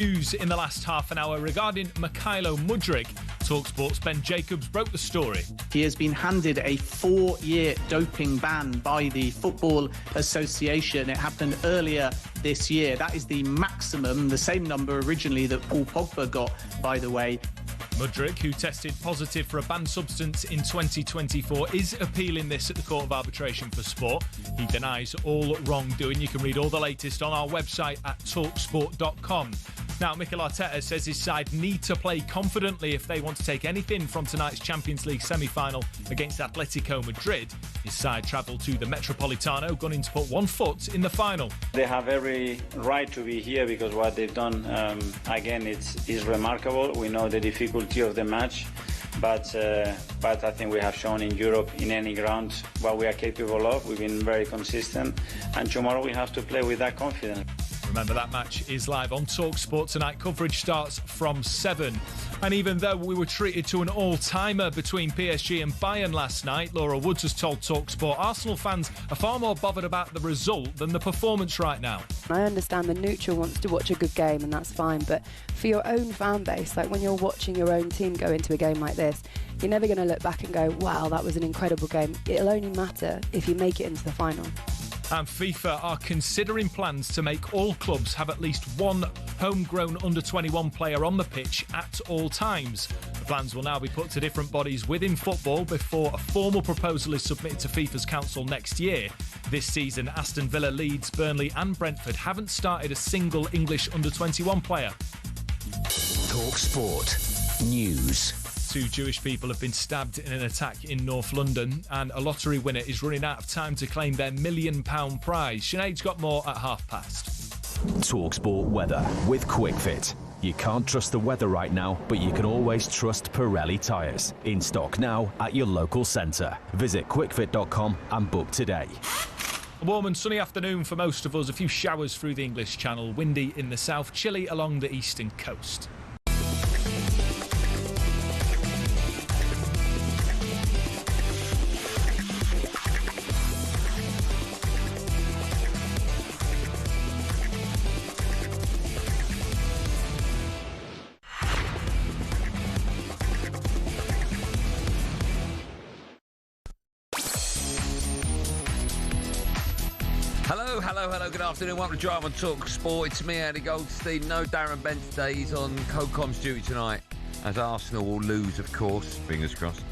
News in the last half an hour regarding Mykhailo Mudryk. talkSPORT's Ben Jacobs broke the story. He has been handed a 4-year doping ban by the Football Association. It happened earlier this year. That is the maximum, the same number originally that Paul Pogba got, by the way. Mudryk, who tested positive for a banned substance in 2024, is appealing this at the Court of Arbitration for Sport. He denies all wrongdoing. You can read all the latest on our website at talksport.com. Now, Mikel Arteta says his side need to play confidently if they want to take anything from tonight's Champions League semi-final against Atletico Madrid. His side travelled to the Metropolitano, gunning to put one foot in the final. They have every right to be here because what they've done, again, is remarkable. We know the difficulty of the match, but I think we have shown in Europe, in any ground, what we are capable of. We've been very consistent, and tomorrow we have to play with that confidence. Remember, that match is live on talkSPORT tonight. Coverage starts from 7. And even though we were treated to an all-timer between PSG and Bayern last night, Laura Woods has told talkSPORT Arsenal fans are far more bothered about the result than the performance right now. I understand the neutral wants to watch a good game, and that's fine, but for your own fan base, like when you're watching your own team go into a game like this, you're never going to look back and go, wow, that was an incredible game. It'll only matter if you make it into the final. And FIFA are considering plans to make all clubs have at least one homegrown under-21 player on the pitch at all times. The plans will now be put to different bodies within football before a formal proposal is submitted to FIFA's council next year. This season, Aston Villa, Leeds, Burnley and Brentford haven't started a single English under-21 player. talkSPORT News. 2 Jewish people have been stabbed in an attack in North London, and a lottery winner is running out of time to claim their £1 million prize. Sinead's got more at past. talkSPORT weather with QuickFit. You can't trust the weather right now, but you can always trust Pirelli tyres. In stock now at your local centre. Visit quickfit.com and book today. A warm and sunny afternoon for most of us. A few showers through the English Channel, windy in the south, chilly along the eastern coast. Hello, good afternoon. Welcome to Drive on talkSPORT. It's me, Andy Goldstein. No Darren Benty today. He's on co-comms duty tonight, as Arsenal will lose, of course. Fingers crossed.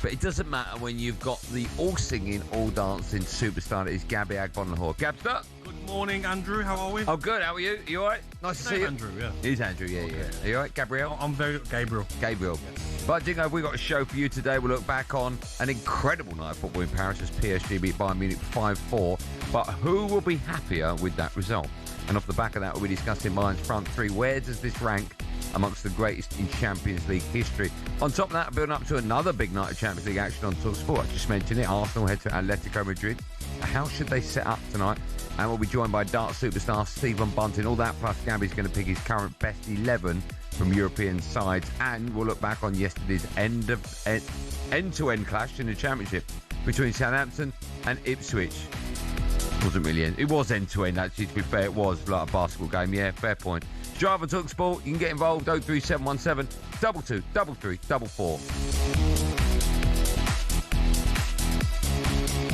But it doesn't matter when you've got the all-singing, all-dancing superstar that is Gabby Agbonlahor. Gabster? Good morning, Andrew. How are we? Oh, good. How are you? You all right? Nice to see you. Andrew, yeah. He's Andrew, yeah. Are you all right, Gabrielle? I'm very Gabriel. Gabriel. But Dingo, we've got a show for you today. We'll look back on an incredible night of football in Paris as PSG beat Bayern Munich 5-4. But who will be happier with that result? And off the back of that, we'll be discussing Bayern's front three. Where does this rank amongst the greatest in Champions League history? On top of that, building up to another big night of Champions League action on talkSPORT. I just mentioned it. Arsenal head to Atletico Madrid. How should they set up tonight? And we'll be joined by dart superstar Steven Bunting. All that plus Gabby's going to pick his current best 11 from European sides. And we'll look back on yesterday's end-to-end clash in the Championship between Southampton and Ipswich. Wasn't really end. It was end-to-end, actually, to be fair. It was like a basketball game. Yeah, fair point. Drive on talkSPORT. You can get involved. 03717 22 33 44.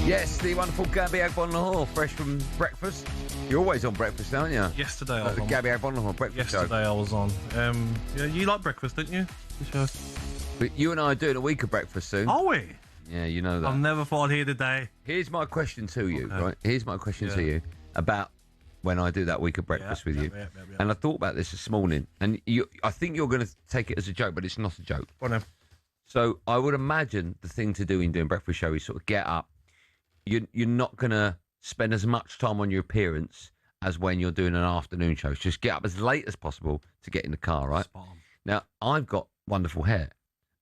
Yes, the wonderful Gabby Agbonlahor, fresh from breakfast. You're always on breakfast, aren't you? Yesterday I was the on. Gabby Agbonlahor breakfast Yesterday show. I was on. Yeah, you like breakfast, don't you? But you and I are doing a week of breakfast soon. Are we? Yeah, you know that. I've never thought here today. Here's my question to you, Okay. right? Here's my question to you about when I do that week of breakfast with you. Yeah. And I thought about this morning, and I think you're going to take it as a joke, but it's not a joke. Go on then. So I would imagine the thing to do in doing breakfast show is sort of get up. You're not going to spend as much time on your appearance as when you're doing an afternoon show. Just get up as late as possible to get in the car, right? Spot on. Now, I've got wonderful hair,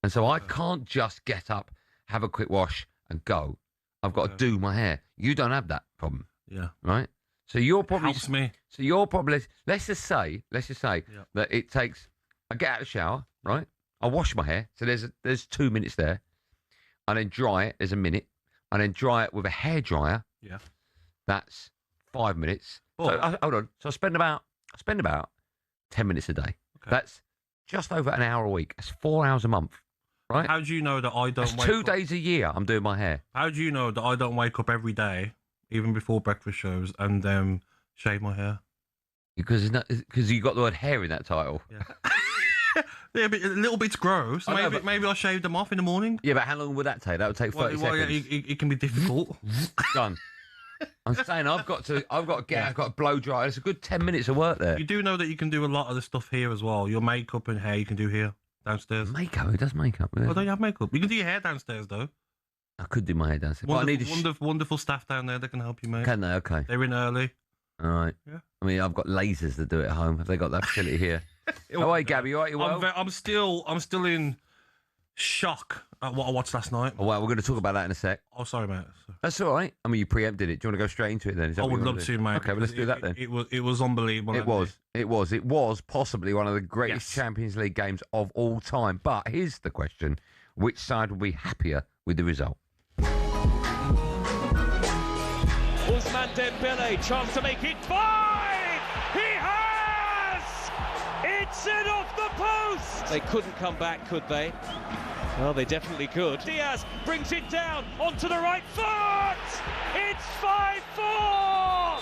and so I can't just get up, have a quick wash, and go. I've got to do my hair. You don't have that problem, Yeah. right? So you're probably Helps me. So you're probably let's just say that it takes. I get out of the shower, right? I wash my hair, so there's 2 minutes there. I then dry it. There's a minute. I then dry it with a hairdryer. Yeah. That's 5 minutes. Oh. So hold on. So I spend about 10 minutes a day. Okay. That's just over an hour a week. That's 4 hours a month, right? How do you know that I don't That's wake 2 up? days a year I'm doing my hair. How do you know that I don't wake up every day, even before breakfast shows, and shave my hair? Because you got the word hair in that title. Yeah. Yeah, but a little bit's gross. I know, Maybe I'll shave them off in the morning. Yeah, but how long would that take? That would take 30 seconds. Yeah, it can be difficult. Done. I'm saying I've got to blow dry. It's a good 10 minutes of work there. You do know that you can do a lot of the stuff here as well. Your makeup and hair you can do here downstairs. Makeup? Who does makeup? Oh, don't you have makeup? You can do your hair downstairs though. I could do my hair downstairs. Wonderful staff down there that can help you, mate. Can they? Okay. They're in early. All right. Yeah. I mean, I've got lasers that do it at home. Have they got that facility here? Oh, hey, Gabby, you all right? You well? I'm still in shock at what I watched last night. Oh, well, we're going to talk about that in a sec. Oh, sorry, mate. That's all right. I mean, you preempted it. Do you want to go straight into it then? Is that I what would you love want to, mate. Okay, well, let's do that then. It was unbelievable. It was possibly one of the greatest Champions League games of all time. But here's the question. Which side will be happier with the result? Ousmane Dembele, chance to make it 5! He has! It's in off the post! They couldn't come back, could they? Well, they definitely could. Diaz brings it down onto the right foot! It's 5-4!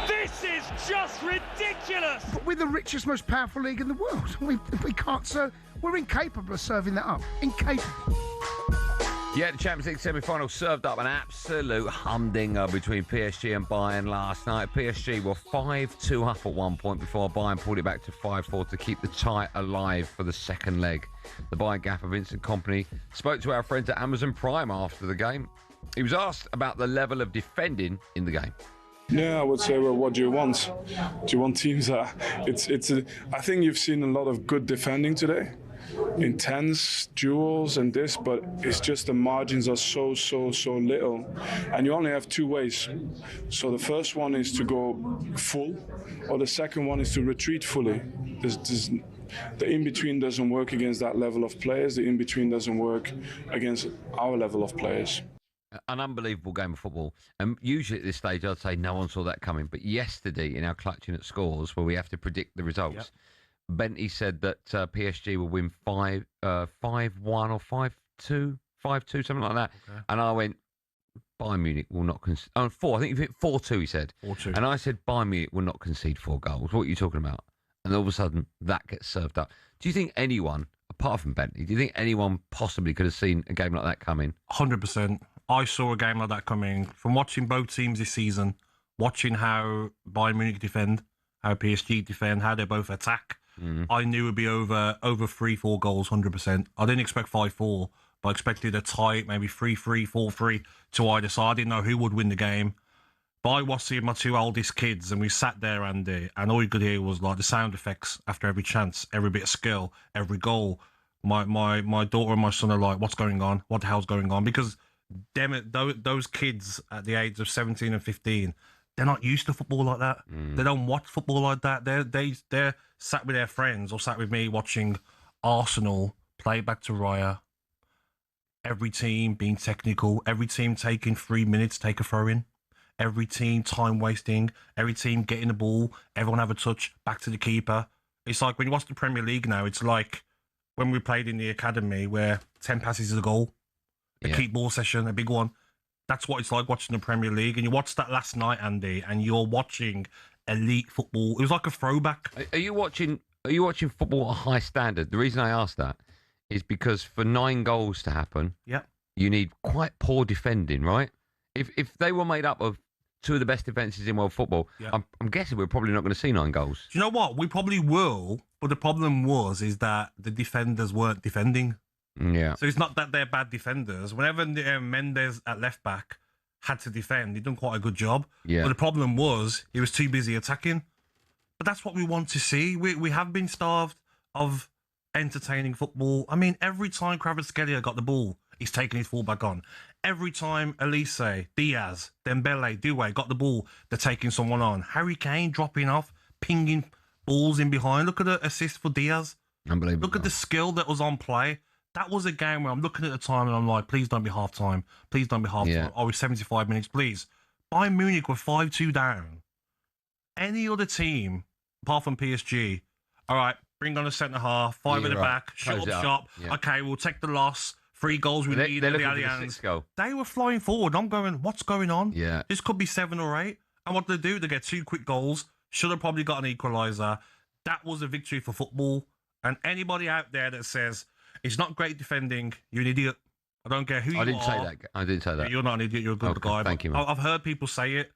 This is just ridiculous! But we're the richest, most powerful league in the world. We can't serve. We're incapable of serving that up. Incapable. Yeah, the Champions League semi-final served up an absolute humdinger between PSG and Bayern last night. PSG were 5-2 up at one point before Bayern pulled it back to 5-4 to keep the tie alive for the second leg. The Bayern gaffer Vincent Kompany spoke to our friends at Amazon Prime after the game. He was asked about the level of defending in the game. Yeah, I would say, well, what do you want? Do you want teams that... I think you've seen a lot of good defending today. Intense duels and this, but it's just the margins are so little, and you only have two ways. So the first one is to go full, or the second one is to retreat fully. The in-between doesn't work against that level of players. The in-between doesn't work against our level of players. An unbelievable game of football. And usually at this stage, I'd say no one saw that coming. But yesterday, in our Clutching at Scores, where we have to predict the results, Benty said that PSG will win 5-1 or 5-2, something like that. Okay. And I went, Bayern Munich will not concede. Oh, 4. I think 4-2, he said. 4-2. And I said, Bayern Munich will not concede 4 goals. What are you talking about? And all of a sudden, that gets served up. Do you think anyone, apart from Benty, do you think anyone possibly could have seen a game like that coming? 100%. I saw a game like that coming from watching both teams this season, watching how Bayern Munich defend, how PSG defend, how they both attack. I knew it would be over 3-4 goals, 100%. I didn't expect 5-4, but I expected a tie, maybe 3-3, 4-3 to either side. I didn't know who would win the game. But I was seeing my 2 oldest kids, and we sat there, and all you could hear was like the sound effects after every chance, every bit of skill, every goal. My daughter and my son are like, "What's going on? What the hell's going on?" Because those kids at the age of 17 and 15. They're not used to football like that. They don't watch football like that. They're sat with their friends or sat with me watching Arsenal play back to Raya. Every team being technical. Every team taking 3 minutes, take a throw in. Every team time wasting. Every team getting the ball. Everyone have a touch back to the keeper. It's like when you watch the Premier League now, it's like when we played in the academy where 10 passes is a goal. A keep ball session, a big one. That's what it's like watching the Premier League. And you watched that last night, Andy, and you're watching elite football. It was like a throwback. Are you watching football at a high standard? The reason I ask that is because for 9 goals to happen, you need quite poor defending, right? If they were made up of 2 of the best defences in world football, I'm guessing we're probably not going to see 9 goals. Do you know what? We probably will, but the problem is that the defenders weren't defending. Yeah. So it's not that they're bad defenders. Whenever Mendes at left back had to defend, he done quite a good job. Yeah. But the problem was he was too busy attacking. But that's what we want to see. We have been starved of entertaining football. I mean, every time Kvaratskhelia got the ball, he's taking his fullback on. Every time Elise, Diaz, Dembele, Doué got the ball, they're taking someone on. Harry Kane dropping off, pinging balls in behind. Look at the assist for Diaz. Unbelievable. Look at the skill that was on play. That was a game where I'm looking at the time and I'm like, please don't be half-time. Please don't be half-time. Yeah. Oh, it's 75 minutes, please. Bayern Munich were 5-2 down. Any other team, apart from PSG, all right, bring on a centre-half, five at the back, shut up shop. Yeah. Okay, we'll take the loss. 3 goals we need in the Allianz. They were flying forward. I'm going, what's going on? Yeah. This could be 7 or 8. And what they do, they get 2 quick goals. Should have probably got an equaliser. That was a victory for football. And anybody out there that says it's not great defending, you're an idiot. I don't care who you are. I didn't say that. You're not an idiot. You're a good guy. Thank you, man. I've heard people say it.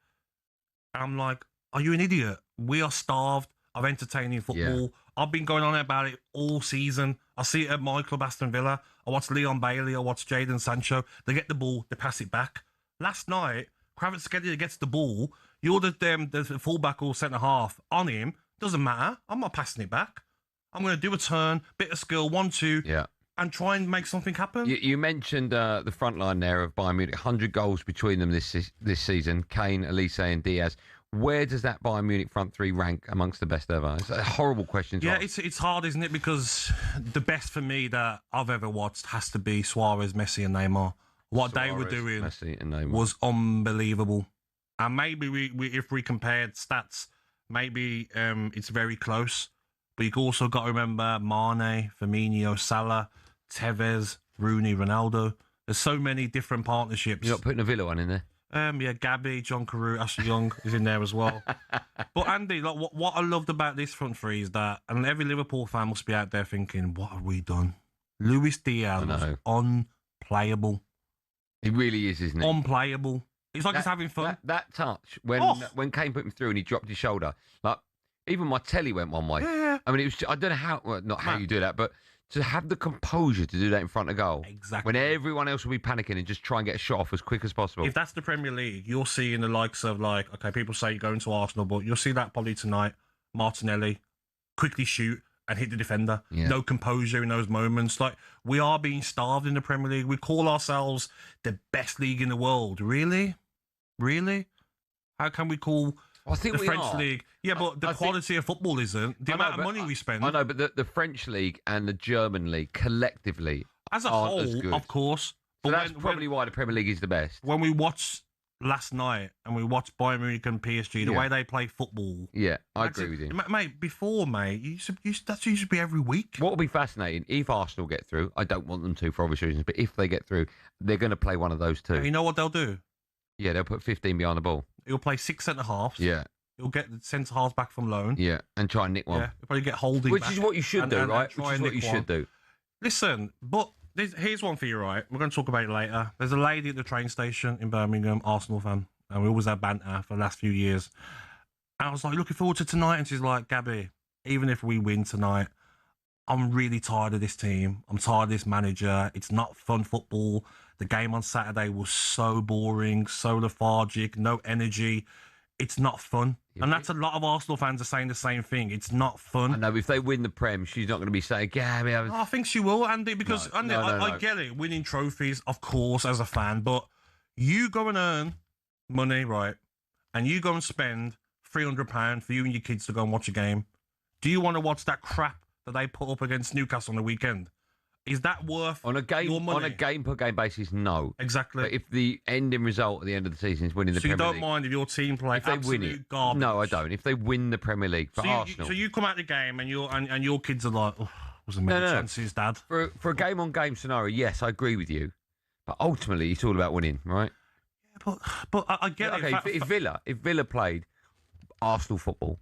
And I'm like, are you an idiot? We are starved of entertaining football. Yeah. I've been going on about it all season. I see it at my club, Aston Villa. I watch Leon Bailey. I watch Jadon Sancho. They get the ball. They pass it back. Last night, Kvaratskhelia gets the ball. You're the fullback or centre-half on him. Doesn't matter. I'm not passing it back. I'm going to do a turn, bit of skill, 1-2, and try and make something happen. You mentioned the front line there of Bayern Munich. 100 goals between them this season. Kane, Elise and Diaz. Where does that Bayern Munich front three rank amongst the best ever? It's a horrible question to ask. It's hard, isn't it? Because the best for me that I've ever watched has to be Suarez, Messi and Neymar. What they were doing was unbelievable. And maybe we if we compared stats, maybe it's very close. But you also got to remember Mane, Firmino, Salah, Tevez, Rooney, Ronaldo. There's so many different partnerships. You're not putting a Villa one in there? Gabby, John Carew, Ashley Young is in there as well. But Andy, like what I loved about this front three is that, and every Liverpool fan must be out there thinking, what have we done? Luis Diaz was unplayable. He really is, isn't he? Unplayable. It's like he's having fun. That touch, when Kane put him through and he dropped his shoulder, like, even my telly went one way. Yeah. I mean, it was, I don't know how, well, not how you do that, but to have the composure to do that in front of goal. Exactly. When everyone else will be panicking and just try and get a shot off as quick as possible. If that's the Premier League, you're seeing the likes of, like, okay, people say you're going to Arsenal, but you'll see that probably tonight. Martinelli, quickly shoot and hit the defender. Yeah. No composure in those moments. Like, we are being starved in the Premier League. We call ourselves the best league in the world. Really? Really? How can we call the French league? Yeah, but the quality of football isn't. The amount of money we spend. I know, but the French league and the German league collectively as a whole, of course. So that's probably why the Premier League is the best. When we watched last night and we watched Bayern Munich and PSG, the way they play football. Yeah, I agree with you. Mate, before, that used to be every week. What will be fascinating, if Arsenal get through, I don't want them to for obvious reasons, but if they get through, they're going to play one of those two. You know what they'll do? Yeah, they'll put 15 behind the ball. He'll play 6 centre-halves. Yeah. He'll get the centre-halves back from loan. Yeah, and try and nick one. Yeah, he'll probably get Holding Which back. is what you should do, right? Which is what you should do. Listen, but here's one for you, right? We're going to talk about it later. There's a lady at the train station in Birmingham, Arsenal fan, and we always had banter for the last few years. And I was like, looking forward to tonight, and she's like, Gabby, even if we win tonight, I'm really tired of this team. I'm tired of this manager. It's not fun football. The game on Saturday was so boring, so lethargic, no energy. It's not fun. And that's a lot of Arsenal fans are saying the same thing. It's not fun. I know, if they win the Prem, she's not going to be saying, Gabby. I think she will, Andy, because I get it. Winning trophies, of course, as a fan, but you go and earn money, right? And you go and spend £300 for you and your kids to go and watch a game. Do you want to watch that crap that they put up against Newcastle on the weekend? Is that worth your money? On a game-per-game basis, no. Exactly. But if the ending result at the end of the season is winning the Premier League... So you don't mind if your team play absolute garbage? No, I don't. If they win the Premier League for Arsenal... So you come out the game and your kids are like, oh, wasn't many chances, Dad. For a game-on-game scenario, yes, I agree with you. But ultimately, it's all about winning, right? Yeah, but I get it. Okay, if Villa played Arsenal football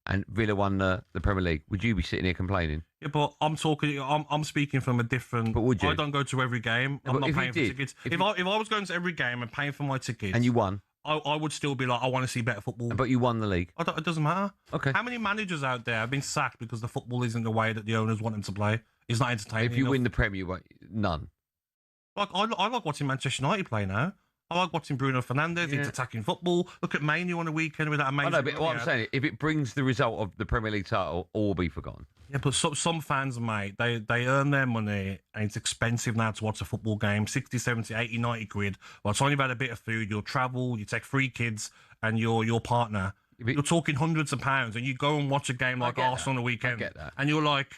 and Villa won the Premier League, would you be sitting here complaining? Yeah, but I'm speaking from a different... But would you? I don't go to every game. I'm not paying for tickets. If I was going to every game and paying for my tickets... And you won? I would still be like, I want to see better football. But you won the league? It doesn't matter. Okay. How many managers out there have been sacked because the football isn't the way that the owners want them to play? It's not entertaining If you win the Premier, none. Like, I like watching Manchester United play now. I like watching Bruno Fernandes. It's attacking football. Look at Mainoo on the weekend with that amazing... I know, but what I'm saying, if it brings the result of the Premier League title, all will be forgotten. Yeah, but some fans, mate, they earn their money and it's expensive now to watch a football game. 60, 70, 80, 90 quid. Well, it's only about a bit of food. You'll travel, you take 3 kids and your partner. You're talking hundreds of pounds and you go and watch a game like Arsenal on the weekend. I get that. And you're like...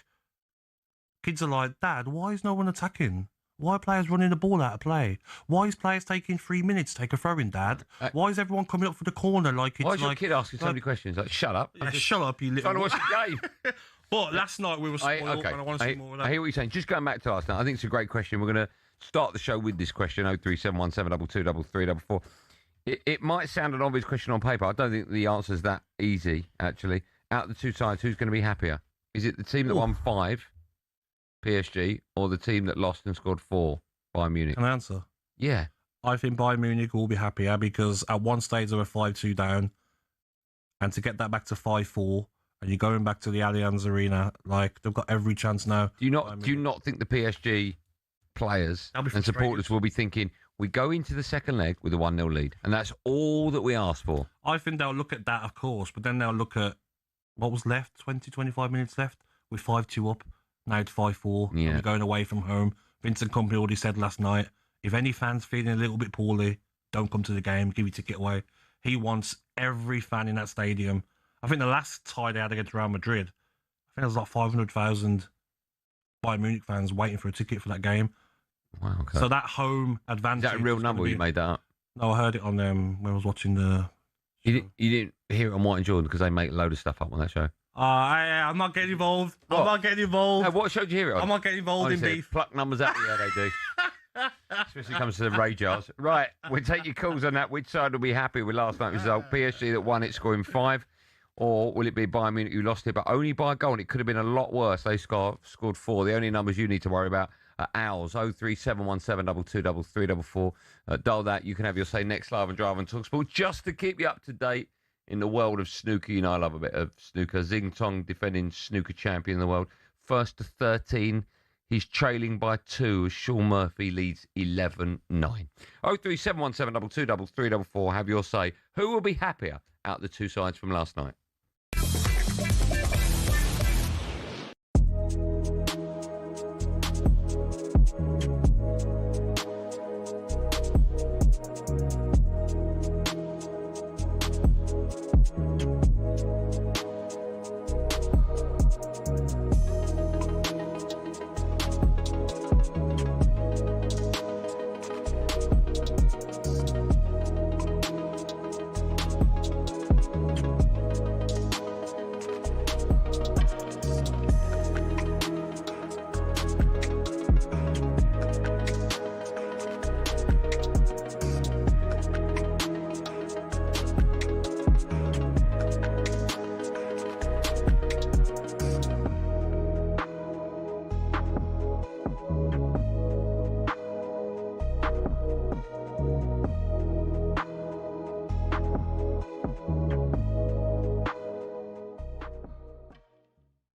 Kids are like, Dad, why is no one attacking? Why are players running the ball out of play? Why is players taking 3 minutes to take a throw-in, Dad? Why is everyone coming up for the corner like it's Why is like... your kid asking so many questions? Like, shut up. Yeah, shut up, you little... Trying to watch the game. But last night we were spoiled, and I want to see more of that. I hear what you're saying. Just going back to last night, I think it's a great question. We're going to start the show with this question, 03717223344. It might sound an obvious question on paper. I don't think the answer's that easy, actually. Out of the two sides, who's going to be happier? Is it the team that won 5, PSG, or the team that lost and scored 4, Bayern Munich? An answer? Yeah. I think Bayern Munich will be happier because at one stage they were 5-2 down, and to get that back to 5-4, and you're going back to the Allianz Arena, like they've got every chance now. Do you not think the PSG players and supporters will be thinking, we go into the second leg with a 1-0 lead, and that's all that we ask for? I think they'll look at that, of course, but then they'll look at what was left, 20, 25 minutes left, with 5-2 up, now it's 5-4, and we're going away from home. Vincent Kompany already said last night, if any fans feeling a little bit poorly, don't come to the game, give your ticket away. He wants every fan in that stadium. I think the last tie they had against Real Madrid, I think there was like 500,000 Bayern Munich fans waiting for a ticket for that game. Wow, okay. So that home advantage... Is that a real number, you made that up? No, I heard it on when I was watching the... You didn't hear it on White and Jordan because they make a load of stuff up on that show? I'm not getting involved. What? I'm not getting involved. No, what show did you hear it on? I'm not getting involved Honestly, in beef. Pluck numbers out the air, they do. Especially when it comes to the Rangers. Right, we'll take your calls on that. Which side will be happy with last night's result? PSG that won it, scoring 5, or will it be Bayern Munich who lost it, but only by a goal? And it could have been a lot worse. They scored 4. The only numbers you need to worry about are ours. 03717223344. Dial that. You can have your say next live and drive on talkSPORT, just to keep you up to date in the world of snooker. You know I love a bit of snooker. Xing Tong, defending snooker champion in the world. 1st to 13. He's trailing by 2 as Sean Murphy leads 11-9. 03717223344. Have your say. Who will be happier out the two sides from last night?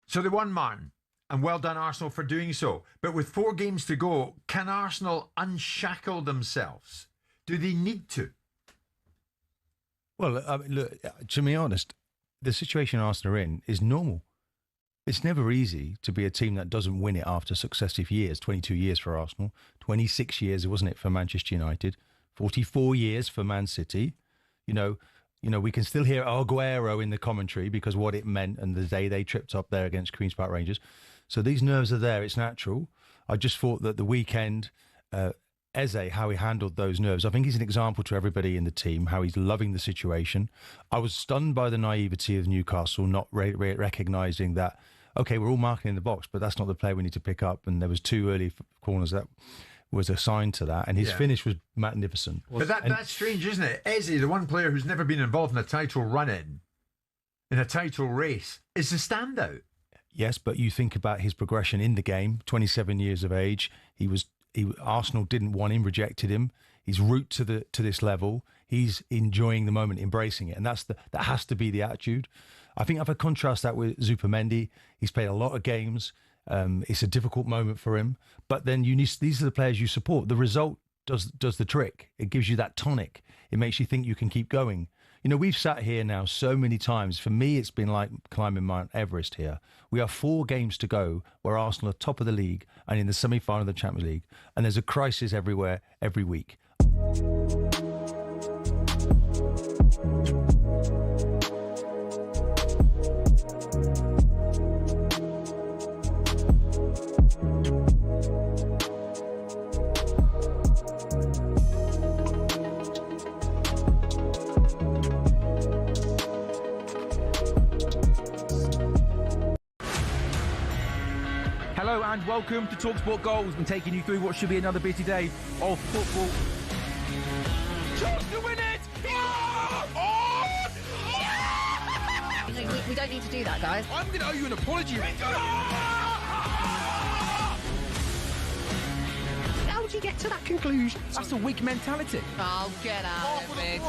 So they won, Martin, and well done Arsenal for doing so. But with 4 games to go, can Arsenal unshackle themselves? Do they need to? Well, I mean, look, to be honest, the situation Arsenal are in is normal. It's never easy to be a team that doesn't win it after successive years. 22 years for Arsenal, 26 years, wasn't it, for Manchester United, 44 years for Man City. You know, we can still hear Aguero in the commentary because what it meant and the day they tripped up there against Queen's Park Rangers. So these nerves are there. It's natural. I just thought that the weekend, Eze, how he handled those nerves, I think he's an example to everybody in the team, how he's loving the situation. I was stunned by the naivety of Newcastle, not recognising that, okay, we're all marking in the box, but that's not the player we need to pick up. And there was 2 early corners that was assigned to that, and his finish was magnificent. But that's strange, isn't it? Eze, the one player who's never been involved in a title run-in, in a title race, is the standout. Yes, but you think about his progression in the game, 27 years of age. Arsenal didn't want him, rejected him. His route to this level, he's enjoying the moment, embracing it, and that has to be the attitude. I think if I contrast that with Zupimendi, he's played a lot of games. It's a difficult moment for him, but then these are the players you support. The result does the trick. It gives you that tonic. It makes you think you can keep going. You know, we've sat here now so many times. For me, it's been like climbing Mount Everest here. We have 4 games to go where Arsenal are top of the league and in the semi-final of the Champions League, and there's a crisis everywhere every week. Hello and welcome to talkSPORT Goals. We've been taking you through what should be another busy day of football. Chance to win it! We don't need to do that, guys. I'm going to owe you an apology. How would you get to that conclusion? That's a weak mentality. Oh, get out of it.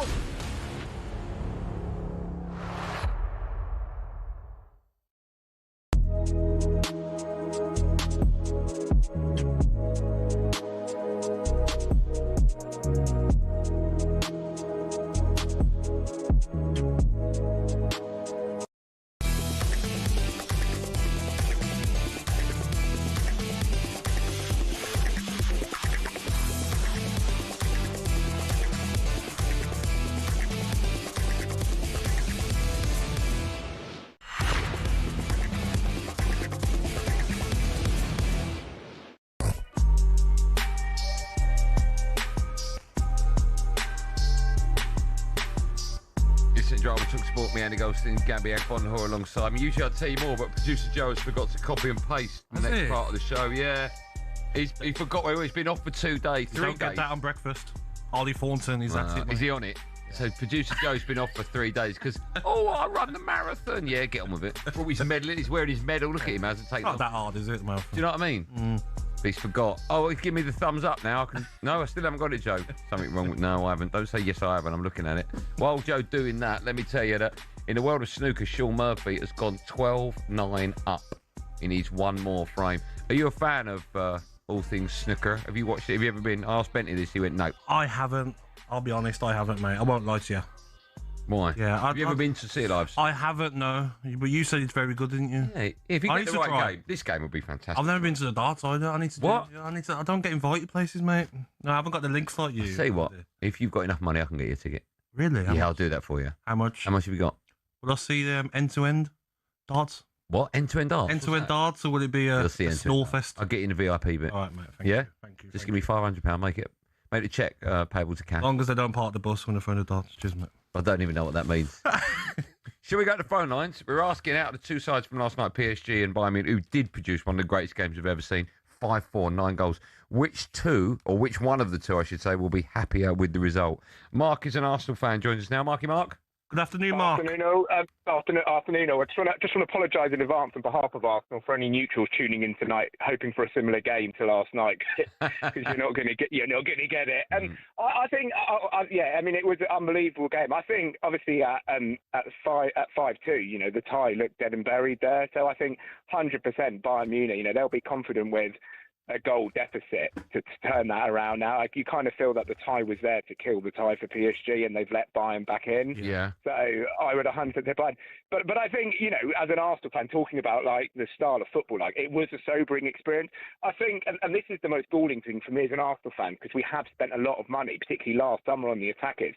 talkSPORT, me, Goldstein, Gabby, Agbonlahor alongside me. Usually I'd tell you more, but producer Joe has forgot to copy and paste the next part of the show. Yeah, he forgot where he's been off for 2 days, 3 Don't days. get that on breakfast. Ollie Thornton, is he on it? So producer Joe's been off for 3 days because, I run the marathon. Yeah, get on with it. Well, he's medaling. He's wearing his medal. Look at him. Hasn't taken Not that hard, is it? Do you know what I mean? But he's forgot. Oh, he's giving me the thumbs up now. No, I still haven't got it, Joe. Something wrong with... No, I haven't. Don't say yes, I haven't. I'm looking at it. While Joe doing that, let me tell you that in the world of snooker, Sean Murphy has gone 12-9 up in his one more frame. Are you a fan of all things snooker? Have you watched it? Have you ever been? I asked Benty this. He went, no. I haven't. I'll be honest, I haven't, mate. I won't lie to you. Why? Yeah, have you ever been to see it live? I haven't, no. But you said it's very good, didn't you? Yeah, if you get the right game, this game will be fantastic. I've never been to the darts either. I need to. What? I don't get invited places, mate. No, I haven't got the links like you. I'll tell you what, if you've got enough money, I can get you a ticket. Really? Yeah, I'll do that for you. How much? How much have you got? Will I see them end-to-end darts? What? End-to-end darts? End-to-end darts, or will it be a Snowfest? I'll get you in the VIP bit. All right, mate. Thank you. Thank you. Just give me £500. Make the cheque payable to cash. As long as they don't park the bus when they're throwing the darts. Cheers, mate. I don't even know what that means. Shall we go to the phone lines? We're asking out of the two sides from last night, PSG and Bayern Munich, who did produce one of the greatest games we've ever seen, 5-4, 9 goals. Which one of the two, I should say, will be happier with the result? Mark is an Arsenal fan, joins us now. Mark. Good afternoon, Mark. Afternoon. I just want to apologise in advance on behalf of Arsenal for any neutrals tuning in tonight, hoping for a similar game to last night, because you're not going to get it. And I think, it was an unbelievable game. I think obviously at 5-2, the tie looked dead and buried there. So I think 100% Bayern Munich, they'll be confident with a goal deficit to turn that around now. Like, you kind of feel that the tie was there to kill the tie for PSG, and they've let Bayern back in. Yeah. So I would 100% Bayern. But I think, as an Arsenal fan, talking about like the style of football, like it was a sobering experience. I think, and this is the most galling thing for me as an Arsenal fan, because we have spent a lot of money, particularly last summer, on the attackers.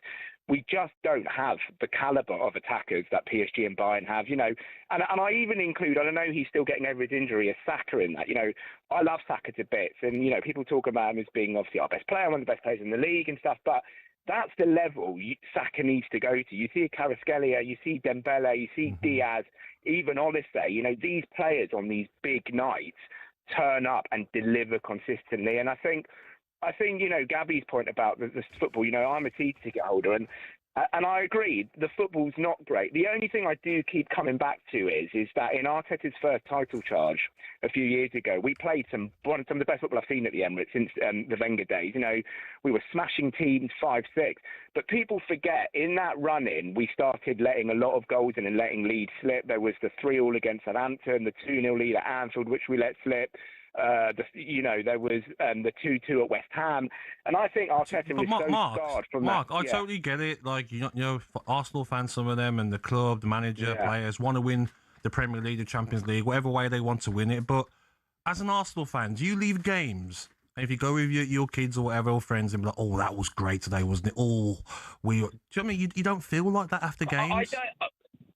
We just don't have the calibre of attackers that PSG and Bayern have, And I even include, I don't know, he's still getting over his injury, as Saka in that. I love Saka to bits, and people talk about him as being obviously our best player, one of the best players in the league and stuff, but that's the level Saka needs to go to. You see Kvaratskhelia, you see Dembele, you see Diaz, even Olise. These players on these big nights turn up and deliver consistently, and I think Gabby's point about the football, I'm a season ticket holder, and I agree, the football's not great. The only thing I do keep coming back to is that in Arteta's first title charge a few years ago, we played some of the best football I've seen at the Emirates since the Wenger days. We were smashing teams 5-6, but people forget in that run-in, we started letting a lot of goals in and letting leads slip. There was the 3-3 against Southampton, the 2-0 lead at Anfield, which we let slip. There was the 2-2 at West Ham, and I think Arteta was scarred from that. Mark, I totally get it. Like Arsenal fans, some of them, and the club, the manager, players want to win the Premier League, the Champions League, whatever way they want to win it. But as an Arsenal fan, do you leave games? And if you go with your kids or whatever, or friends, and be like, "Oh, that was great today, wasn't it?" Oh, do you know what I mean? You don't feel like that after games?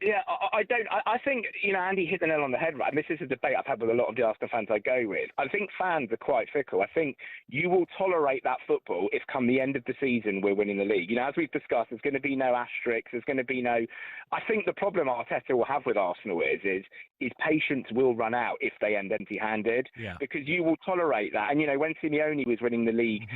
Yeah, I don't. I think, Andy hit the nail on the head, right? And this is a debate I've had with a lot of the Arsenal fans I go with. I think fans are quite fickle. I think you will tolerate that football if come the end of the season we're winning the league. As we've discussed, there's going to be no asterisks. There's going to be no... I think the problem Arteta will have with Arsenal is patience will run out if they end empty-handed. Yeah. Because you will tolerate that. And, when Simeone was winning the league,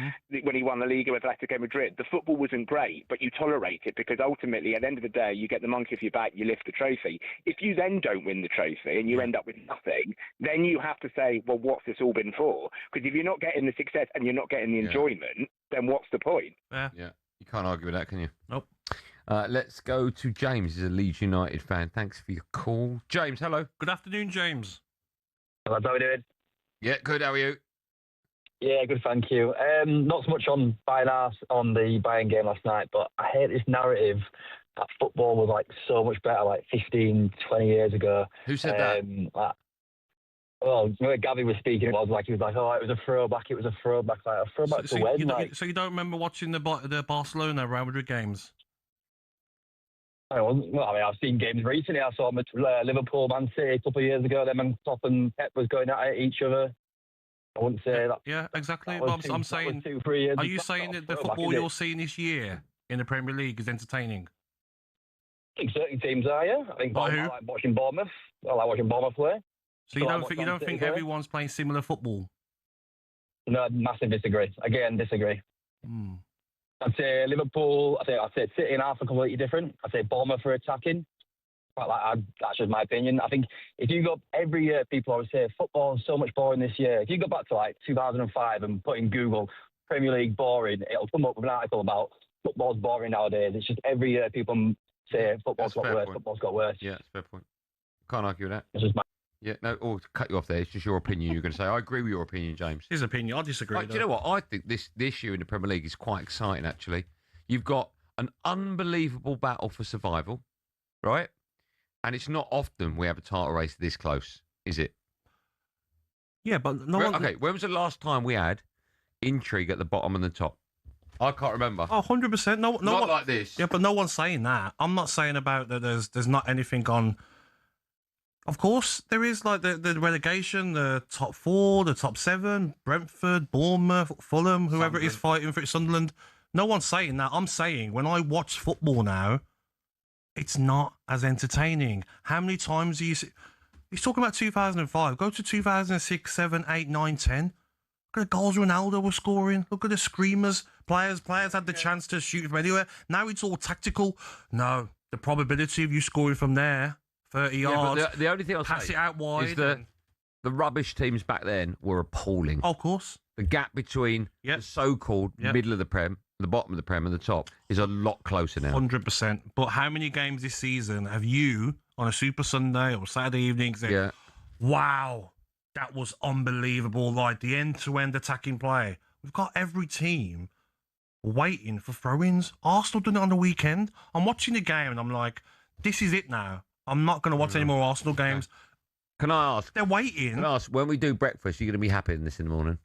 when he won the league with Atletico Madrid, the football wasn't great, but you tolerate it because ultimately, at the end of the day, you get the monkey off your back, you lift the trophy. If you then don't win the trophy and you end up with nothing, then you have to say, well, what's this all been for? Because if you're not getting the success and you're not getting the enjoyment, then what's the point? Yeah. You can't argue with that, can you? Nope. Let's go to James. He's a Leeds United fan. Thanks for your call. James, hello. Good afternoon, James. Hello, how are we doing? Yeah, good. How are you? Yeah, good, thank you. Not so much on the Bayern game last night, but I hate this narrative that football was so much better 15, 20 years ago. Who said that? Gabby was speaking, he was like, oh, it was a throwback, a throwback to when? So you don't remember watching the Barcelona Real Madrid games? I've seen games recently. I saw Liverpool, Man City a couple of years ago. Them and Klopp and Pep was going at each other. I wouldn't say that. Yeah, exactly. I'm saying, 2-3 years. are you saying that the football you're seeing this year in the Premier League is entertaining? I think certain teams are, yeah. I think I like watching Bournemouth. I like watching Bournemouth play. So you don't think everyone's playing similar football? No, massive disagragree. Again, disagree. I'd say Liverpool. I'd say City and Arsenal are completely different. I'd say Bournemouth for attacking. That's just my opinion. I think if you go every year, people always say football is so much boring this year. If you go back to 2005 and put in Google Premier League boring, it'll come up with an article about football's boring nowadays. It's just every year people say football's got worse. Football's got worse. Yeah, that's a fair point. Can't argue with that. It's just to cut you off there. It's just your opinion. You're going to say I agree with your opinion, James. His opinion. I disagree. Do you know what? I think this year in the Premier League is quite exciting. Actually, you've got an unbelievable battle for survival, right? And it's not often we have a title race this close, is it? Yeah, but Okay, when was the last time we had intrigue at the bottom and the top? I can't remember. Oh, 100%. Not like this. Yeah, but no one's saying that. I'm not saying about that there's not anything on. Of course, there is the relegation, the top 4, the top 7, Brentford, Bournemouth, Fulham, whoever it is fighting for it, Sunderland. No one's saying that. I'm saying when I watch football now, it's not as entertaining. How many times do you see? He's talking about 2005. Go to 2006, 7, 8, 9, 10. Look at the goals Ronaldo was scoring. Look at the screamers. Players had the chance to shoot from anywhere. Now it's all tactical. No, the probability of you scoring from there, 30 yards. But the only thing I'll pass say it out wide. is that the rubbish teams back then were appalling. Oh, of course. The gap between the so-called middle of the Prem, the bottom of the Prem, and the top is a lot closer now. 100%. But how many games this season have you, on a Super Sunday or Saturday evening, said, wow, that was unbelievable, the end-to-end attacking play? We've got every team waiting for throw-ins. Arsenal done it on the weekend. I'm watching the game and I'm like, this is it now. I'm not going to watch any more Arsenal games. Can I ask? They're waiting. Can I ask, when we do breakfast, you're going to be happy in this in the morning?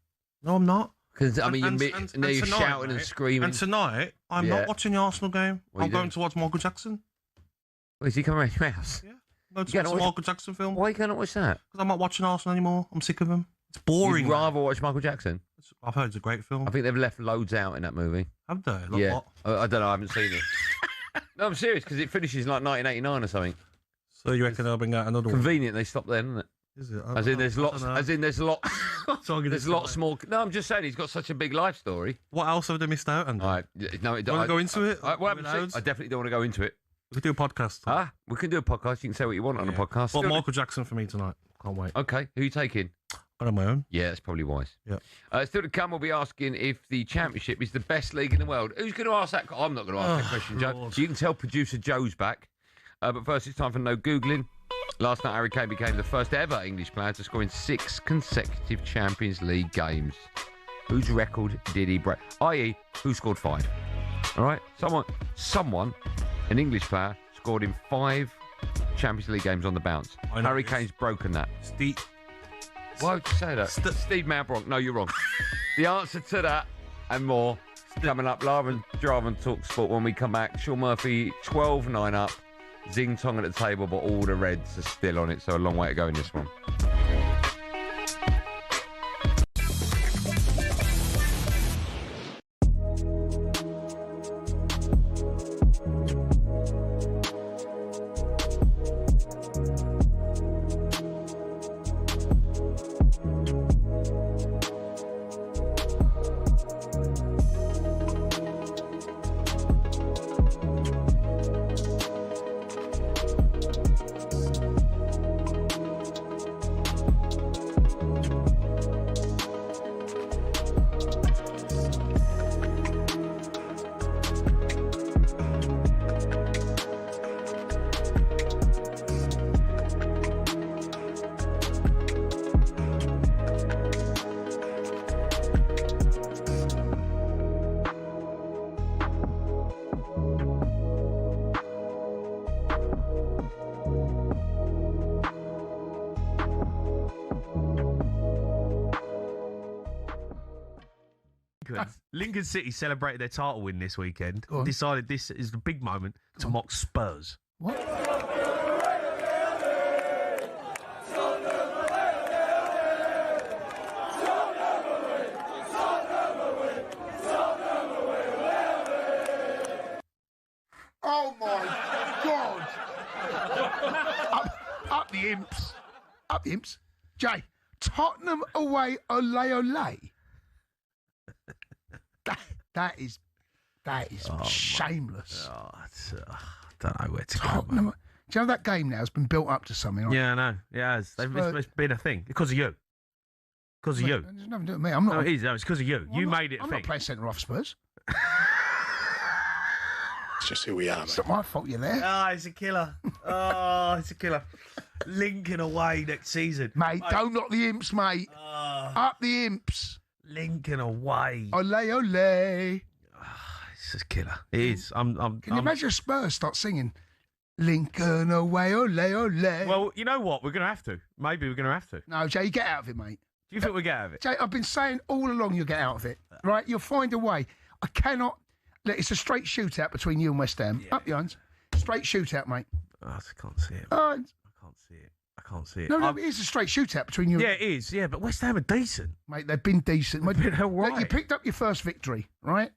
No, I'm not. Because, you're shouting and screaming. And tonight, I'm not watching the Arsenal game. I'm going to watch Michael Jackson. Well, is he coming around your house? Yeah. I'm going to watch the Michael Jackson film. Why are you going to watch that? Because I'm not watching Arsenal anymore. I'm sick of him. It's boring. You'd rather watch Michael Jackson? I've heard it's a great film. I think they've left loads out in that movie. Have they? What? I don't know. I haven't seen it. No, I'm serious, because it finishes in 1989 or something. So you reckon they'll bring out another one? Convenient they stopped there, isn't it? Is it? As in there's lots more. No, I'm just saying he's got such a big life story. What else have they missed out on? No, want to go into it? I definitely don't want to go into it. We could do a podcast. We can do a podcast. You can say what you want on a podcast. But Michael Jackson for me tonight. Can't wait. Okay, who are you taking? On my own. Yeah, that's probably wise. Yeah. Still to come, we'll be asking if the Championship is the best league in the world. Who's going to ask that? I'm not going to ask that question, Joe. You can tell producer Joe's back. But first, it's time for no Googling. Last night, Harry Kane became the first ever English player to score in 6 consecutive Champions League games. Whose record did he break? I.e., who scored 5? All right? Someone, an English player, scored in 5 Champions League games on the bounce. Harry Kane's broken that. Why would you say that? Steve Malbronk. No, you're wrong. The answer to that and more coming up live and drive and talk sport when we come back. Sean Murphy, 12-9 up. Zing Tong at the table, but all the reds are still on it, so a long way to go in this one. Lincoln City celebrated their title win this weekend. Decided this is the big moment to mock Spurs. What? Oh my God! up the imps. Up the imps. Jay, Tottenham away, ole ole. That is shameless. I don't know where to Tottenham. go. Do you know that game now has been built up to something? Right? Yeah, I know. It has. It's been a thing. Because of you. Because of you. It has nothing to do with me. I'm not. No, it is. No, it's because of you. You made it a I'm thing. not playing centre off Spurs. It's just who we are, mate. It's not my fault you're there. It's a killer. It's a killer. Lincoln away next season. Mate, don't knock the imps, mate. Up the imps. Lincoln away. Ole, ole. It's a killer. It is. Can you imagine Spurs start singing Lincoln away, ole, ole? Well, you know what? We're going to have to. Maybe we're going to have to. No, Jay, you get out of it, mate. Do you think we'll get out of it? Jay, I've been saying all along you'll get out of it, right? You'll find a way. I cannot... Look, it's a straight shootout between you and West Ham. Yeah. Up your hands. Straight shootout, mate. I can't see it. I can't see it. No, it is a straight shootout between you. Yeah, it is. Yeah, but West Ham are decent. Mate, they've been decent. They've been all right. Look, you picked up your first victory, right?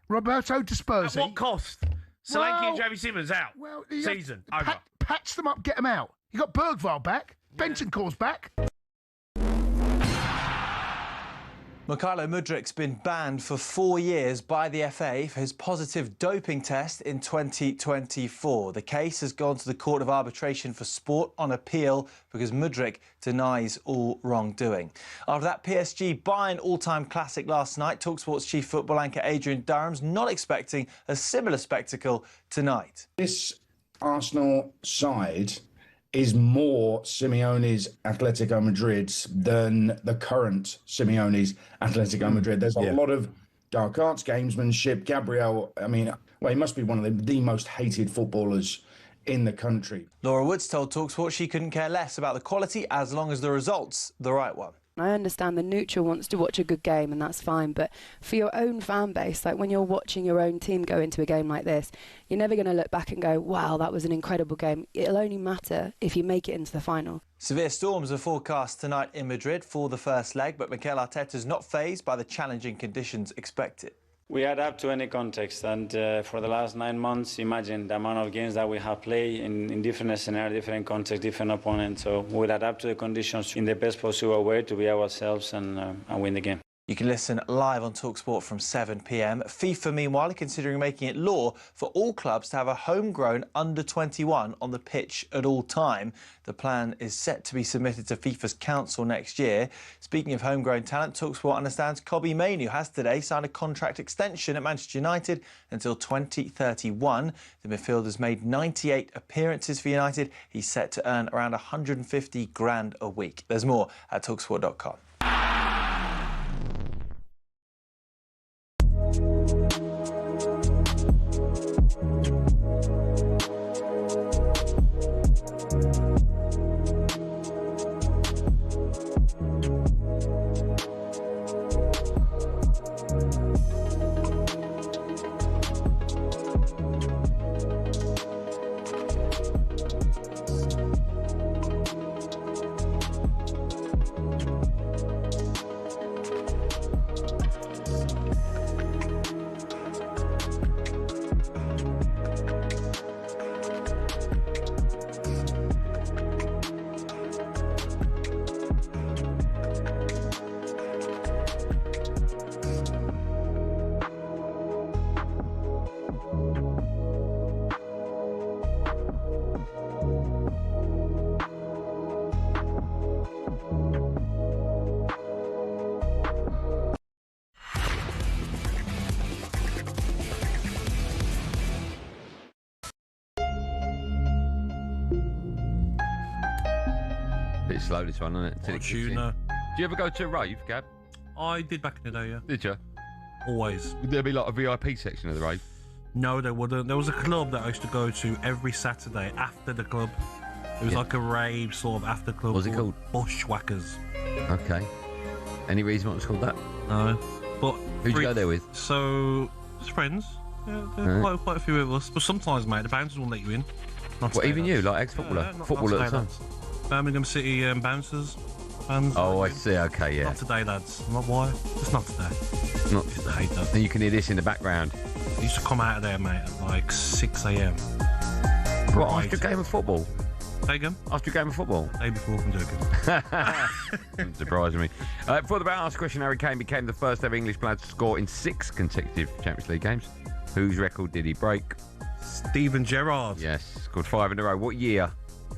Roberto De Spurzi. At what cost? Solanke and Jamie Simmons out. Season over. Patch them up, get them out. You got Bergvall back. Bentancur's back. Mykhailo Mudryk's been banned for 4 years by the FA for his positive doping test in 2024. The case has gone to the Court of Arbitration for Sport on appeal because Mudryk denies all wrongdoing. After that PSG Bayern all-time classic last night, talkSPORT's chief football anchor Adrian Durham's not expecting a similar spectacle tonight. This Arsenal side is more Simeone's Atletico Madrid than the current Simeone's Atletico Madrid. There's a lot of dark arts, gamesmanship. Gabriel, he must be one of the most hated footballers in the country. Laura Woods told talkSPORT she couldn't care less about the quality as long as the result's the right one. I understand the neutral wants to watch a good game, and that's fine, but for your own fan base, like when you're watching your own team go into a game like this, you're never going to look back and go, wow, that was an incredible game. It'll only matter if you make it into the final. Severe storms are forecast tonight in Madrid for the first leg, but Mikel Arteta's not fazed by the challenging conditions expected. We adapt to any context, and for the last 9 months, imagine the amount of games that we have played in different scenarios, different contexts, different opponents. So we'll adapt to the conditions in the best possible way to be ourselves and win the game. You can listen live on talkSPORT from 7 p.m. FIFA, meanwhile, are considering making it law for all clubs to have a homegrown under-21 on the pitch at all time. The plan is set to be submitted to FIFA's council next year. Speaking of homegrown talent, talkSPORT understands Mainoo has today signed a contract extension at Manchester United until 2031. The midfielder's made 98 appearances for United. He's set to earn around 150 grand a week. There's more at talksport.com. slow, this one, isn't it? Till it kicks in. Tuna. Do you ever go to a rave, Gab? I did back in the day, yeah. Did you? Always. Would there be like a VIP section of the rave? No, there wouldn't. There was a club that I used to go to every Saturday after the club. It was like a rave sort of after club. What was it called? Bushwhackers. Okay. Any reason why it's called that? No. But who'd you go there with? So, it's friends. Yeah, quite a few of us. But sometimes, mate, the bouncers won't let you in. What, even you, like ex-footballer? Footballer at the time? Birmingham City bouncers. Fans. Oh, I see. Okay, yeah. Not today, lads. Not why? Just not today. Not. I hate that. And you can hear this in the background. I used to come out of there, mate, at like 6 a.m. What, after a game of football? Say again? After a game of football? Day before, I'm joking. Surprising me. For the asked question, Harry Kane became the first ever English player to score in 6 consecutive Champions League games. Whose record did he break? Steven Gerrard. Yes, scored 5 in a row. What year?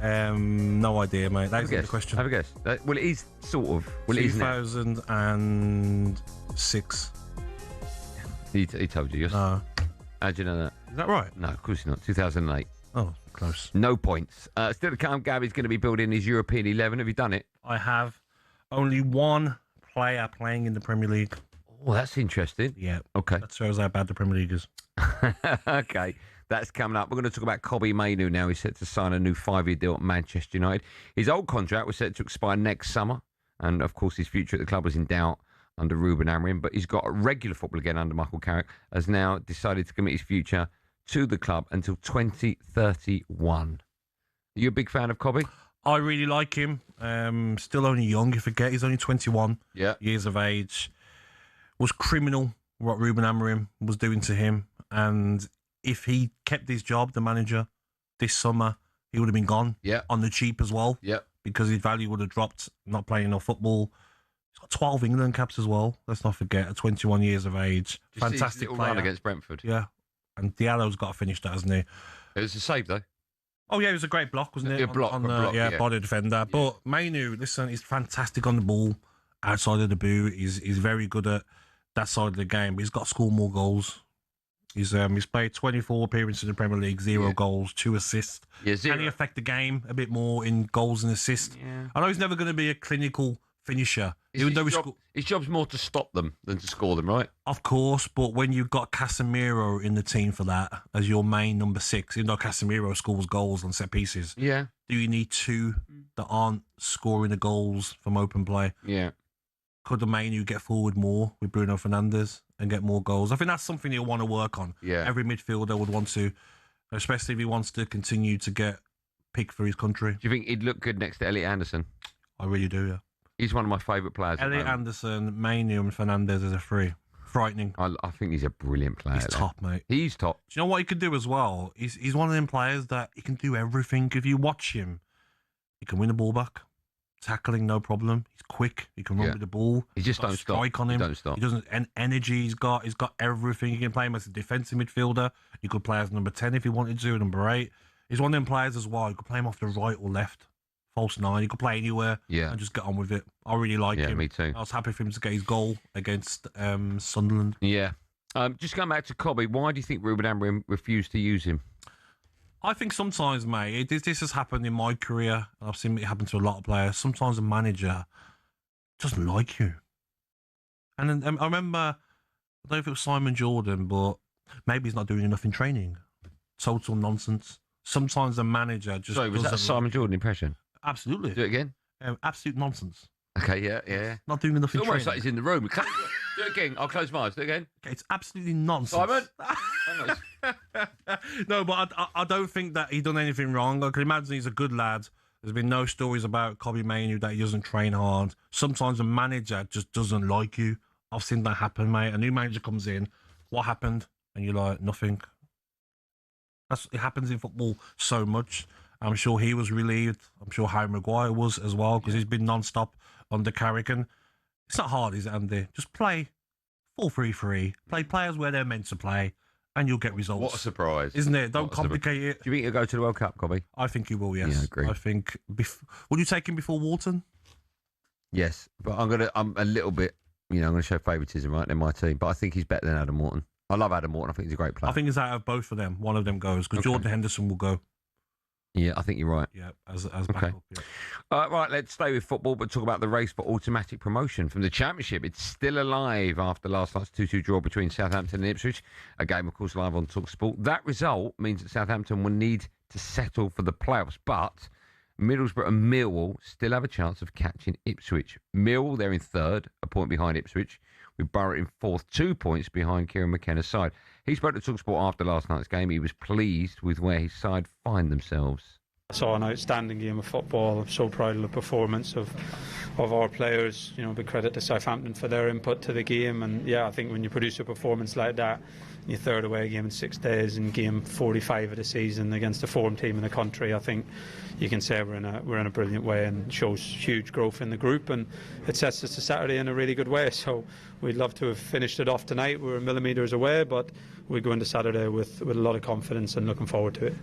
No idea, mate. That's the question. Have a guess. Well, it is sort of. Well, 2006. He told you. No. How'd you know that? Is that right? No, of course not. 2008. Oh, close. No points. Still to come, Gabby's going to be building his European 11. Have you done it? I have. Only one player playing in the Premier League. Oh, that's interesting. Yeah. Okay. That shows how bad the Premier League is. Okay. That's coming up. We're going to talk about Mainoo now. He's set to sign a new 5-year deal at Manchester United. His old contract was set to expire next summer. And, of course, his future at the club was in doubt under Ruben Amorim. But he's got a regular football again under Michael Carrick, has now decided to commit his future to the club until 2031. Are you a big fan of Cobby? I really like him. Still only young. You forget he's only 21 years of age. Was criminal what Ruben Amorim was doing to him. And if he kept his job, the manager, this summer, he would have been gone on the cheap as well. Because his value would have dropped, not playing enough football. He's got 12 England caps as well. Let's not forget, at 21 years of age. Fantastic player. Run against Brentford. Yeah. And Diallo's got to finish that, hasn't he? It was a save, though. Oh, yeah, it was a great block, wasn't it? A block, body defender. Yeah. But Mainoo, listen, he's fantastic on the ball, outside of the boot. He's very good at that side of the game. But he's got to score more goals. He's played 24 appearances in the Premier League, 0 goals, 2 assists. Yeah, 0. Can he affect the game a bit more in goals and assists? Yeah. I know he's never going to be a clinical finisher. His job's more to stop them than to score them, right? Of course, but when you've got Casemiro in the team for that as your main number 6, even though Casemiro scores goals on set pieces, do you need 2 that aren't scoring the goals from open play? Yeah. Could the Mainoo get forward more with Bruno Fernandes and get more goals? I think that's something he'll want to work on. Yeah. Every midfielder would want to, especially if he wants to continue to get picked for his country. Do you think he'd look good next to Elliot Anderson? I really do, yeah. He's one of my favourite players. Elliot Anderson, Mainoo and Fernandes as a 3. Frightening. I think he's a brilliant player. He's top, mate. He's top. Do you know what he could do as well? He's one of them players that he can do everything. If you watch him, he can win the ball back. Tackling, no problem. He's quick. He can run with the ball. He just don't strike on him. He don't stop. He doesn't. And energy he's got everything. You can play him as a defensive midfielder. You could play as number 10 if he wanted to, number 8. He's one of them players as well. You could play him off the right or left. False 9. He could play anywhere and just get on with it. I really like him. Yeah, me too. I was happy for him to get his goal against Sunderland. Yeah. Just going back to Cobby, why do you think Ruben Amorim refused to use him? I think sometimes, mate, this has happened in my career, and I've seen it happen to a lot of players. Sometimes a manager doesn't like you. And I remember, I don't know if it was Simon Jordan, but maybe he's not doing enough in training. Total nonsense. Sometimes a manager just... Sorry, was that a Simon Jordan impression? Absolutely. Do it again? Absolute nonsense. Okay, yeah. Not doing enough in training. Almost like he's in the room. Do it again. I'll close my eyes. Do it again. Okay, it's absolutely nonsense. Simon? No, but I don't think that he done anything wrong. I can imagine he's a good lad. There's been no stories about Cobby Mainoo that he doesn't train hard. Sometimes a manager just doesn't like you. I've seen that happen, mate. A new manager comes in. What happened? And you're like, nothing. It happens in football so much. I'm sure he was relieved. I'm sure Harry Maguire was as well, because he's been non-stop under Carrick. And it's not hard, is it, Andy? Just play 4-3-3. Play players where they're meant to play, and you'll get results. What a surprise. Isn't it? Don't complicate it. Do you think he'll go to the World Cup, Cobby? I think he will, yes. Yeah, I agree. I think... Would you take him before Wharton? Yes, but I'm a little bit... I'm going to show favouritism right in my team, but I think he's better than Adam Wharton. I love Adam Wharton. I think he's a great player. I think it's out of both of them. One of them goes, because Jordan Henderson will go. Yeah, I think you're right. Yeah, as Okay. backup. Yeah. Right, let's stay with football, but talk about the race for automatic promotion from the Championship. It's still alive after last night's 2-2 draw between Southampton and Ipswich. A game, of course, live on talkSPORT. That result means that Southampton will need to settle for the playoffs, but Middlesbrough and Millwall still have a chance of catching Ipswich. Millwall, they're in third, a point behind Ipswich, with Borough in fourth, 2 points behind Kieran McKenna's side. He spoke to talkSPORT after last night's game. He was pleased with where his side find themselves. I saw an outstanding game of football. I'm so proud of the performance of our players. You know, big credit to Southampton for their input to the game. And yeah, I think when you produce a performance like that, your third away game in 6 days, in game 45 of the season against a form team in the country, I think you can say we're in a brilliant way, and shows huge growth in the group, and it sets us to Saturday in a really good way. So we'd love to have finished it off tonight. We're millimetres away, but we go into Saturday with a lot of confidence and looking forward to it.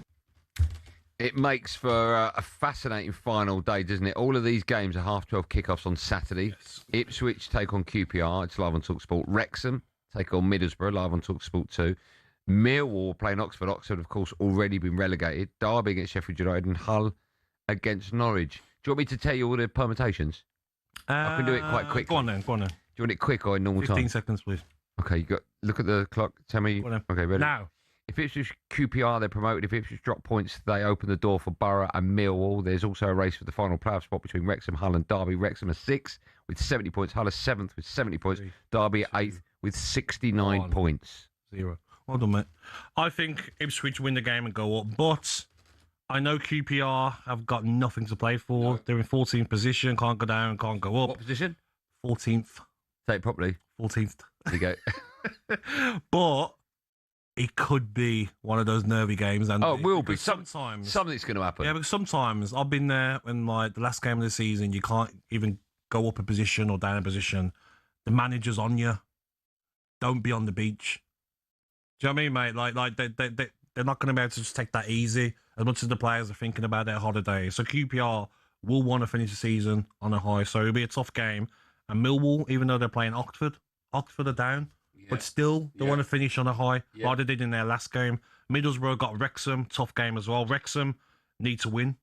It makes for a fascinating final day, doesn't it? All of these games are 12:30 kickoffs on Saturday. Yes. Ipswich take on QPR. It's live on talkSPORT. Wrexham take on Middlesbrough, live on talkSPORT 2. Millwall playing Oxford. Oxford, of course, already been relegated. Derby against Sheffield United and Hull against Norwich. Do you want me to tell you all the permutations? I can do it quite quickly. Go on then. Do you want it quick or in normal 15 time? 15 seconds, please. Okay, look at the clock. Tell me. Okay, ready? Now. If Ipswich QPR, they're promoted. If Ipswich drop points, they open the door for Borough and Millwall. There's also a race for the final playoff spot between Wrexham, Hull and Derby. Wrexham are 6th with 70 points. Hull are 7th with 70 points. Derby are 8th with 69 points. 0. Well done, mate. I think Ipswich win the game and go up, but I know QPR have got nothing to play for. No. They're in 14th position, can't go down, can't go up. What position? 14th. Say it properly. 14th. There you go. But it could be one of those nervy games. And it will be. Sometimes something's going to happen. Yeah, but sometimes I've been there when, like, the last game of the season, you can't even go up a position or down a position. The manager's on you. Don't be on the beach. Do you know what I mean, mate? Like they're not going to be able to just take that easy as much as the players are thinking about their holiday. So QPR will want to finish the season on a high. So it'll be a tough game. And Millwall, even though they're playing Oxford are down. Yeah. But still, they want to finish on a high, like they did in their last game. Middlesbrough got Wrexham, tough game as well. Wrexham need to win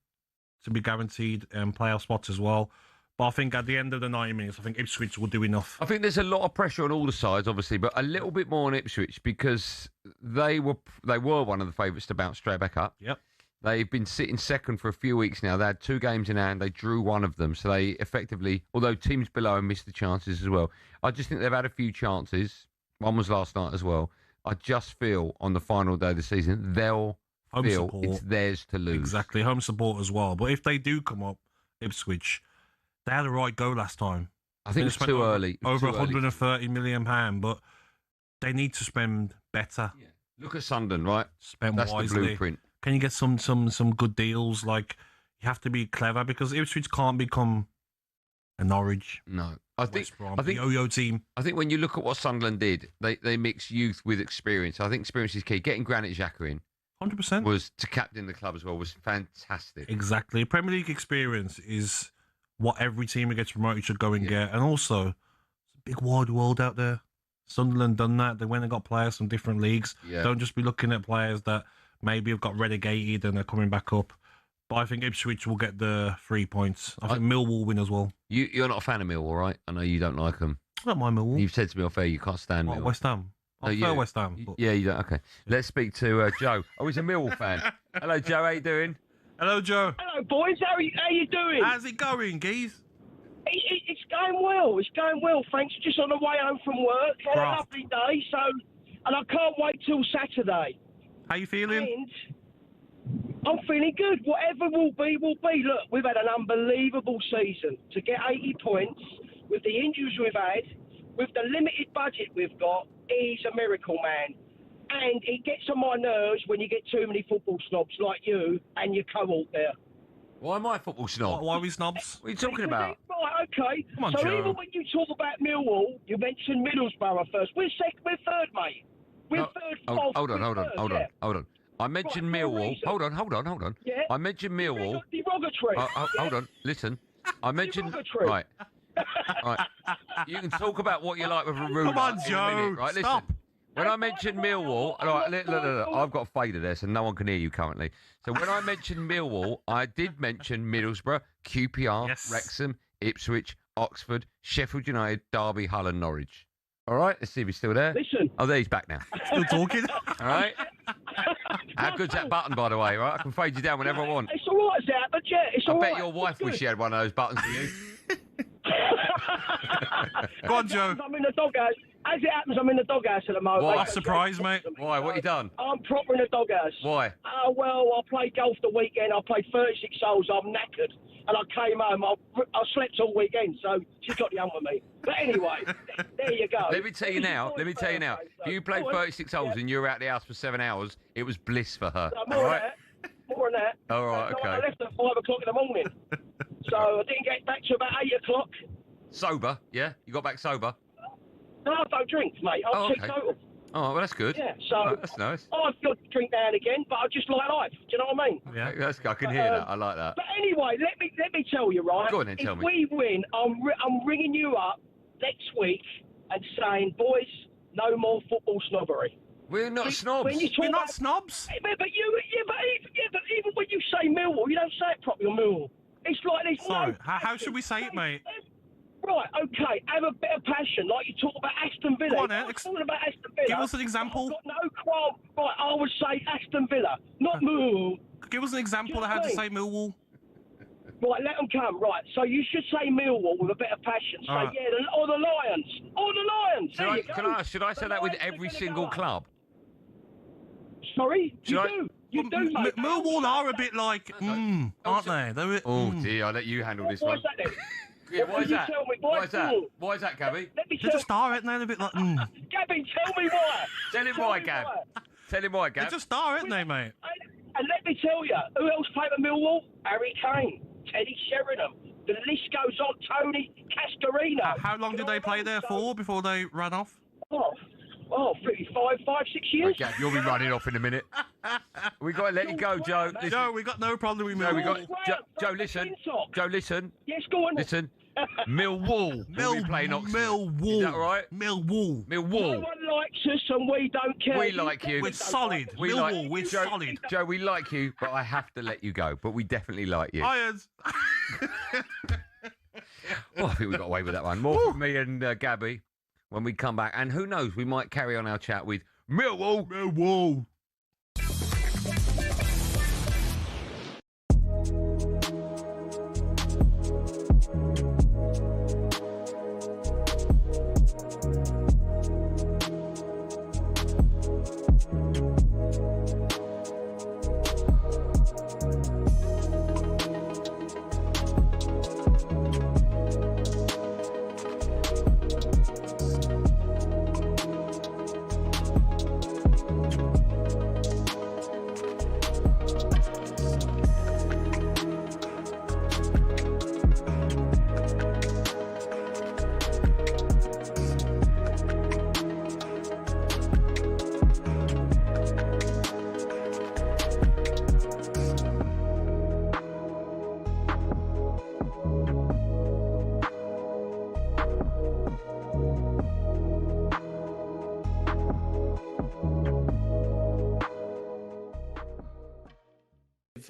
to be guaranteed playoff spots as well. But I think at the end of the 90 minutes, I think Ipswich will do enough. I think there's a lot of pressure on all the sides, obviously, but a little bit more on Ipswich because they were one of the favourites to bounce straight back up. Yep. They've been sitting second for a few weeks now. They had 2 games in hand. They drew one of them. So they effectively, although teams below have missed the chances as well, I just think they've had a few chances. One was last night as well. I just feel on the final day of the season, they'll feel support. It's theirs to lose. Exactly, home support as well. But if they do come up, Ipswich, they had a right go last time. I think it's too early. Over £130 million, but they need to spend better. Yeah. Look at Sunderland, right? Spend That's wisely. The blueprint. Can you get some good deals? Like, you have to be clever because Ipswich can't become a Norwich. No. I think yo-yo team. I think when you look at what Sunderland did, they mix youth with experience. I think experience is key. Getting Granit Xhaka in 100% was to captain the club as well was fantastic. Exactly. Premier League experience is what every team who gets promoted should go and get. And also, it's a big wide world out there. Sunderland done that. They went and got players from different leagues. Yeah. Don't just be looking at players that maybe have got relegated and they're coming back up. But I think Ipswich will get the 3 points. I think Millwall will win as well. You're not a fan of Millwall, right? I know you don't like them. I don't mind Millwall. You've said to me off air you can't stand Millwall. West Ham. I prefer West Ham. But... Yeah, you don't. Okay. Let's speak to Joe. Oh, he's a Millwall fan. Hello, Joe. How you doing? Hello, Joe. Hello, boys. How you doing? How's it going, geez? It's going well. It's going well. Thanks. Just on the way home from work. Had a lovely day. And I can't wait till Saturday. How you feeling? And I'm feeling good. Whatever will be, will be. Look, we've had an unbelievable season. To get 80 points with the injuries we've had, with the limited budget we've got, is a miracle, man. And it gets on my nerves when you get too many football snobs like you and your cohort there. Why am I a football snob? Why are we snobs? What are you talking about? Right, okay. Come on, so Joe. even when you talk about Millwall, you mentioned Middlesbrough first. We're third, mate. We're third, fourth. Hold on. I mentioned Millwall. Hold on. Yeah. I mentioned Millwall. Derogatory. Hold on. Listen. I mentioned... Right. You can talk about what you like with a ruler. Come on, Joe. In a minute, right? Stop. Listen. When I mentioned Millwall, look, I've got a fader there, so no one can hear you currently. So when I mentioned Millwall, I did mention Middlesbrough, QPR, Wrexham, Ipswich, Oxford, Sheffield United, Derby, Hull and Norwich. All right, let's see if he's still there. Listen. Oh, there he's back now. Still talking. All right. How good's that button, by the way, right? I can fade you down whenever I want. It's all right, Zach, but yeah, it's all right. I bet your wife wish she had one of those buttons for you. Go on, Joe. I'm in the doghouse. As it happens, I'm in the doghouse at the moment. What? That's a surprise, mate. Why? What you done? I'm proper in the doghouse. Why? Well, I played golf the weekend. I played 36 holes. I'm knackered. And I came home. I slept all weekend, so she's got the hump with me. But anyway, there you go. Let me tell you now. If you played 36 holes and you were out the house for 7 hours, it was bliss for her. More than that. All right, okay. I left at 5 o'clock in the morning. So I didn't get back to about 8 o'clock. Sober, yeah? You got back sober? No, I don't drink, mate. I'm teetotal. Oh, well, that's good. Yeah, so that's nice. I've got to drink now and again, but I just like life. Do you know what I mean? Yeah, I can hear that. I like that. But anyway, let me tell you, right? Go on then, tell me. If we win, I'm ringing you up next week and saying, boys, no more football snobbery. We're not snobs. We're not snobs. But even when you say Millwall, you don't say it properly on Millwall. It's like there's Sorry, how should we say it, mate? Right, okay, have a bit of passion, like you talk about Aston Villa. Go on, I'm talking about Aston Villa. Give us an example. I've got no qualm. Right, I would say Aston Villa, not Millwall. Give us an example of how to say Millwall. Right, let them come. Right, so you should say Millwall with a bit of passion. Say, Right. or the Lions. Or the Lions. Should I say that with every single club? Sorry? Should I? You do, mate. Millwall are a bit like, aren't they? They're a bit, Oh, dear, I'll let you handle this one. Why's that then? Yeah, why is that? Why is that? Millwall? Why is that, Gabby? Let me They're tell just are, aren't they? They're a bit like, Gabby, tell me why. Tell him why, Gab. Tell him why, Gab. They just are, aren't they, mate? And let me tell you, who else played for Millwall? Harry Kane, Teddy Sheringham. The list goes on. Tony Cascarino. How long did they play there for before they ran off? Oh, 6 years. Right, Gab, you'll be running off in a minute. We got to let you go, Joe. Listen. Joe, we got no problem with No, Millwall. Joe, listen. Joe, listen. Yes, go on. Listen. Millwall. Will be playing Oxford. Millwall. Is that right? Millwall. No one likes us and we don't care. We like you. We're solid. Millwall, we're solid. Joe, we like you, but I have to let you go. But we definitely like you. Irons. Well, I think we got away with that one. More from me and Gabby when we come back. And who knows, we might carry on our chat with Millwall. Millwall.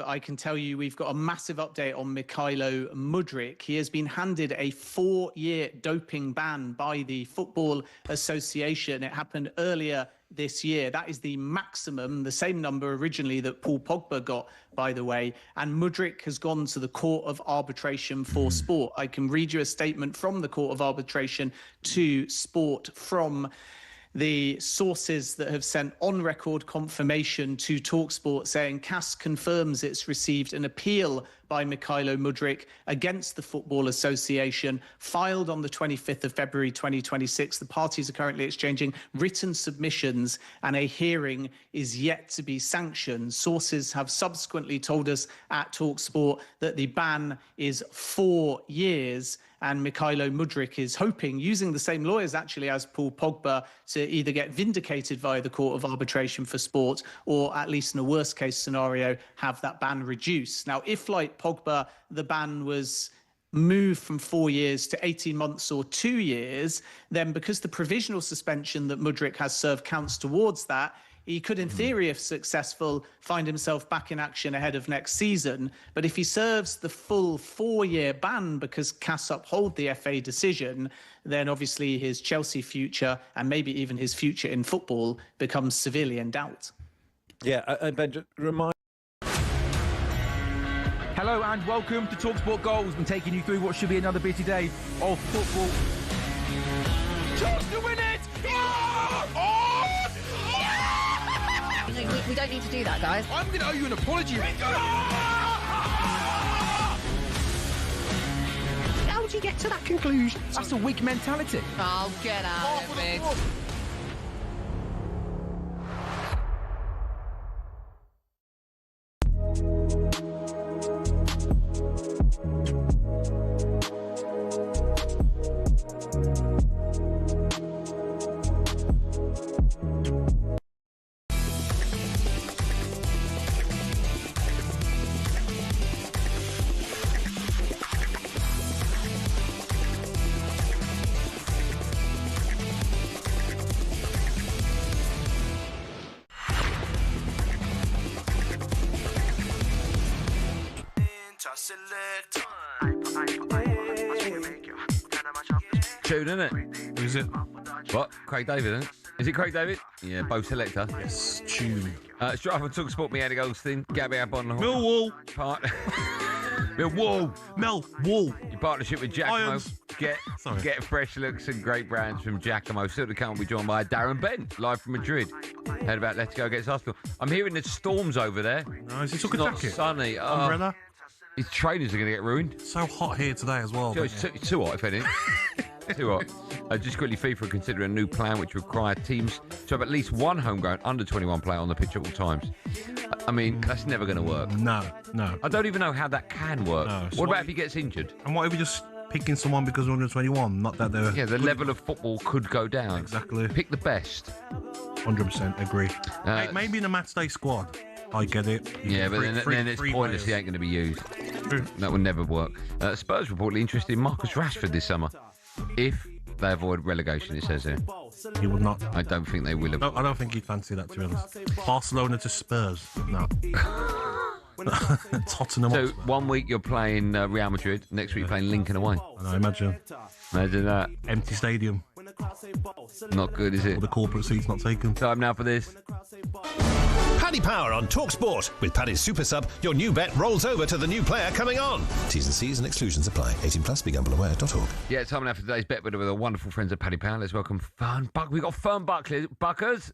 I can tell you we've got a massive update on Mykhailo Mudryk. He has been handed a 4-year doping ban by the Football Association. It happened earlier this year. That is the maximum, the same number originally that Paul Pogba got, by the way. And Mudryk has gone to the Court of Arbitration for Sport. I can read you a statement from the Court of Arbitration to Sport from the sources that have sent on-record confirmation to talkSPORT saying CAS confirms it's received an appeal by Mykhailo Mudryk against the Football Association, filed on the 25th of February 2026. The parties are currently exchanging written submissions and a hearing is yet to be sanctioned. Sources have subsequently told us at talkSPORT that the ban is 4 years, and Mykhailo Mudryk is hoping, using the same lawyers actually as Paul Pogba, to either get vindicated via the Court of Arbitration for Sport or, at least in a worst case scenario, have that ban reduced. Now, if like Pogba, the ban was move from 4 years to 18 months or 2 years, then because the provisional suspension that Mudryk has served counts towards that, he could, in theory, if successful, find himself back in action ahead of next season. But if he serves the full 4-year ban because CAS uphold the FA decision, then obviously his Chelsea future and maybe even his future in football becomes severely in doubt. Yeah, and Ben, remind. Hello and welcome to talkSPORT Goals. I'm taking you through what should be another busy day of football. Chance to win it! We don't need to do that, guys. I'm going to owe you an apology. How would you get to that conclusion? That's a weak mentality. Oh, get out of it. Tune, isn't it? Who is it? What? Craig David, isn't it? Is it Craig David? Yeah, Beau Selector. Yes, tune. Straight off on talkSPORT, me, Andy Goldstein, Gabby Agbonlahor. Millwall. Millwall. Your partnership with Giacomo. Irons. Get fresh looks and great brands from Giacomo. Still to come, we'll be joined by Darren Bent, live from Madrid. Heard about Let's Go against Arsenal. I'm hearing there's storms over there. No, is he took a not jacket? Sunny. Umbrella? His trainers are going to get ruined. So hot here today as well. It's too hot, if anything. Too hot. Just quickly, FIFA are considering a new plan which require teams to have at least one homegrown under-21 player on the pitch at all times. I mean, that's never going to work. No. I don't even know how that can work. No, so what about if he gets injured? And what if you're just picking someone because they're under 21? Not that they're... Yeah, the level of football could go down. Exactly. Pick the best. 100% agree. Maybe in a match day squad. I get it. But then it's pointless. He ain't going to be used. That would never work. Spurs reportedly interested in Marcus Rashford this summer. If they avoid relegation, it says here. He would not. I don't think they will. No, I don't think he'd fancy that, to be honest. Barcelona to Spurs. No. Tottenham. So 1 week you're playing Real Madrid, next week you're playing Lincoln away. I know, imagine that. Empty stadium. Not good, is it? All the corporate seats not taken. Time now for this. Paddy Power on talkSPORT. With Paddy's Super Sub, your new bet rolls over to the new player coming on. T's and C's and exclusions apply. 18 plus, begambleware.org. Yeah, time now for today's bet with our wonderful friends at Paddy Power. Let's welcome Fern Buck. We've got Fern Buckers.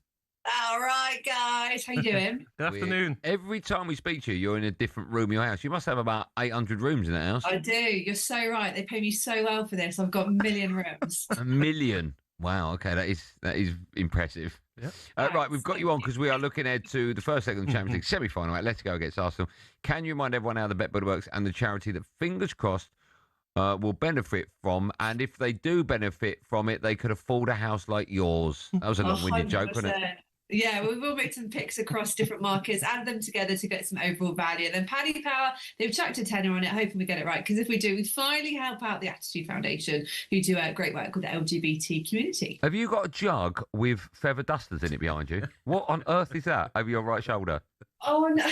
All right, guys. How you doing? Good afternoon. Every time we speak to you, you're in a different room of your house. You must have about 800 rooms in that house. I do. You're so right. They pay me so well for this. I've got a million rooms. A million. Wow. Okay, that is impressive. Yeah. Right, we've got you on because we are looking ahead to the first leg of the Champions League semi-final. Right, let's go against Arsenal. Can you remind everyone how the bet works and the charity that, fingers crossed, will benefit from? And if they do benefit from it, they could afford a house like yours. That was a long-winded joke, wasn't it? Yeah, we will make some picks across different markets, add them together to get some overall value. And then Paddy Power, they've chucked a tenner on it, hoping we get it right. Because if we do, we finally help out the Attitude Foundation, who do great work with the LGBT community. Have you got a jug with feather dusters in it behind you? What on earth is that over your right shoulder? Oh, no.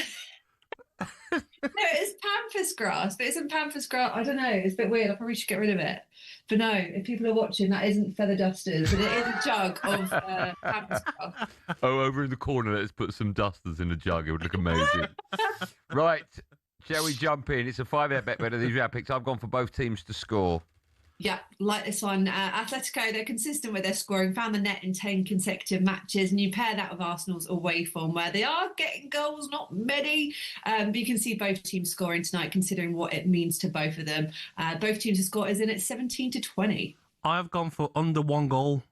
No, it's pampas grass, but isn't pampas grass? I don't know. It's a bit weird. I probably should get rid of it. But no, if people are watching, that isn't feather dusters, but it is a jug of pampas grass. Oh, over in the corner, let's put some dusters in a jug. It would look amazing. Right, shall we jump in? It's a 5-bet bet winner. These are our picks. I've gone for both teams to score. Yeah, like this one. Atletico, they're consistent with their scoring, found the net in 10 consecutive matches, and you pair that with Arsenal's away form, where they are getting goals, not many, but you can see both teams scoring tonight, considering what it means to both of them. Both teams have scored, is in at 17-20. I have gone for under 1 goal.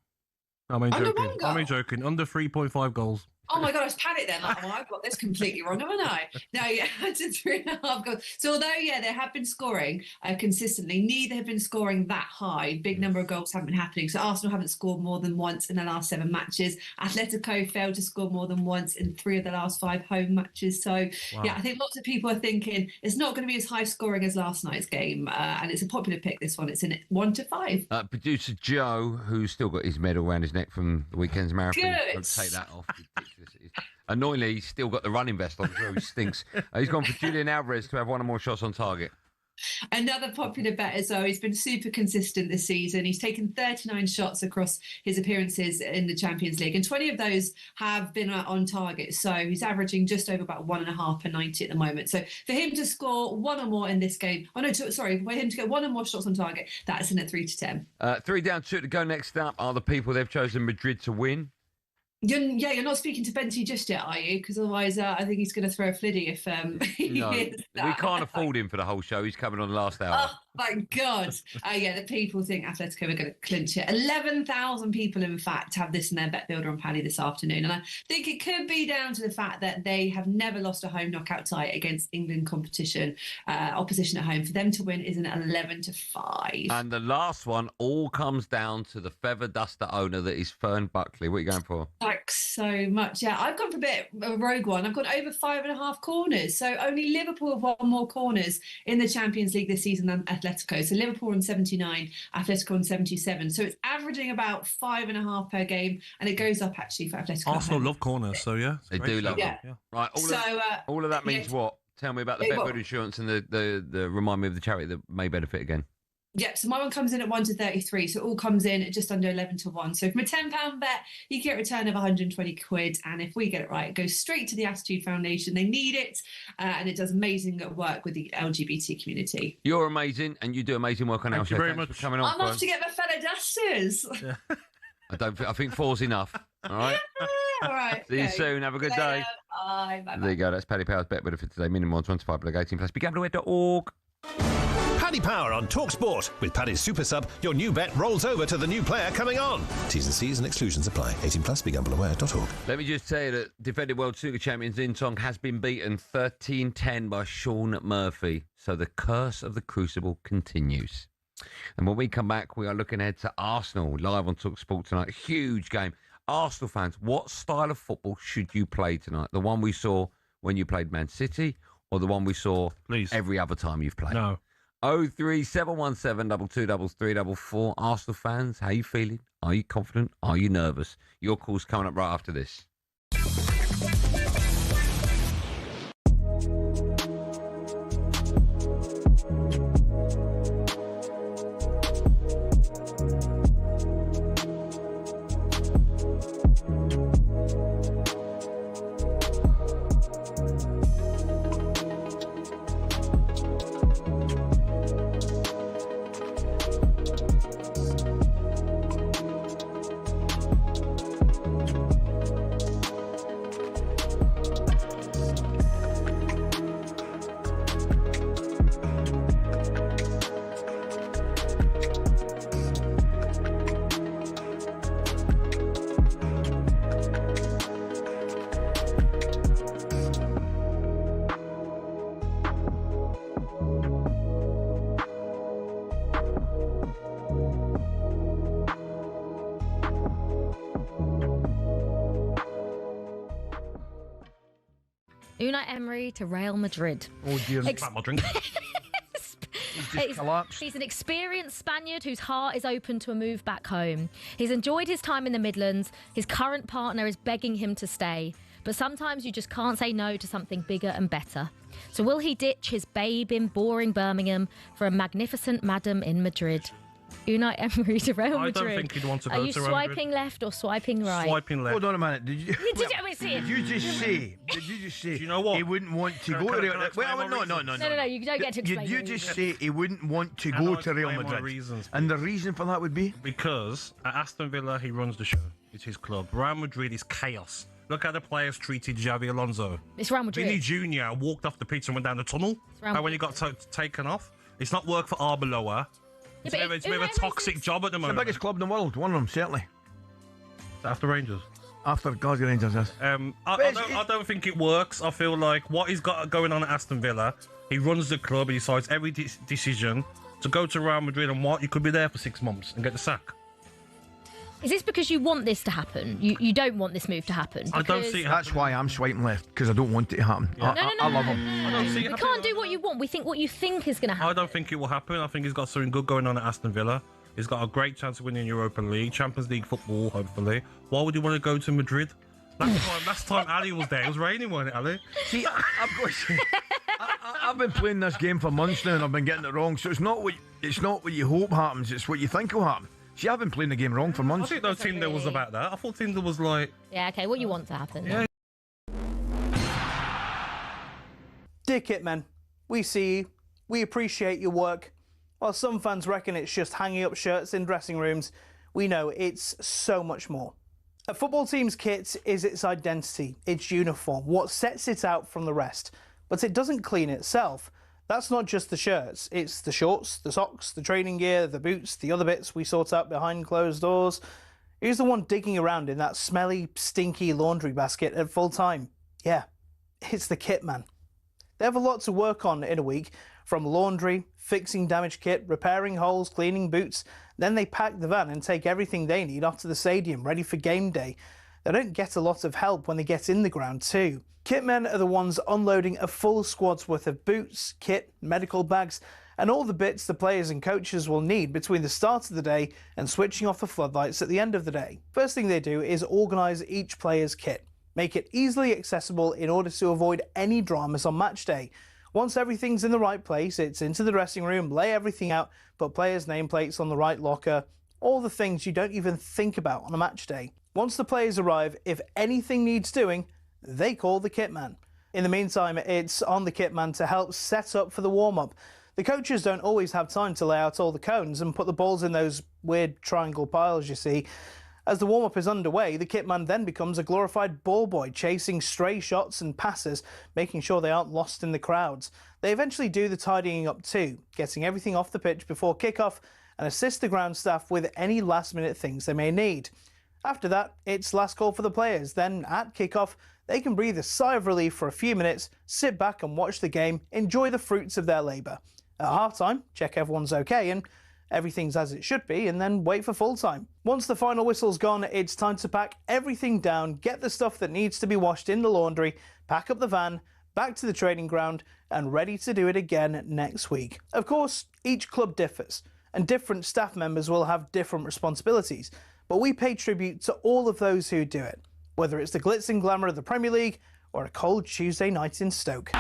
I'm only Under joking. 1 goal? I'm only joking. Under 3.5 goals. Oh my God, I was panicked then. Like, I've got this completely wrong, haven't I? No, yeah, to 3.5 goals. So although, they have been scoring consistently, neither have been scoring that high. Big number of goals haven't been happening. So Arsenal haven't scored more than once in the last 7 matches. Atletico failed to score more than once in 3 of the last 5 home matches. So, I think lots of people are thinking it's not going to be as high scoring as last night's game. And it's a popular pick, this one. It's in 1 to 5. Producer Joe, who's still got his medal around his neck from the weekend's marathon. Good. Don't take that off. Annoyingly, he's still got the running vest on, so he stinks. He's gone for Julian Alvarez to have 1 or more shots on target. Another popular bet as well. He's been super consistent this season. He's taken 39 shots across his appearances in the Champions League, and 20 of those have been on target. So he's averaging just over about 1.5 per 90 at the moment. So for him to score 1 or more in this game, for him to get 1 or more shots on target, that's in at 3 to 10. 3 down, 2 to go. Next up are the people they've chosen Madrid to win. You're not speaking to Benty just yet, are you? Because otherwise, I think he's going to throw a fliddy if he hears that. We can't afford him for the whole show. He's coming on the last hour. Oh, my God. The people think Atletico are going to clinch it. 11,000 people, in fact, have this in their bet builder on Paddy this afternoon. And I think it could be down to the fact that they have never lost a home knockout tie against England opposition at home. For them to win is an 11 to 5. And the last one all comes down to the feather duster owner that is Fern Buckley. What are you going for? Thanks so much. I've gone for a bit of a rogue one. I've gone over 5.5 corners. So only Liverpool have won more corners in the Champions League this season than Atletico. So Liverpool on 79, Atletico on 77. So it's averaging about 5.5 per game, and it goes up actually for Atletico. Arsenal love corners, so they do love them. Yeah. Right. All of that means what? Tell me about the bet insurance and the remind me of the charity that may benefit again. Yep, so my one comes in at 1 to 33, so it all comes in at just under 11 to 1. So from a £10 bet, you get a return of 120 quid, and if we get it right, it goes straight to the Attitude Foundation. They need it, and it does amazing work with the LGBT community. You're amazing, and you do amazing work on our show. Thank you very much for coming on. I'm off to get my fellow dusters. I think 4's enough. All right. All right. See you soon. Have a good day. Bye. There you go. That's Paddy Power's bet for today. Minimum on 25 below 18 plus. Begambleaware.org. Paddy Power on talkSPORT. With Paddy's Super Sub, your new bet rolls over to the new player coming on. T's and C's and exclusions apply. 18 plus. Begambleaware.org. Let me just tell you that defending World Snooker champion Zintong has been beaten 13-10 by Sean Murphy. So the curse of the Crucible continues. And when we come back, we are looking ahead to Arsenal live on talkSPORT tonight. Huge game. Arsenal fans, what style of football should you play tonight? The one we saw when you played Man City, or the one we saw every other time you've played? No. 03717 223344. Arsenal fans, how you feeling? Are you confident? Are you nervous? Your call's coming up right after this. Unai Emery to Real Madrid. Oh dear, my drink. He's an experienced Spaniard whose heart is open to a move back home. He's enjoyed his time in the Midlands. His current partner is begging him to stay. But sometimes you just can't say no to something bigger and better. So will he ditch his babe in boring Birmingham for a magnificent madam in Madrid? Unai Emery to Real Madrid. I don't think he'd want to go Are you to Real swiping Madrid. left or swiping right? Swiping left. Hold on a minute. Did you just say? Do you know what? He wouldn't want to go to Real Madrid? Well, no. No, you don't get to explain. Did you just say he wouldn't want to go to Real Madrid? Reasons, and the reason for that would be? Because at Aston Villa, he runs the show. It's his club. Real Madrid is chaos. Look how the players treated Xavi Alonso. It's Real Madrid. Vinny Jr. walked off the pitch and went down the tunnel. And when he got taken off, it's not work for Arbeloa. It's a bit of a toxic job at the moment. It's the biggest club in the world, one of them, certainly. After Rangers? after Glasgow Rangers. Yes. I don't think it works. I feel like what he's got going on at Aston Villa, he runs the club, he decides every decision. To go to Real Madrid and what? You could be there for 6 months and get the sack. Is this because you want this to happen? You don't want this move to happen? I don't see it. That's why I'm swiping left, because I don't want it to happen. No. I love him. I don't see it We can't do what you want. We think what you think is going to happen. I don't think it will happen. I think he's got something good going on at Aston Villa. He's got a great chance of winning Europa League, Champions League football, hopefully. Why would you want to go to Madrid? Last time Ali was there, it was raining, wasn't it, Ali? See, I've been playing this game for months now and I've been getting it wrong. So it's not what you hope happens, it's what you think will happen. See, I've been playing the game wrong for months. I didn't know Tinder was about that. I thought Tinder was like... Yeah, okay, what you want to happen. Yeah. Dear Kitman, we see you. We appreciate your work. While some fans reckon it's just hanging up shirts in dressing rooms, we know it's so much more. A football team's kit is its identity, its uniform, what sets it out from the rest. But it doesn't clean itself. That's not just the shirts, it's the shorts, the socks, the training gear, the boots, the other bits we sort out behind closed doors. Who's the one digging around in that smelly, stinky laundry basket at full time? Yeah, it's the kit man. They have a lot to work on in a week, from laundry, fixing damaged kit, repairing holes, cleaning boots. Then they pack the van and take everything they need off to the stadium, ready for game day. They don't get a lot of help when they get in the ground too. Kitmen are the ones unloading a full squad's worth of boots, kit, medical bags, and all the bits the players and coaches will need between the start of the day and switching off the floodlights at the end of the day. First thing they do is organise each player's kit, make it easily accessible in order to avoid any dramas on match day. Once everything's in the right place, it's into the dressing room, lay everything out, put players' nameplates on the right locker, all the things you don't even think about on a match day. Once the players arrive, if anything needs doing, they call the kitman. In the meantime, it's on the kitman to help set up for the warm-up. The coaches don't always have time to lay out all the cones and put the balls in those weird triangle piles you see. As the warm-up is underway, the kitman then becomes a glorified ball boy, chasing stray shots and passes, making sure they aren't lost in the crowds. They eventually do the tidying up too, getting everything off the pitch before kick-off and assist the ground staff with any last-minute things they may need. After that, it's last call for the players. Then, at kick-off, they can breathe a sigh of relief for a few minutes, sit back and watch the game, enjoy the fruits of their labour. At half-time, check everyone's okay and everything's as it should be, and then wait for full-time. Once the final whistle's gone, it's time to pack everything down, get the stuff that needs to be washed in the laundry, pack up the van, back to the training ground, and ready to do it again next week. Of course, each club differs, and different staff members will have different responsibilities, but we pay tribute to all of those who do it, whether it's the glitz and glamour of the Premier League or a cold Tuesday night in Stoke.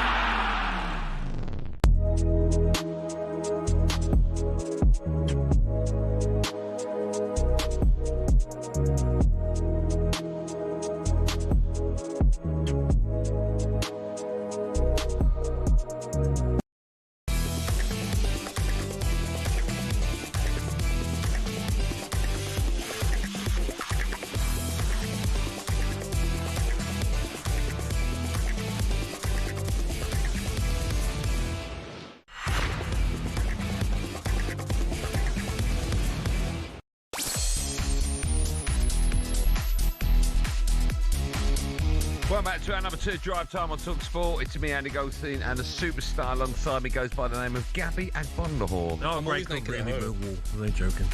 Welcome back to our number 2 drive time on talkSPORT. It's me, Andy Goldstein, and a superstar alongside me goes by the name of Gabby Agbonlahor. Oh, great company, Millwall. I'm only joking.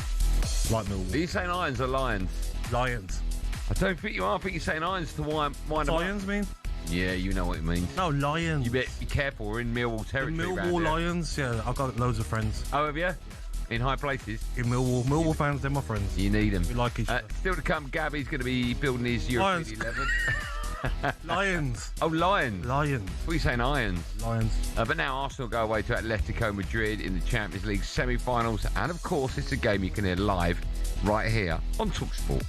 Like Millwall. Are you saying irons or lions? Lions. I don't think you are. I think you're saying irons to wind them Lions, up. mean? Yeah, you know what it means. No, lions. You better be careful. We're in Millwall territory. In Millwall Lions, yeah. I've got loads of friends. Oh, have you? In high places? In Millwall. Millwall fans, they're my friends. You need them. We like each other. Still to come, Gabby's going to be building his European 11. Lions. Oh, Lions. Lions. What are you saying, irons? Lions. But now Arsenal go away to Atletico Madrid in the Champions League semi-finals. And, of course, it's a game you can hear live right here on talkSPORT.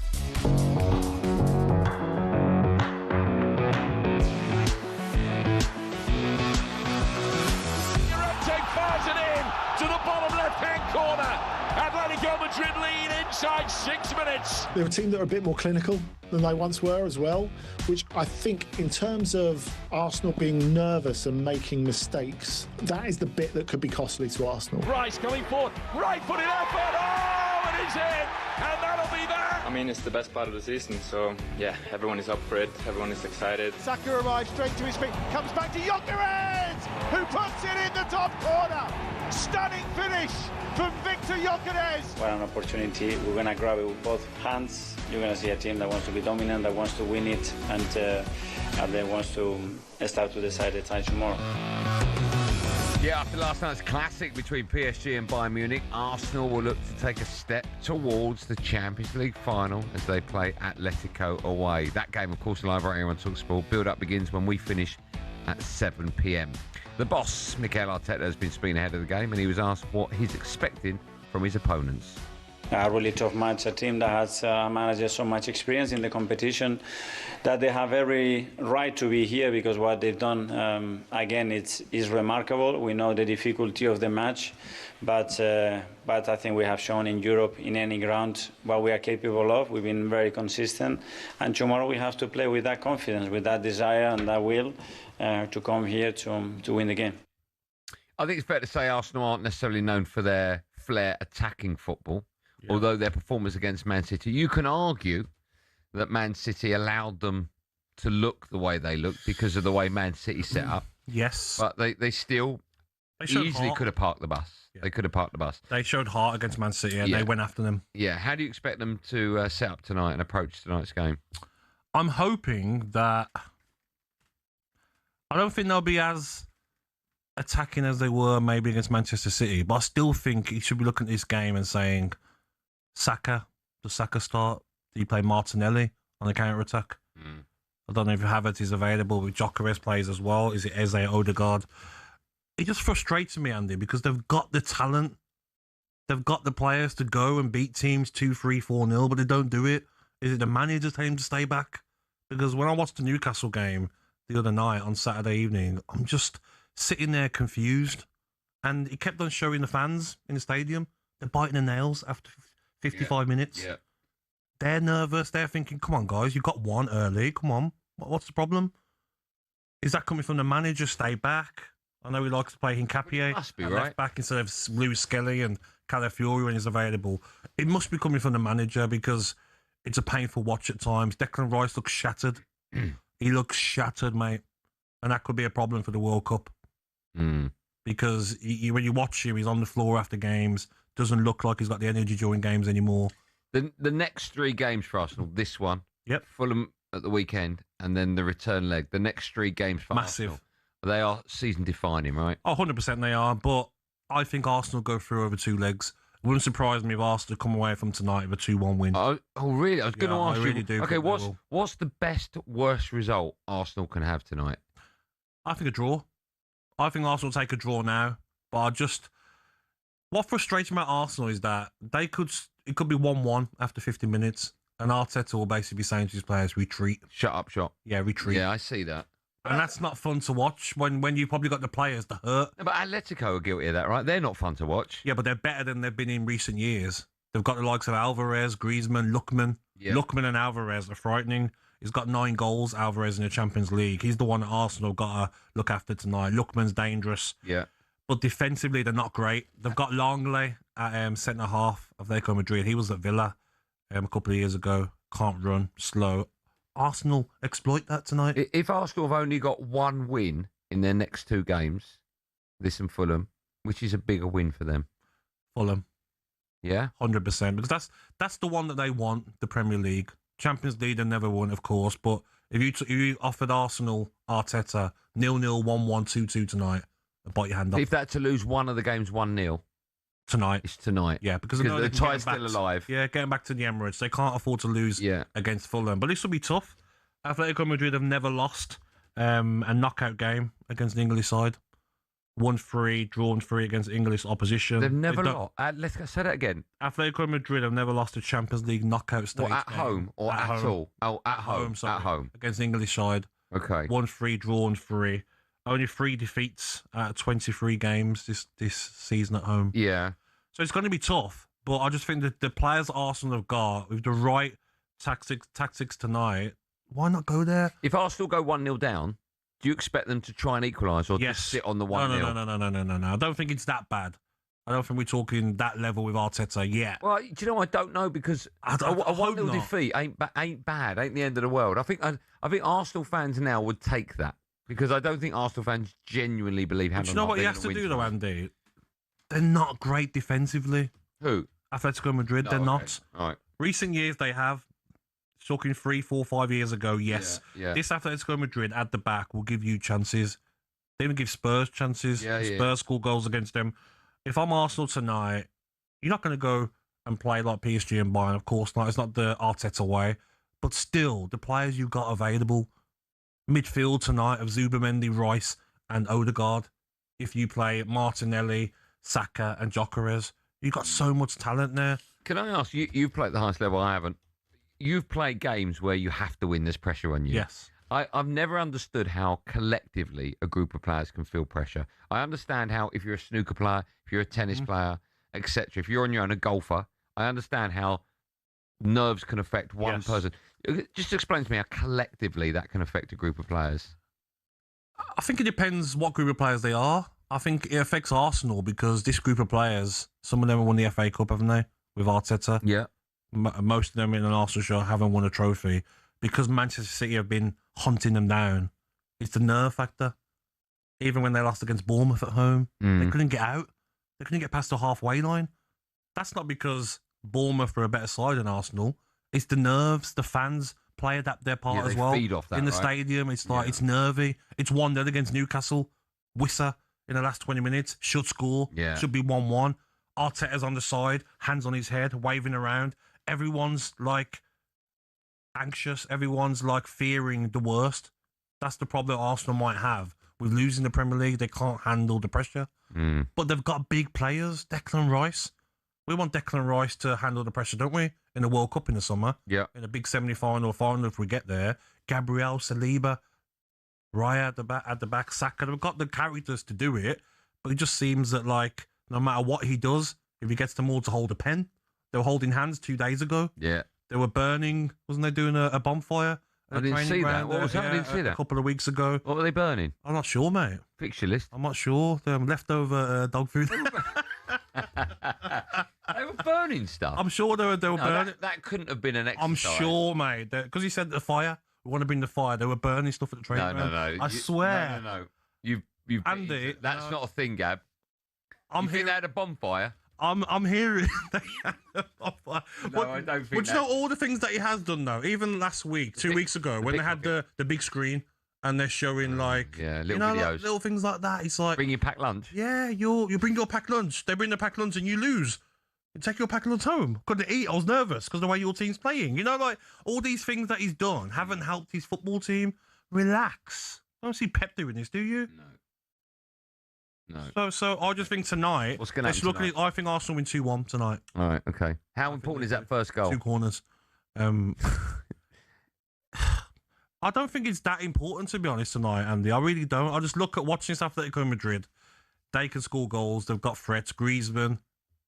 Fires it in to the bottom left-hand corner. Atletico Madrid lead inside 6 minutes. They're a team that are a bit more clinical than they once were as well, which I think in terms of Arsenal being nervous and making mistakes, that is the bit that could be costly to Arsenal. Rice going forward, right-footed effort, oh, it is in, and that'll be that. I mean, it's the best part of the season, so yeah, everyone is up for it, everyone is excited. Saka arrives straight to his feet, comes back to Gyökeres, who puts it in the top corner. Stunning finish from Victor Gyökeres. What an opportunity. We're going to grab it with both hands. You're going to see a team that wants to be dominant, that wants to win it, and then wants to start to decide the tie tomorrow. Yeah, after last night's classic between PSG and Bayern Munich, Arsenal will look to take a step towards the Champions League final as they play Atletico away. That game, of course, live right here on talkSPORT. Build-up begins when we finish at 7 p.m. The boss, Mikel Arteta, has been speaking ahead of the game, and he was asked what he's expecting from his opponents. A really tough match, a team that has managed so much experience in the competition that they have every right to be here, because what they've done, again, is remarkable. We know the difficulty of the match, but I think we have shown in Europe, in any ground, what we are capable of. We've been very consistent, and tomorrow we have to play with that confidence, with that desire and that will to come here to win the game. I think it's fair to say Arsenal aren't necessarily known for their flair attacking football. Yeah. Although their performance against Man City, you can argue that Man City allowed them to look the way they looked because of the way Man City set up. Yes. But they still easily could have parked the bus. Yeah. They could have parked the bus. They showed heart against Man City and they went after them. Yeah. How do you expect them to set up tonight and approach tonight's game? I'm hoping that... I don't think they'll be as attacking as they were maybe against Manchester City, but I still think you should be looking at this game and saying... Saka, does Saka start? Do you play Martinelli on the counter-attack? I don't know if Havertz is available, but Gyökeres plays as well. Is it Eze, Odegaard? It just frustrates me, Andy, because they've got the talent. They've got the players to go and beat teams 2-3, 4-0, but they don't do it. Is it the manager telling them to stay back? Because when I watched the Newcastle game the other night on Saturday evening, I'm just sitting there confused. And it kept on showing the fans in the stadium. They're biting their nails after 55 minutes. Yeah. They're nervous. They're thinking, come on, guys, you got one early. Come on. What's the problem? Is that coming from the manager? Stay back. I know he likes to play Hincapié. Must be, right? right? Left back instead of Lewis Skelly and Calafiori when he's available. It must be coming from the manager because it's a painful watch at times. Declan Rice looks shattered. He looks shattered, mate. And that could be a problem for the World Cup. Because when you watch him, he's on the floor after games. Doesn't look like he's got the energy during games anymore. The next 3 games for Arsenal, this one, Fulham at the weekend, and then the return leg. The next 3 games for Arsenal, they are season-defining, right? Oh, 100% they are, but I think Arsenal go through over 2 legs. It wouldn't surprise me if Arsenal come away from tonight with a 2-1 win. Oh, really? I was going to ask you. I really do. Okay, what's the best, worst result Arsenal can have tonight? I think a draw. I think Arsenal take a draw now, but what frustrates me about Arsenal is that it could be 1-1 after 50 minutes, and Arteta will basically be saying to his players, retreat. Shut up shop. Yeah, retreat. Yeah, I see that. And that's not fun to watch when you've probably got the players to hurt. No, but Atletico are guilty of that, right? They're not fun to watch. Yeah, but they're better than they've been in recent years. They've got the likes of Alvarez, Griezmann, Lookman. Yeah. Lookman and Alvarez are frightening. He's got 9 goals, Alvarez, in the Champions League. He's the one that Arsenal got to look after tonight. Lookman's dangerous. Yeah. But defensively, they're not great. They've got Longley at centre-half of Atletico Madrid. He was at Villa a couple of years ago. Can't run, slow. Arsenal exploit that tonight. If Arsenal have only got 1 win in their next 2 games, this and Fulham, which is a bigger win for them? Fulham. Yeah? 100%. Because that's the one that they want, the Premier League. Champions League, they never won, of course. But if you offered Arsenal, Arteta, 0-0, 1-1, 2-2 tonight, I'd bite your hand off. If that's to lose one of the games 1-0. Tonight. It's tonight. Yeah, because the tie's still alive. Yeah, getting back to the Emirates. They can't afford to lose against Fulham. But this will be tough. Atletico Madrid have never lost a knockout game against the English side. 1-3, drawn 3 against English opposition. They've never lost. Let's say that again. Atletico Madrid have never lost a Champions League knockout stage. At home or at all? Oh, at home. Sorry, at home. Against the English side. Okay. 1-3, drawn 3. Only 3 defeats out of 23 games this season at home. Yeah. So it's going to be tough, but I just think that the players Arsenal have got, with the right tactics tonight, why not go there? If Arsenal go 1-0 down, do you expect them to try and equalise or just sit on the 1-0? No. I don't think it's that bad. I don't think we're talking that level with Arteta yet. Well, do you know, I don't know, because a 1-0 defeat ain't bad, ain't the end of the world. I think Arsenal fans now would take that, because I don't think Arsenal fans genuinely believe. Do you know what he has to do, though, Andy? They're not great defensively. Who? Atletico Madrid, they're not. All right. Recent years, they have. Talking 3, 4, 5 years ago, yes. Yeah. This Atletico Madrid at the back will give you chances. They even give Spurs chances. Spurs score goals against them. If I'm Arsenal tonight, you're not going to go and play like PSG and Bayern, of course not. It's not the Arteta way. But still, the players you've got available, midfield tonight of Zubimendi, Rice and Odegaard. If you play Martinelli, Saka and Gyökeres, you've got so much talent there. Can I ask, you've played at the highest level, I haven't. You've played games where you have to win, there's pressure on you. Yes. I've never understood how collectively a group of players can feel pressure. I understand how, if you're a snooker player, if you're a tennis player, etc., if you're on your own, a golfer, I understand how nerves can affect one person. Just explain to me how collectively that can affect a group of players. I think it depends what group of players they are. I think it affects Arsenal because this group of players, some of them have won the FA Cup, haven't they, with Arteta? Yeah. Most of them in an Arsenal shirt haven't won a trophy. Because Manchester City have been hunting them down, it's the nerve factor. Even when they lost against Bournemouth at home, they couldn't get out. They couldn't get past the halfway line. That's not because Bournemouth are a better side than Arsenal. It's the nerves. The fans play their part as well. Feed off that, in the right? stadium, it's like it's nervy. It's 1-0 against Newcastle. Wissa in the last 20 minutes should score. Should be 1-1. Arteta's on the side, hands on his head, waving around. Everyone's like anxious. Everyone's like fearing the worst. That's the problem Arsenal might have with losing the Premier League. They can't handle the pressure. But they've got big players. Declan Rice. We want Declan Rice to handle the pressure, don't we? In the World Cup in the summer. Yeah. In a big semi-final, final if we get there. Gabriel, Saliba, Raya at the back, Saka. They've got the characters to do it. But it just seems that, like, no matter what he does, if he gets them all to hold a pen, they were holding hands 2 days ago. Yeah. They were burning, wasn't they, doing a bonfire? I didn't see that. What was that? I didn't see that. A couple of weeks ago. What were they burning? I'm not sure, mate. Fix your list. I'm not sure. Leftover dog food. They were burning stuff. I'm sure they were burning. That couldn't have been an exercise. I'm sure, mate. Because he said the fire. We want to bring the fire. They were burning stuff at the training ground. No. I swear. No. You've Andy, that's not a thing, Gab. You think they had a bonfire? I'm hearing they had a bonfire. I don't think But you know all the things that he has done, though? Even last week, 2 weeks ago, when they had the big screen and they're showing, like, little videos. videos. Like, little things like that. It's like... Bring your packed lunch. Yeah, you bring your packed lunch. They bring the packed lunch and you lose. You take your packed lunch home. Couldn't eat. I was nervous because the way your team's playing. You know, like, all these things that he's done haven't helped his football team. Relax. Don't see Pep doing this, do you? No. So I just think tonight... What's going to happen tonight? I think Arsenal win 2-1 tonight. All right, okay. How important is that first goal? 2 corners. I don't think it's that important, to be honest, tonight, Andy. I really don't. I just look at watching this Atletico Madrid. They can score goals. They've got threats. Griezmann.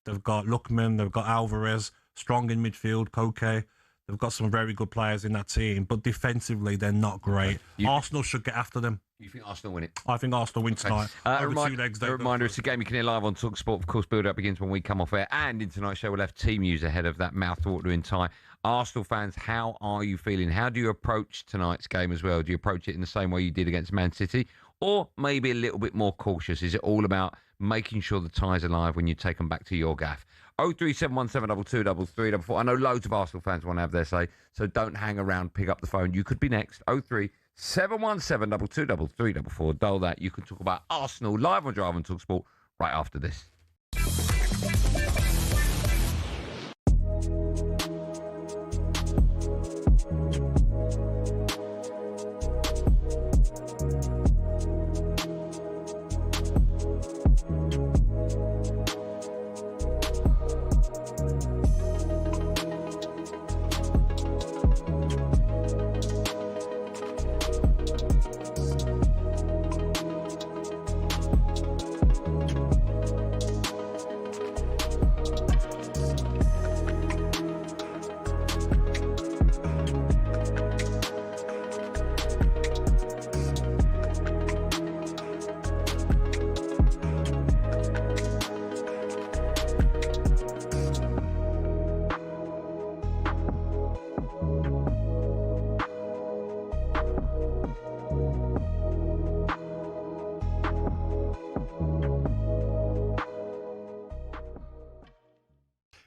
They've got Lookman. They've got Alvarez. Strong in midfield. Koke. They've got some very good players in that team. But defensively, they're not great. Arsenal should get after them. You think Arsenal win it? I think Arsenal win tonight. A reminder, it's a game you can hear live on talkSPORT. Of course, build-up begins when we come off air. And in tonight's show, we'll have team news ahead of that mouth-watering tie. Arsenal fans, how are you feeling? How do you approach tonight's game as well? Do you approach it in the same way you did against Man City? Or maybe a little bit more cautious? Is it all about making sure the tie's alive when you take them back to your gaff? 03717 22 I know loads of Arsenal fans want to have their say, so don't hang around, pick up the phone. You could be next. 03717 22 dial that. You can talk about Arsenal live on Drive on talkSPORT right after this.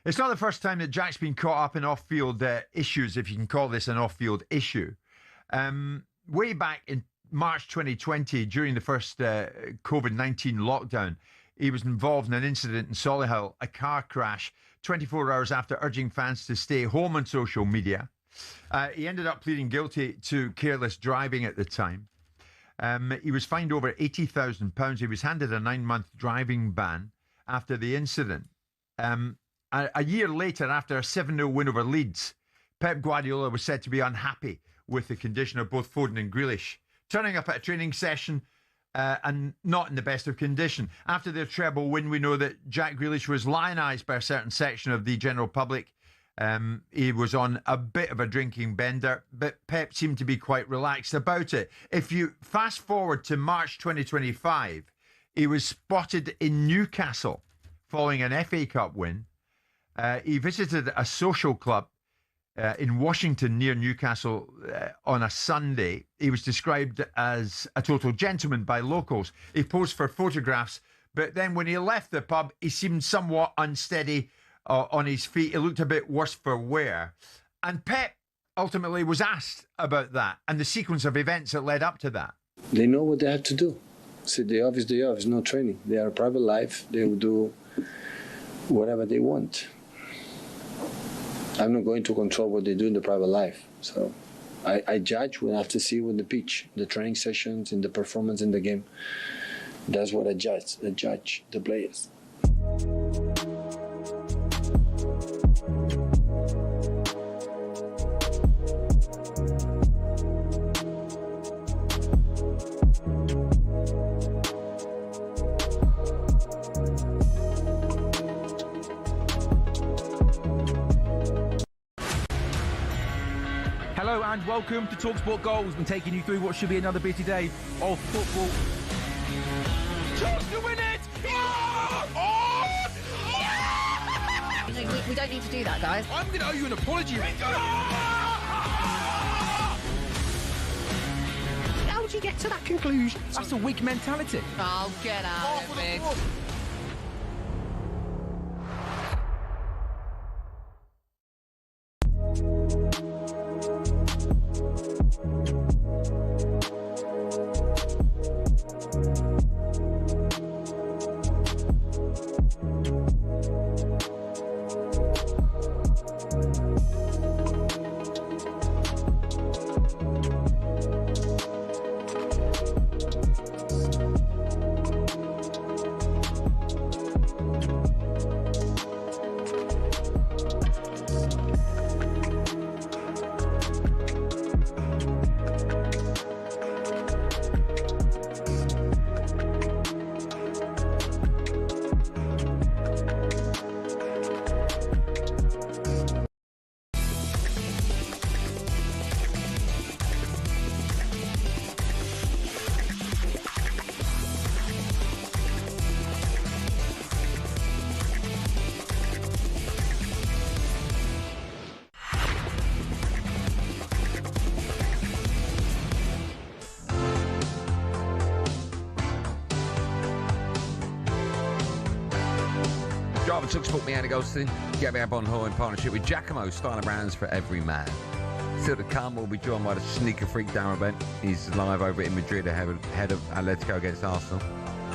It's not the first time that Jack's been caught up in off-field issues, if you can call this an off-field issue. Way back in March 2020, during the first COVID-19 lockdown, he was involved in an incident in Solihull, a car crash, 24 hours after urging fans to stay home on social media. He ended up pleading guilty to careless driving at the time. He was fined over £80,000. He was handed a 9-month driving ban after the incident. A year later, after a 7-0 win over Leeds, Pep Guardiola was said to be unhappy with the condition of both Foden and Grealish, turning up at a training session and not in the best of condition. After their treble win, we know that Jack Grealish was lionised by a certain section of the general public. He was on a bit of a drinking bender, but Pep seemed to be quite relaxed about it. If you fast forward to March 2025, he was spotted in Newcastle following an FA Cup win. He visited a social club in Washington near Newcastle on a Sunday. He was described as a total gentleman by locals. He posed for photographs, but then when he left the pub, he seemed somewhat unsteady on his feet. He looked a bit worse for wear. And Pep ultimately was asked about that and the sequence of events that led up to that. They know what they have to do. So day off is day off. It's no training. They are a private life. They will do whatever they want. I'm not going to control what they do in the private life. So I judge when I have to see with the pitch, the training sessions, and the performance in the game. That's what I judge. I judge the players. Hello and welcome to talkSPORT Goals. We're taking you through what should be another busy day of football. Chance to win it! Oh! Oh! We don't need to do that, guys. I'm going to owe you an apology. How would you get to that conclusion? That's a weak mentality. Oh, get out of it. talkSPORT, Mainoo, Goldstein, Gabby, Agbonlahor in partnership with Giacomo, styling brands for every man. Still to come, we'll be joined by the sneaker freak Darren Bent. He's live over in Madrid ahead of Atletico against Arsenal.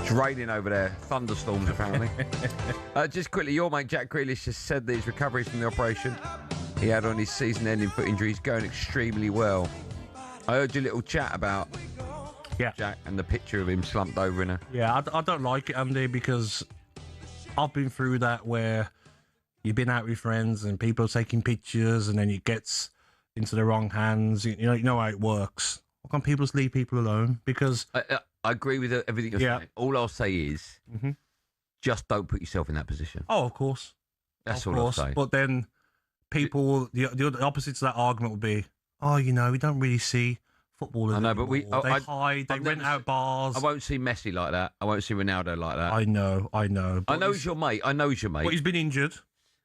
It's raining over there, thunderstorms apparently. Just quickly, your mate Jack Grealish has said that his recovery from the operation he had on his season-ending foot injury is going extremely well. I heard your little chat about Jack and the picture of him slumped over in a... Yeah, I don't like it, Andy, because I've been through that where you've been out with friends and people are taking pictures and then it gets into the wrong hands. You know how it works. Why can't people just leave people alone? Because... I agree with everything you're saying. All I'll say is just don't put yourself in that position. Oh, of course. That's all I'll say. But then people, the opposite to that argument would be, we don't really see footballers. I know, but they hide, they rent out bars. I won't see Messi like that. I won't see Ronaldo like that. I know. I know he's your mate. But he's been injured.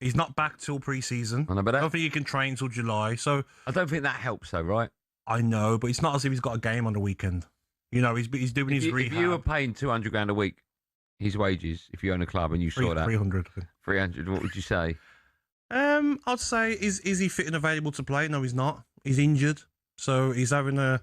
He's not back till pre-season. I know, but I don't think he can train till July. So I don't think that helps, though, right? I know, but it's not as if he's got a game on the weekend. You know, he's doing his rehab. If you were paying $200,000 a week, his wages, if you own a club and you saw that 300, 300, what would you say? I'd say, is he fit and available to play? No, he's not. He's injured, so he's having a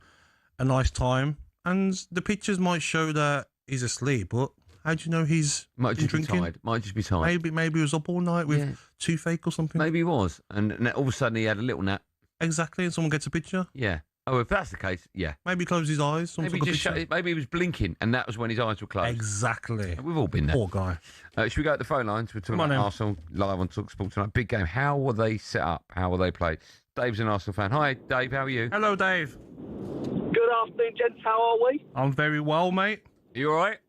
nice time. And the pictures might show that he's asleep, but how do you know he's might just drinking? be tired. Might just be tired. Maybe he was up all night with toothache or something. Maybe he was, and all of a sudden he had a little nap. Exactly, and someone gets a picture. Yeah. Oh, if that's the case, yeah. Maybe he closed his eyes. Maybe he was blinking, and that was when his eyes were closed. Exactly. We've all been there. Poor guy. Should we go to the phone lines? We're talking about Arsenal live on talkSPORT tonight. Big game. How were they set up? How were they played? Dave's an Arsenal fan. Hi, Dave. How are you? Hello, Dave. Good afternoon, gents. How are we? I'm very well, mate. You all right?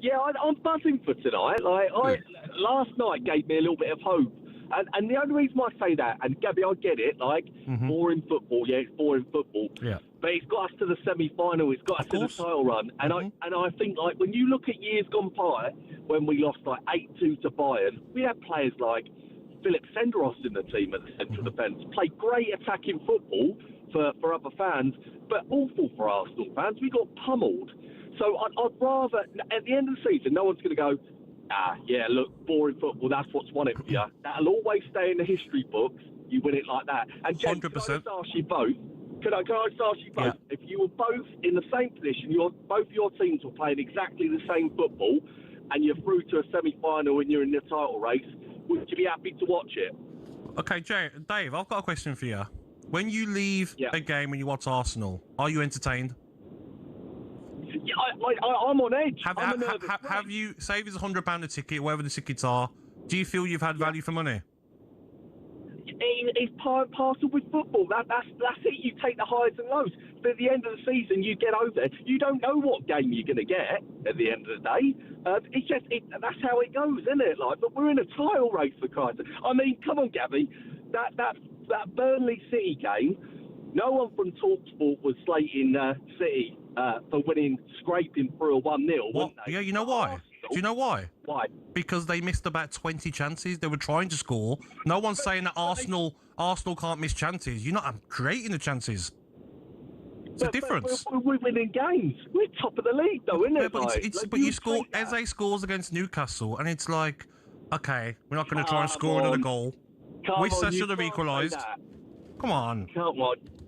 Yeah, I'm buzzing for tonight. Last night gave me a little bit of hope. And the only reason I say that, and Gabby, I get it, boring football, it's boring football. Yeah. But it's got us to the semi-final, it's got us to the title run. And I think, when you look at years gone by, when we lost 8-2 to Bayern, we had players like Philip Senderos in the team at the central defence, played great attacking football for other fans, but awful for Arsenal fans. We got pummeled. So I'd rather, at the end of the season, no one's going to go, look, boring football, that's what's won it for you. That'll always stay in the history books. You win it like that. And James, 100%. Can I just ask you both? Can I just ask you both? Yeah. If you were both in the same position, both your teams were playing exactly the same football, and you're through to a semi-final and you're in the title race, would you be happy to watch it? Okay, Dave, I've got a question for you. When you leave a game and you watch Arsenal, are you entertained? Yeah, I'm on edge. Have you, say if it's £100 a ticket, wherever the tickets are, do you feel you've had value for money? It's part and parcel with football. That's it. You take the highs and lows. But at the end of the season, you get over it. You don't know what game you're going to get at the end of the day. That's how it goes, isn't it? But we're in a title race, for Christ's sake. I mean, come on, Gabby. That Burnley City game, no one from talkSPORT was slating City for scraping through a 1-0, weren't they? Yeah, you know why? Do you know why? Why? Because they missed about 20 chances. They were trying to score. No one's saying that Arsenal can't miss chances. You're not creating the chances. It's a difference. We're winning games. We're top of the league, though, isn't it? But you score. Eze scores against Newcastle, and it's like, okay, we're not going to try and score another goal. Wissa should have equalised. Come on.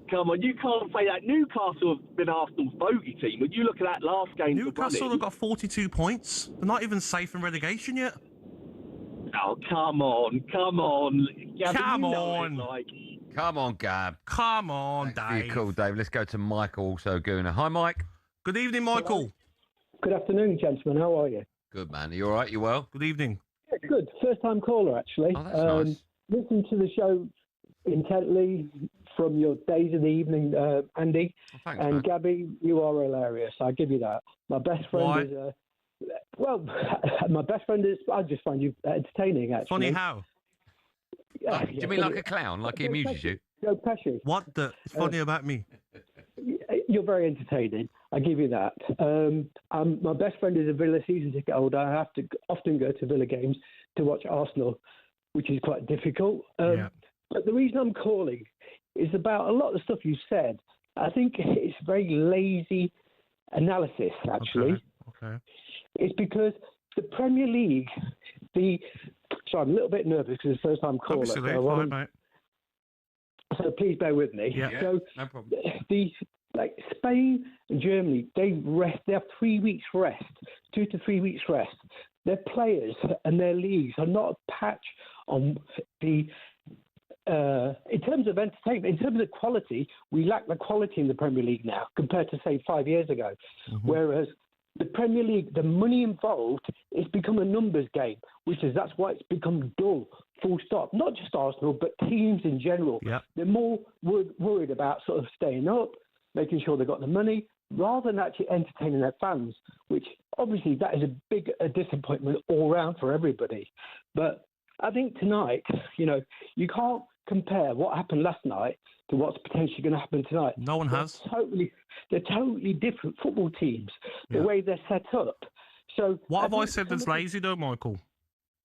Come on, you can't say that. Newcastle have been Arsenal's bogey team. When you look at that last game, Newcastle have got 42 points. They're not even safe from relegation yet. Oh, come on. Gabby, come on. Come on, Gab. Come on, Dave. Cool, Dave. Let's go to Michael, also Gooner. Hi, Mike. Good evening, Michael. Good afternoon, gentlemen. How are you? Good, man. Are you all right? You well? Good evening. Yeah, good. First-time caller, actually. Oh, that's nice. Listen to the show intently from your days in the evening, Andy. Oh, thanks, and man. Gabby, you are hilarious. I give you that. My best friend is... my best friend is... I just find you entertaining, actually. Funny how? Do you mean like a clown? Like he amuses you? No pressure. What the... It's funny about me? You're very entertaining. I give you that. My best friend is a Villa season ticket holder. I have to often go to Villa games to watch Arsenal, which is quite difficult. But the reason I'm calling is about a lot of the stuff you said. I think it's very lazy analysis, actually. Okay. It's because the Premier League, so I'm a little bit nervous because it's the first time caller. Fine, mate. So please bear with me. Yeah, so no problem. Spain and Germany, they have 3 weeks rest, 2 to 3 weeks rest. Their players and their leagues are not a patch on the... in terms of entertainment, in terms of quality, we lack the quality in the Premier League now compared to, say, 5 years ago. Mm-hmm. Whereas the Premier League, the money involved, it's become a numbers game, that's why it's become dull, full stop. Not just Arsenal, but teams in general. Yep. They're more worried about sort of staying up, making sure they've got the money, rather than actually entertaining their fans, which obviously that is a big disappointment all round for everybody. But I think tonight, you can't compare what happened last night to what's potentially going to happen tonight. No one has. They're totally different football teams, the way they're set up. So what have I said that's lazy, though, Michael?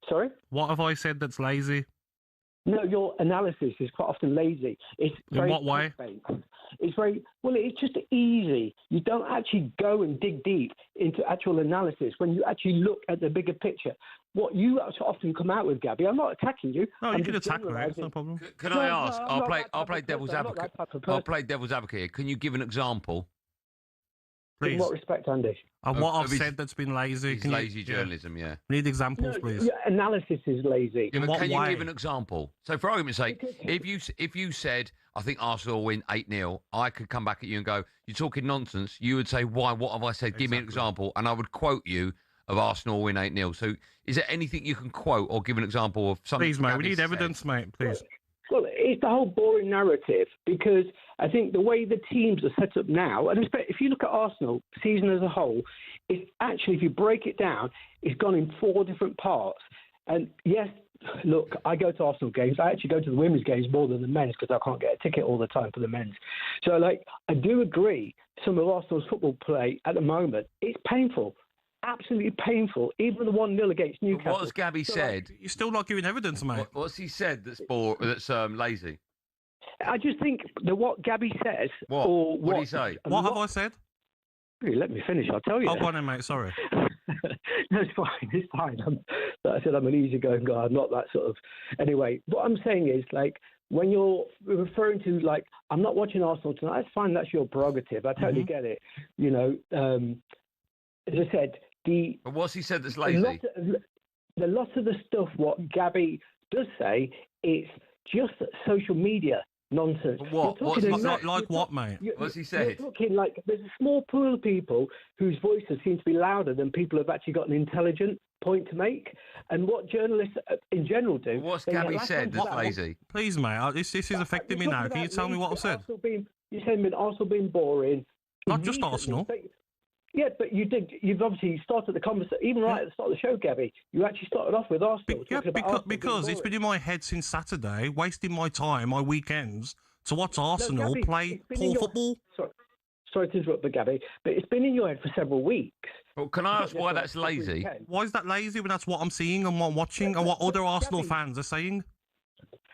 Sorry? What have I said that's lazy? No, your analysis is quite often lazy. It's In very what way? clickbait. It's very it's just easy. You don't actually go and dig deep into actual analysis when you actually look at the bigger picture. What you often come out with, Gabby, I'm not attacking you. No, I'm you can just attack me. It's generalising. no problem. Can I ask? I'm I'll not play. that I'll type play of devil's person. I'm not advocate. that type of I'll person. play devil's advocate here. Can you give an example? Please. In what respect, Andy? Of what I've Of his- said that's been lazy. His Can you- lazy journalism, yeah. Need examples, please. Your analysis is lazy. Yeah, but what can you way? give an example? So, for argument's sake, if you said, I think Arsenal will win 8-0, I could come back at you and go, you're talking nonsense. You would say, why? What have I said? Give me an example. And I would quote you of Arsenal win 8-0. So, is there anything you can quote or give an example of something? Please, mate. We Gabby need said? evidence, mate. Please. Well, it's the whole boring narrative because I think the way the teams are set up now, and if you look at Arsenal season as a whole, it's actually, if you break it down, it's gone in 4 different parts. And yes, look, I go to Arsenal games. I actually go to the women's games more than the men's because I can't get a ticket all the time for the men's. So, I do agree some of Arsenal's football play at the moment, it's painful. Absolutely painful. Even the 1-0 against Newcastle. What has Gabby said? You're still not giving evidence, mate. What's he said that's lazy? I just think that what Gabby says... What? Or What did he say? What have I said? Let me finish, I'll tell you. Oh, go on then, mate. Sorry. No, it's fine. It's fine. Like I said, I'm an easygoing guy. I'm not that sort of... Anyway, what I'm saying is, when you're referring to, I'm not watching Arsenal tonight, that's fine. That's your prerogative. I totally get it. You know, as I said, But what's he said that's lazy? A lot of the stuff what Gabby does say, it's just social media nonsense. What? Like what, mate? What's he said? You're talking there's a small pool of people whose voices seem to be louder than people who've actually got an intelligent point to make. And what journalists in general do... What's Gabby said that's lazy? Please, mate. This is affecting me now. Can you tell me what I've said? You said Arsenal being boring. Not just Arsenal. Yeah, but you've obviously started the conversation, even right at the start of the show, Gabby. You actually started off with Arsenal. Because it's been in my head since Saturday, wasting my time, my weekends, to watch Arsenal Gabby, play poor football. Sorry to interrupt, Gabby, but it's been in your head for several weeks. Well, can I ask why that's lazy? Why is that lazy when that's what I'm seeing and what I'm watching and what other Arsenal fans are saying?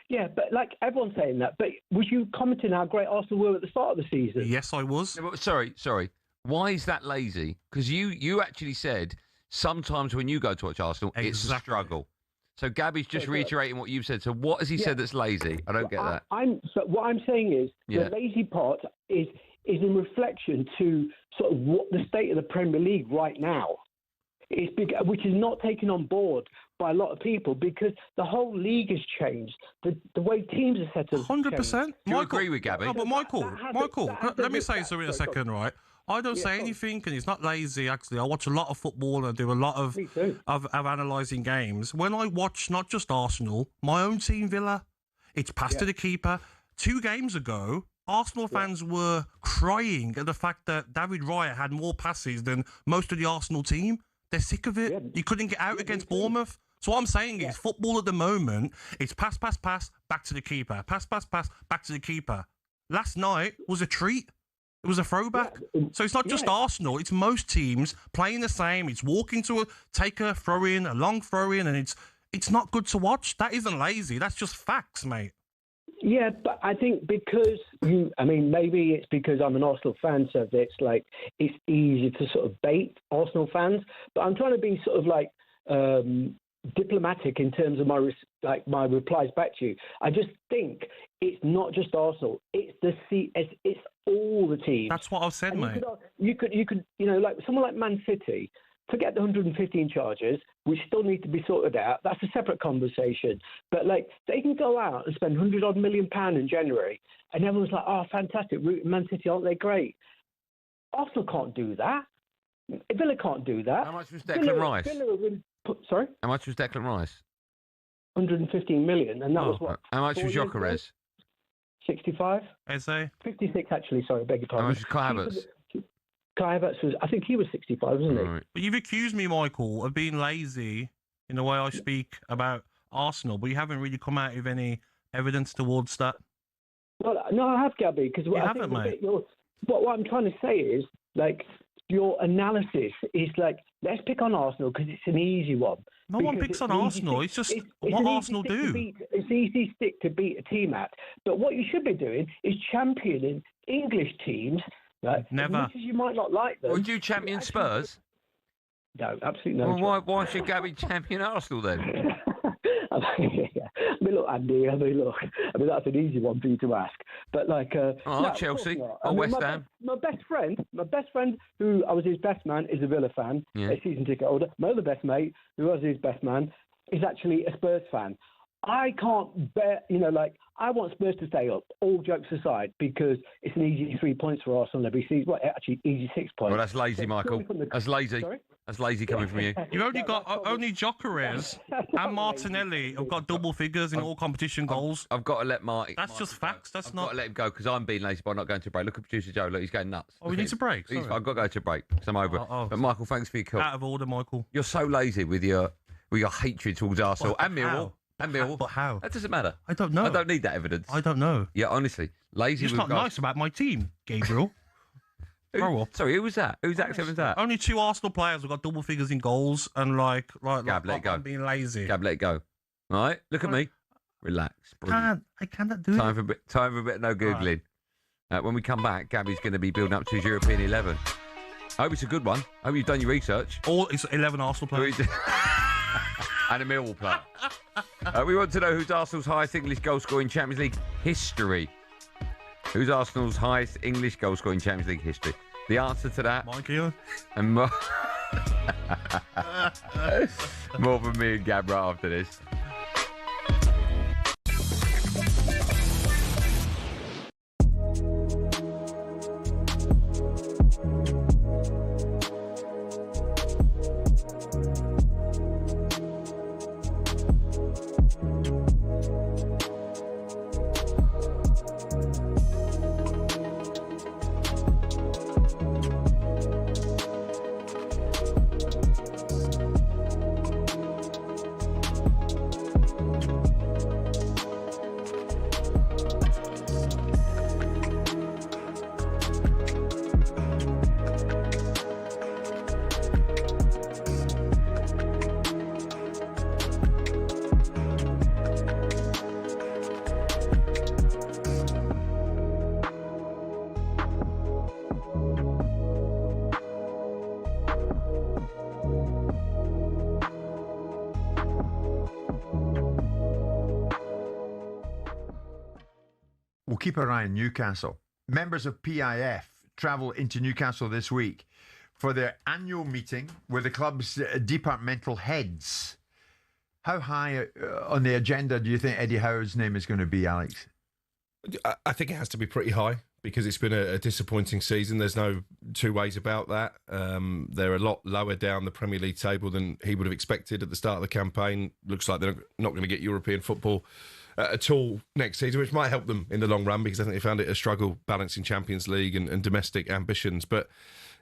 Yeah, but everyone's saying that. But was you commenting how great Arsenal were at the start of the season? Yes, I was. No, sorry. Why is that lazy? Because you actually said sometimes when you go to watch Arsenal, it's a struggle. So Gabby's just reiterating what you've said. So what has he said that's lazy? I don't get that. What I'm saying is the lazy part is in reflection to sort of what the state of the Premier League right now. It's which is not taken on board by a lot of people because the whole league has changed. The way teams are set up. 100%. Do you agree with Gabby? No, but Michael, let me say something in a second, right? I don't say anything, and it's not lazy, actually. I watch a lot of football and I do a lot of analysing games. When I watch not just Arsenal, my own team, Villa, it's passed to the keeper. 2 games ago, Arsenal fans were crying at the fact that David Raya had more passes than most of the Arsenal team. They're sick of it. You couldn't get out against Bournemouth. So what I'm saying is football at the moment, it's pass, back to the keeper. Pass, back to the keeper. Last night was a treat. It was a throwback. So it's not just Arsenal. It's most teams playing the same. It's walking to take a throw-in, a long throw-in, and it's not good to watch. That isn't lazy. That's just facts, mate. Yeah, but I think because maybe it's because I'm an Arsenal fan, so it's easy to sort of bait Arsenal fans. But I'm trying to be sort of diplomatic in terms of my replies back to you. I just think it's not just Arsenal. It's it's all the teams. That's what I've said, mate. You could someone like Man City. Forget the 115 charges, which still need to be sorted out. That's a separate conversation. But they can go out and spend £100 million in January, and everyone's like, "Oh, fantastic! Man City, aren't they great?" Arsenal can't do that. Villa can't do that. How much was Declan Rice? Sorry? How much was Declan Rice? 115 million, and that was what? How much was Gyökeres? 65. Eze? 56, actually. Sorry, beg your pardon. How much was Kai Havertz? Kai Havertz was, I think he was 65, wasn't he? Right. But you've accused me, Michael, of being lazy in the way I speak about Arsenal, but you haven't really come out with any evidence towards that. Well, no, I have, Gabby, because you haven't, mate. What I'm trying to say is, your analysis is like, let's pick on Arsenal because it's an easy one. No one picks on Arsenal. It's just what Arsenal do. It's an easy stick to beat a team at. But what you should be doing is championing English teams. Right? Never. As much as you might not like them. Would you champion Spurs? No, absolutely no. Well, why should Gabby champion Arsenal then? I mean, look, Andy. That's an easy one for you to ask. But like, Chelsea or West Ham. My best friend, who I was his best man, is a Villa fan, a season ticket holder. My other best mate, who was his best man, is actually a Spurs fan. I can't bear, I want Spurs to stay up, all jokes aside, because it's an easy 3 points for Arsenal every season. Well, actually, easy 6 points. Well, that's lazy, Michael. That's lazy. Sorry? That's lazy coming from you. You've only got Gyökeres and Martinelli have got double figures in all competition goals. I've got to let Marty. That's just facts. That's I've not. got to let him go because I'm being lazy by not going to break. Look at producer Joe. Look, he's going nuts. Oh, we need to break. I've got to go to break because I'm over. But Michael, thanks for your call. Out of order, Michael. You're so lazy with your hatred towards Arsenal and Millwall. And Millwall. But how? That doesn't matter. I don't know. I don't need that evidence. I don't know. Yeah, honestly, lazy. It's not nice about my team, Gabriel. Grow up. Sorry, who was that? Whose accent was that? Only 2 Arsenal players have got double figures in goals, and Gab, let it go. I'm being lazy. Gab, let it go. All right, look at me. Relax. I cannot do Time for a bit no googling. Right. When we come back, Gabby's going to be building up to his European 11. I hope it's a good one. I hope you've done your research. It's 11 Arsenal players. And a Millwall player. We want to know who's Arsenal's highest English goal scorer in Champions League history. Who's Arsenal's highest English goal scorer in Champions League history? The answer to that... Mikey. And more from me and Gab right after this. We'll keep our eye on Newcastle. Members of PIF travel into Newcastle this week for their annual meeting with the club's departmental heads. How high on the agenda do you think Eddie Howe's name is going to be, Alex? I think it has to be pretty high because it's been a disappointing season. There's no two ways about that. They're a lot lower down the Premier League table than he would have expected at the start of the campaign. Looks like they're not going to get European football at all next season, which might help them in the long run because I think they found it a struggle balancing Champions League and domestic ambitions. But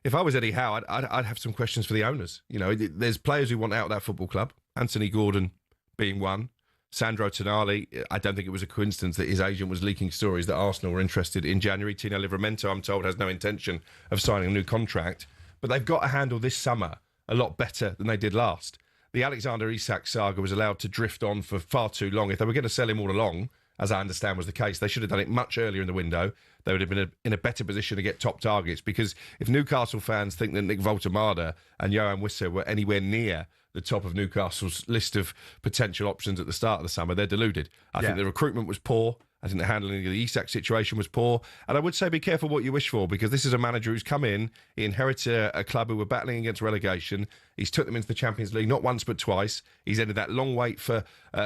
if I was Eddie Howe, I'd have some questions for the owners. You know, there's players who want out of that football club. Anthony Gordon being one. Sandro Tonali, I don't think it was a coincidence that his agent was leaking stories that Arsenal were interested in January. Tino Livramento, I'm told, has no intention of signing a new contract. But they've got to handle this summer a lot better than they did last. The Alexander Isak saga was allowed to drift on for far too long. If they were going to sell him all along, as I understand was the case, they should have done it much earlier in the window. They would have been in a better position to get top targets, because if Newcastle fans think that Nick Voltemada and Johan Wissa were anywhere near the top of Newcastle's list of potential options at the start of the summer, they're deluded. I think the recruitment was poor. I think the handling of the Isak situation was poor. And I would say be careful what you wish for, because this is a manager who's come in, he inherited a club who were battling against relegation. He's took them into the Champions League not once but twice. He's ended that long wait for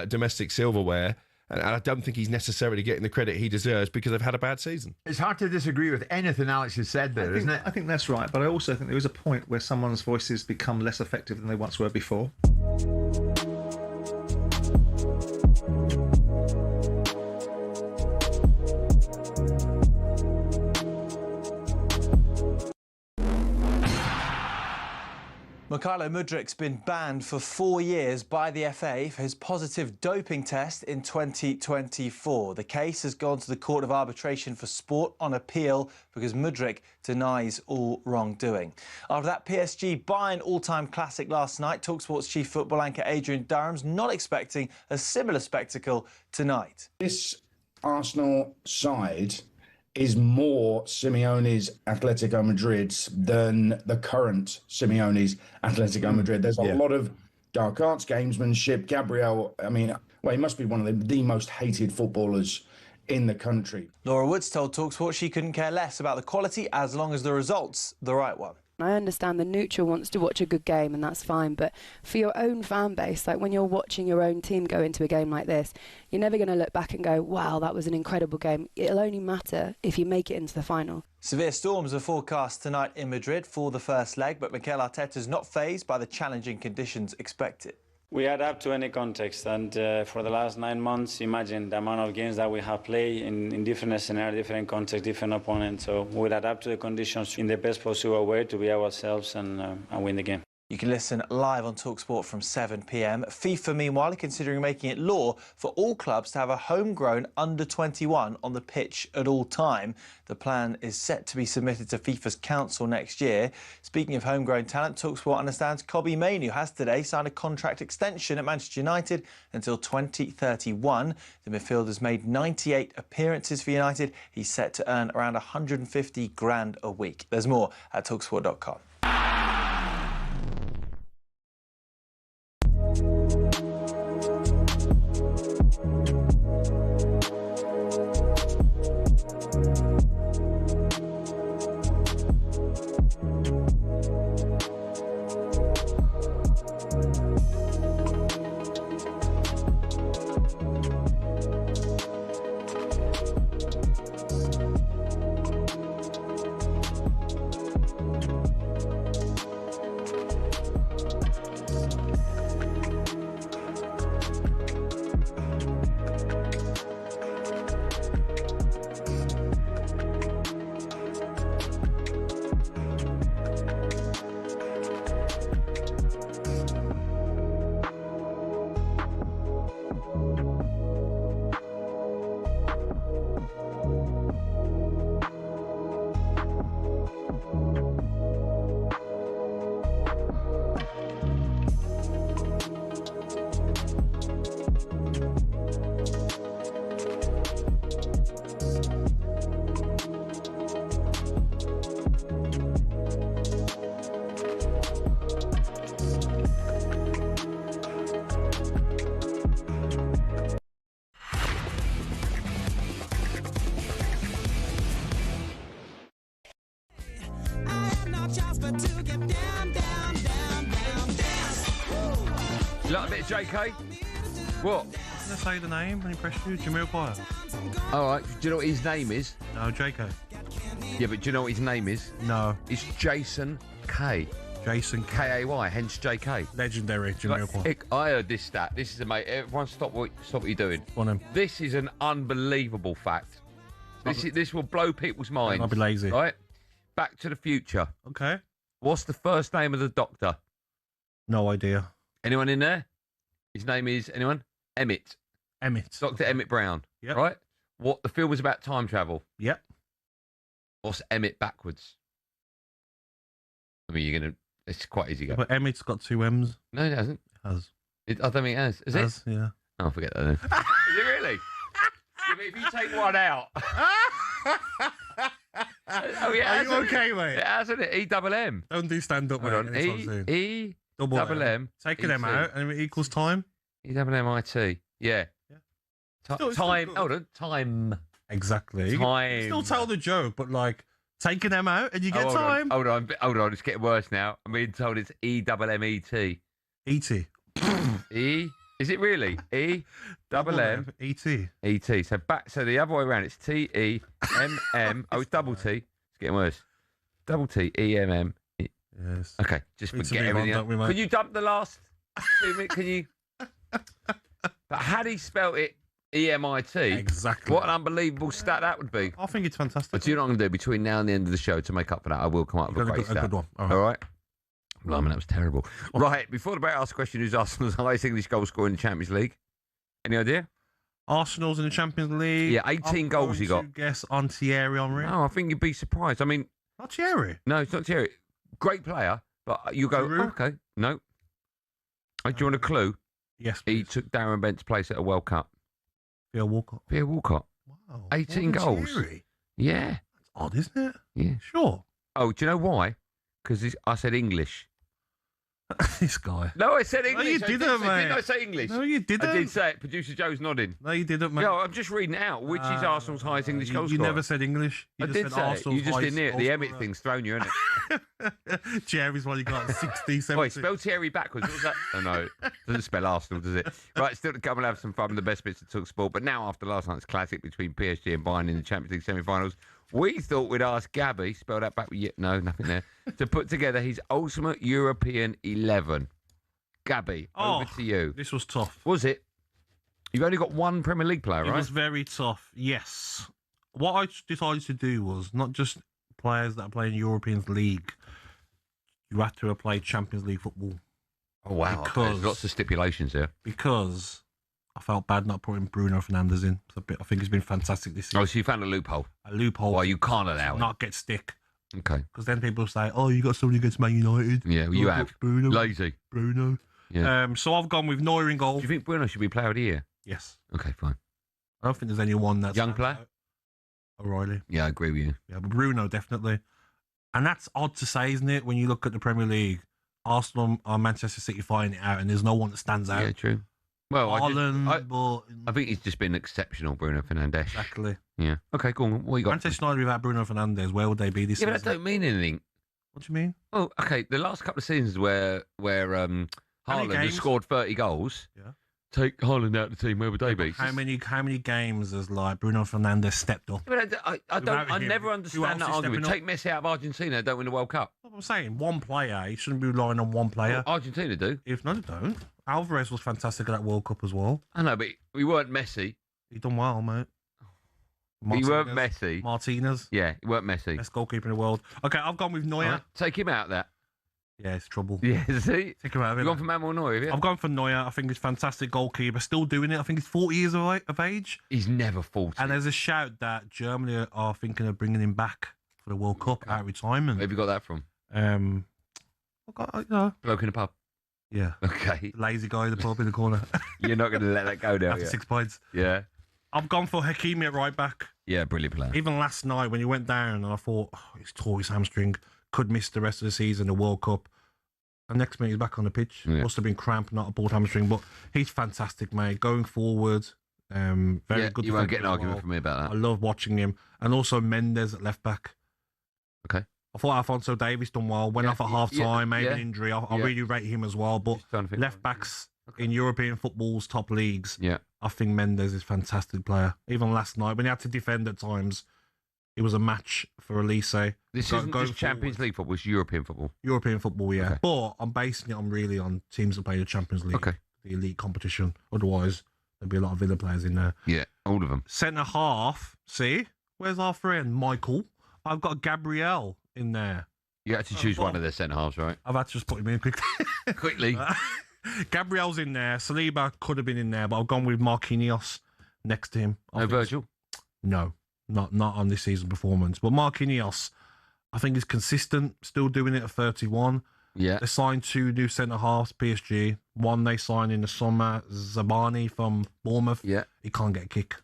domestic silverware. And I don't think he's necessarily getting the credit he deserves because they've had a bad season. It's hard to disagree with anything Alex has said there, isn't it? I think that's right, but I also think there is a point where someone's voices become less effective than they once were before. Mykhailo Mudryk's been banned for 4 years by the FA for his positive doping test in 2024. The case has gone to the Court of Arbitration for Sport on appeal because Mudryk denies all wrongdoing. After that PSG Bayern all-time classic last night, talkSPORT's chief football anchor Adrian Durham's not expecting a similar spectacle tonight. This Arsenal side is more Simeone's Atletico Madrid's than the current Simeone's Atletico Madrid. There's a lot of dark arts, gamesmanship. Gabriel, I mean, well, he must be one of the most hated footballers in the country. Laura Woods told talkSPORT she couldn't care less about the quality as long as the result's the right one. I understand the neutral wants to watch a good game, and that's fine, but for your own fan base, like when you're watching your own team go into a game like this, you're never going to look back and go, wow, that was an incredible game. It'll only matter if you make it into the final. Severe storms are forecast tonight in Madrid for the first leg, but Mikel Arteta's not fazed by the challenging conditions expected. We adapt to any context, and for the last 9 months, imagine the amount of games that we have played in different scenarios, different contexts, different opponents. So we'll adapt to the conditions in the best possible way to be ourselves and win the game. You can listen live on talkSPORT from 7 p.m. FIFA, meanwhile, are considering making it law for all clubs to have a homegrown under-21 on the pitch at all time. The plan is set to be submitted to FIFA's council next year. Speaking of homegrown talent, talkSPORT understands Kobbie Mainoo has today signed a contract extension at Manchester United until 2031. The midfielder's made 98 appearances for United. He's set to earn around 150 grand a week. There's more at talksport.com. Like a bit of JK? What? Did I say the name when he pressed you? Jamiroquai. All right. Do you know what his name is? No, JK. Yeah, but do you know what his name is? No. It's Jason K. Jason K-A-Y, hence JK. Legendary Jamiroquai. I heard this stat. This is amazing. Everyone stop what you're doing. This is an unbelievable fact. This will blow people's minds. I'll be lazy. Right? Back to the Future. Okay. What's the first name of the Doctor? No idea. Anyone in there? His name is, anyone? Emmett. Dr. Emmett Brown. Yep. Right? What, the film was about time travel? Yep. What's Emmett backwards? I mean, you're going to, it's quite easy. Go. But Emmett's got 2 M's. No, it hasn't. It has. I don't think it has. Is it? Yeah. Oh, forget that then. Is it really? Yeah, but if you take one out. Oh, yeah. Are you okay, mate? It hasn't it? E-double-M. Don't do stand up, mate. Hold on. E-double-M. Taking them out and it equals time. E-double-M-I-T. Yeah. Time. Hold on. Time. Exactly. Time. You still tell the joke, but like taking them out and you get time. Hold on. It's getting worse now. I'm being told it's E-double-M-E-T. E-T. E. Is it really? E-double-M. E-T. E-T. So the other way around, it's T-E-M-M. Oh, it's double T. It's getting worse. Double T, E-M-M. Yes. Okay, just forget everything. Can you dump the last 2 minutes? Can you? But had he spelt it E-M-I-T? Exactly. What an unbelievable stat that would be. I think it's fantastic. But do you know what I'm going to do? Between now and the end of the show, to make up for that, I will come up with a great stat. Good one. All right. Well, I mean, that was terrible. Right, before the break, ask a question, who's Arsenal's highest English goal scorer in the Champions League? Any idea? Arsenal's in the Champions League. Yeah, 18 goals he got. Guess on Thierry Henry. No, I think you'd be surprised. I mean... Not Thierry? No, it's not Thierry. Great player, but you go, oh, okay, no. Do you want a clue? Yes, please. He took Darren Bent's place at a World Cup. Theo Walcott. Theo Walcott. Wow. 18 goals. Thierry? Yeah. That's odd, isn't it? Yeah. Sure. Oh, do you know why? Because I said English. This guy. No, I said English. No, you didn't, mate. Didn't I say English? No, you didn't. I did say it. Producer Joe's nodding. No, you didn't, mate. No, I'm just reading it out. Which is Arsenal's highest English goal You scorer? never said English. You I just did said say Arsenal's it. You just didn't hear it. The highest Emmett goal thing's thrown you, isn't it? scorer. Thierry's one you got 60, 70. Wait, spell Thierry backwards. What was that? Oh, no. Doesn't spell Arsenal, does it? Right, still to come and have some fun with the best bits of talkSPORT. But now, after last night's classic between PSG and Bayern in the Champions League semi-finals, we thought we'd ask Gabby, spell that back with no, nothing there, to put together his ultimate European 11. Gabby, over to you. This was tough. Was it? You've only got one Premier League player, right? It was very tough, yes. What I decided to do was not just players that are playing European League. You have to have played Champions League football. Oh, wow. Okay. There's lots of stipulations here. Because I felt bad not putting Bruno Fernandes in. I think he's been fantastic this season. Oh, so you found a loophole? A loophole. Well, you can't allow it. Not get stick. Okay. Because then people say, oh, you got somebody against Man United. Yeah, well, you have. Bruno. Lazy. Bruno. Yeah. So I've gone with Neuer in goal. Do you think Bruno should be player of the year? Yes. Okay, fine. I don't think there's anyone that's... Young player? O'Reilly. Yeah, I agree with you. Yeah, but Bruno, definitely. And that's odd to say, isn't it? When you look at the Premier League, Arsenal or Manchester City fighting it out, and there's no one that stands out. Yeah, true. Well, I think he's just been exceptional, Bruno Fernandes. Exactly. Yeah. Okay, go on. What you got? Manchester United without Bruno Fernandes, where would they be this season? Yeah, but that don't mean anything. What do you mean? Oh, okay. The last couple of seasons where Haaland has scored 30 goals. Yeah. Take Haaland out of the team. Where would they be? How many games has Bruno Fernandes stepped up? But I never understand that argument. Take Messi out of Argentina, don't win the World Cup. What I'm saying, one player. You shouldn't be relying on one player. Well, Argentina do. If not, they don't. Alvarez was fantastic at that World Cup as well. I know, but we weren't Messi. He done well, mate. We weren't Messi. Martinez. Yeah, he weren't Messi. Best goalkeeper in the world. Okay, I've gone with Neuer. Right, take him out there. Yeah, it's trouble. Yeah, see? Take him out of it. You've gone for Manuel Neuer, have you? I've gone for Neuer. I think he's a fantastic goalkeeper. Still doing it. I think he's 40 years of age. He's never 40. And there's a shout that Germany are thinking of bringing him back for the World Cup out of retirement. Where have you got that from? Bloke in the pub. Yeah. Okay. Lazy guy in the pub in the corner. You're not going to let that go now. After 6 points. Yeah. I've gone for Hakimi at right back. Yeah, brilliant player. Even last night when he went down and I thought, he's tore his hamstring, could miss the rest of the season, the World Cup. And next minute he's back on the pitch. Yeah. Must have been cramp, not a pulled hamstring, but he's fantastic, mate. Going forward, very good. You won't get an argument from me about that. I love watching him. And also Mendes at left back. Okay. I thought Alphonso Davies done well. Went off at half time, maybe an injury. I really rate him as well. But left backs in European football's top leagues, I think Mendes is a fantastic player. Even last night, when he had to defend at times, it was a match for Elise. This isn't just Champions League football, it's European football. European football, yeah. Okay. But I'm basing it on teams that play the Champions League, the elite competition. Otherwise, there'd be a lot of Villa players in there. Yeah, all of them. Centre half, see? Where's our friend Michael? I've got Gabriel in there. You had to choose one of their centre halves, right? I've had to just put him in quickly. Quickly. Gabriel's in there. Saliba could have been in there, but I've gone with Marquinhos next to him. No Virgil? No, not on this season performance. But Marquinhos, I think he's consistent, still doing it at 31. Yeah. They signed 2 new centre-halves, PSG. One they signed in the summer, Zabani from Bournemouth. Yeah. He can't get a kick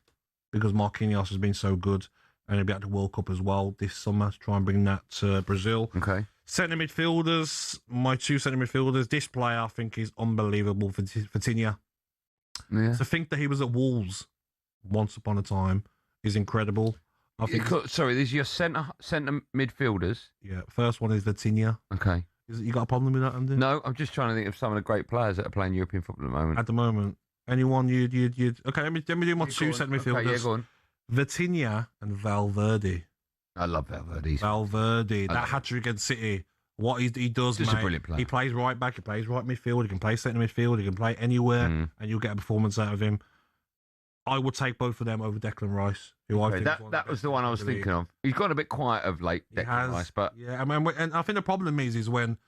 because Marquinhos has been so good. And he'll be at the World Cup as well this summer to try and bring that to Brazil. Okay. Centre midfielders, my 2 centre midfielders. This player, I think, is unbelievable for Vitinha. Yeah. To think that he was at Wolves once upon a time is incredible. I think. Sorry, these are your centre midfielders. Yeah. First one is Vitinha. Okay. You got a problem with that, Andy? No, I'm just trying to think of some of the great players that are playing European football at the moment. At the moment, anyone you'd. Okay, let me do my 2 centre midfielders. Okay, yeah, go on. Vitinha and Valverde. I love Valverde. That hat-trick against City. What he does, Just mate. a brilliant player. He plays right back, he plays right midfield, he can play centre midfield, he can play anywhere, and you'll get a performance out of him. I would take both of them over Declan Rice, who I think that was the one I was thinking of. He's got a bit quiet of late, Declan Rice, but yeah, I mean, and I think the problem is when